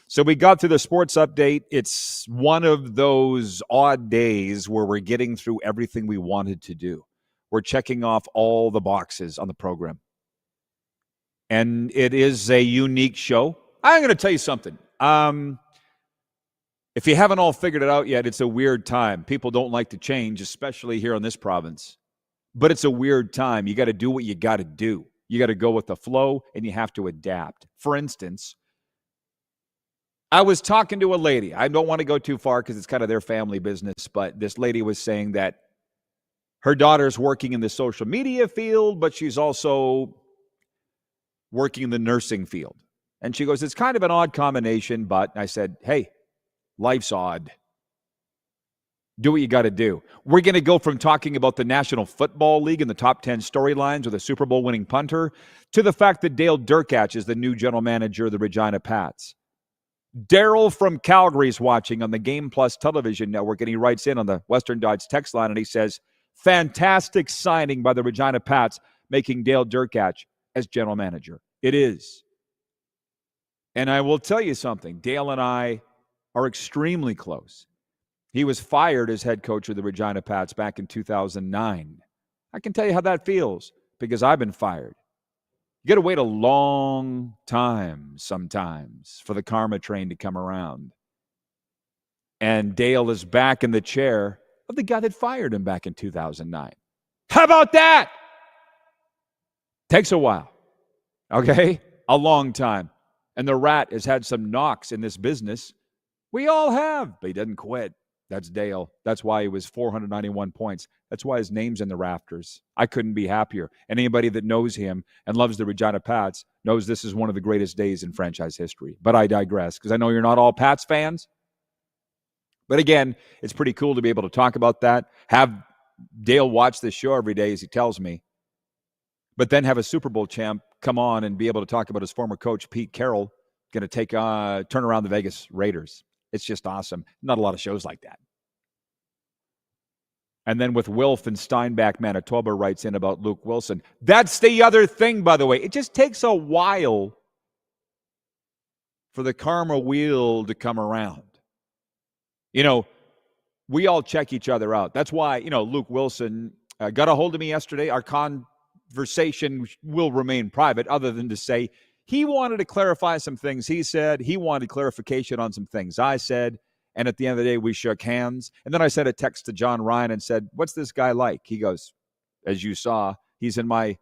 So we got through the sports update. It's one of those odd days where we're getting through everything we wanted to do. We're checking off all the boxes on the program. And it is a unique show. I'm going to tell you something. If you haven't all figured it out yet, it's a weird time. People don't like to change, especially here in this province. But it's a weird time. You got to do what you got to do. You got to go with the flow, and you have to adapt. For instance, I was talking to a lady. I don't want to go too far because it's kind of their family business, but this lady was saying that her daughter's working in the social media field, but she's also working in the nursing field. And she goes, it's kind of an odd combination, but I said, hey, life's odd. Do what you got to do. We're going to go from talking about the National Football League and the top 10 storylines with a Super Bowl winning punter to the fact that Dale Durkach is the new general manager of the Regina Pats. Daryl from Calgary is watching on the Game Plus television network, and he writes in on the Western Dodge text line, and he says, fantastic signing by the Regina Pats, making Dale Durkach as general manager. It is. And I will tell you something. Dale and I are extremely close. He was fired as head coach of the Regina Pats back in 2009. I can tell you how that feels because I've been fired. You got to wait a long time sometimes for the karma train to come around. And Dale is back in the chair of the guy that fired him back in 2009. How about that? Takes a while, okay? A long time. And the Rat has had some knocks in this business. We all have, but he doesn't quit. That's Dale. That's why he was 491 points. That's why his name's in the rafters. I couldn't be happier. And anybody that knows him and loves the Regina Pats knows this is one of the greatest days in franchise history. But I digress, because I know you're not all Pats fans. But again, it's pretty cool to be able to talk about that. Have Dale watch this show every day, as he tells me. But then have a Super Bowl champ come on and be able to talk about his former coach, Pete Carroll, going to turn around the Vegas Raiders. It's just awesome. Not a lot of shows like that. And then with Wilf in Steinbach, Manitoba, writes in about Luke Wilson. That's the other thing, by the way. It just takes a while for the karma wheel to come around. You know, we all check each other out. That's why, Luke Wilson got a hold of me yesterday. Our conversation will remain private, other than to say he wanted to clarify some things he said. He wanted clarification on some things I said. And at the end of the day, we shook hands. And then I sent a text to John Ryan and said, what's this guy like? He goes, as you saw, he's in my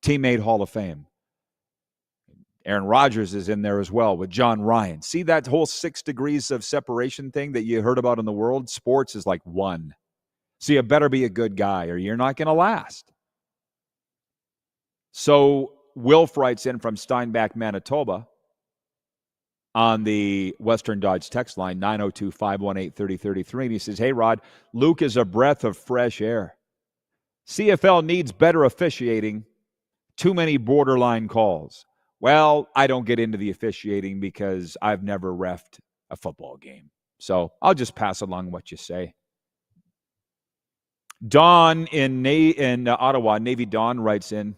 teammate Hall of Fame. Aaron Rodgers is in there as well with John Ryan. See that whole 6 degrees of separation thing that you heard about in the world? Sports is like 1. So you better be a good guy or you're not going to last. So Wilf writes in from Steinbach, Manitoba on the Western Dodge text line, 902-518-3033. And he says, hey, Rod, Luke is a breath of fresh air. CFL needs better officiating. Too many borderline calls. Well, I don't get into the officiating because I've never reffed a football game. So I'll just pass along what you say. Don in Ottawa, Navy Don, writes in,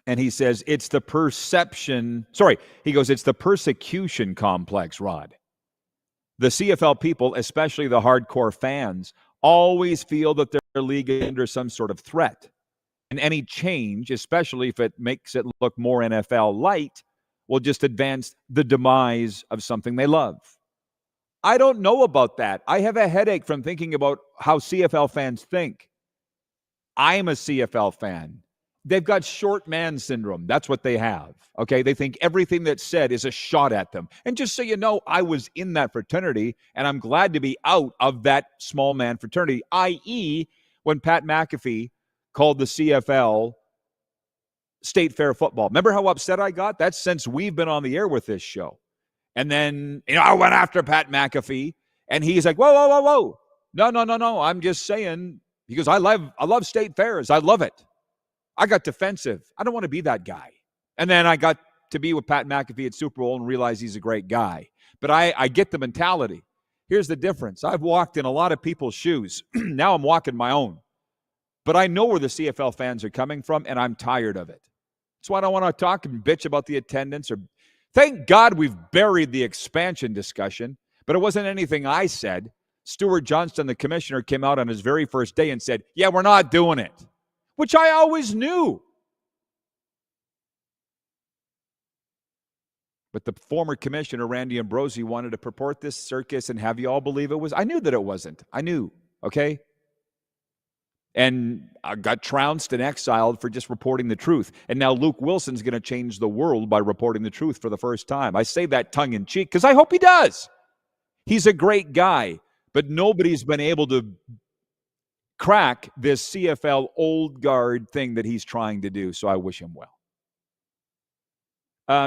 and he says, it's the perception. Sorry, he goes, it's the persecution complex, Rod. The CFL people, especially the hardcore fans, always feel that their league is under some sort of threat. And any change, especially if it makes it look more NFL light, will just advance the demise of something they love. I don't know about that. I have a headache from thinking about how CFL fans think. I'm a CFL fan. They've got short man syndrome. That's what they have. Okay, they think everything that's said is a shot at them. And just so you know, I was in that fraternity, and I'm glad to be out of that small man fraternity, i.e., when Pat McAfee called the CFL State Fair football. Remember how upset I got? That's since we've been on the air with this show. And then, I went after Pat McAfee, and he's like, whoa. No. I'm just saying, because I love state fairs. I love it. I got defensive. I don't want to be that guy. And then I got to be with Pat McAfee at Super Bowl and realize he's a great guy. But I get the mentality. Here's the difference. I've walked in a lot of people's shoes. Now I'm walking my own. But I know where the CFL fans are coming from, and I'm tired of it. That's why I don't want to talk and bitch about the attendance. Thank God we've buried the expansion discussion, but it wasn't anything I said. Stuart Johnston, the commissioner, came out on his very first day and said, yeah, we're not doing it, which I always knew. But the former commissioner, Randy Ambrosi, wanted to purport this circus and have you all believe it was. I knew that it wasn't. I knew, okay? And I got trounced and exiled for just reporting the truth. And now Luke Wilson's going to change the world by reporting the truth for the first time. I say that tongue-in-cheek because I hope he does. He's a great guy, but nobody's been able to crack this CFL old guard thing that he's trying to do, so I wish him well.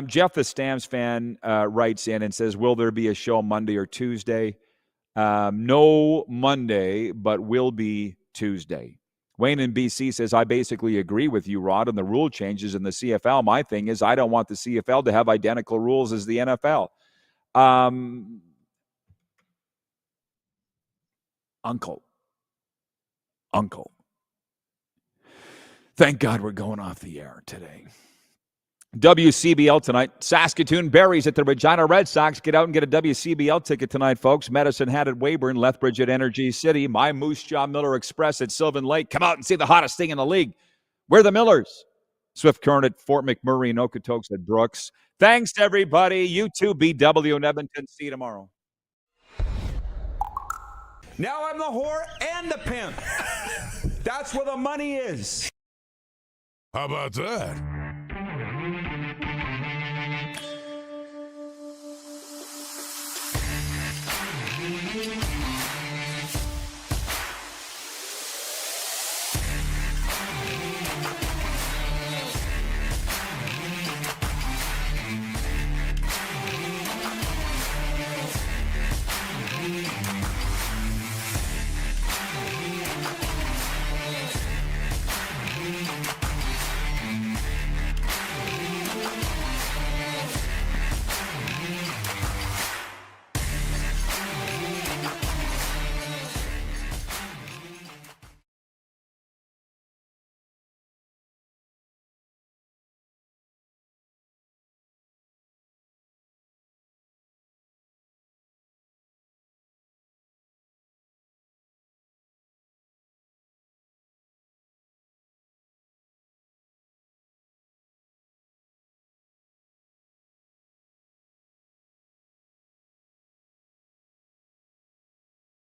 Jeff, the Stamps fan, writes in and says, will there be a show Monday or Tuesday? No Monday, but will be Tuesday. Wayne in BC says, I basically agree with you, Rod, on the rule changes in the CFL. My thing is I don't want the CFL to have identical rules as the NFL. Uncle. Thank God we're going off the air today. WCBL tonight. Saskatoon Berries at the Regina Red Sox. Get out and get a WCBL ticket tonight, folks. Medicine Hat at Weyburn, Lethbridge at Energy City, my Moose Jaw Miller Express at Sylvan Lake. Come out and see the hottest thing in the league. We're the Millers. Swift Current at Fort McMurray and Okotoks at Brooks. Thanks to everybody. You too, BW in Edmonton. See you tomorrow. Now I'm the whore and the pimp. That's where the money is. How about that?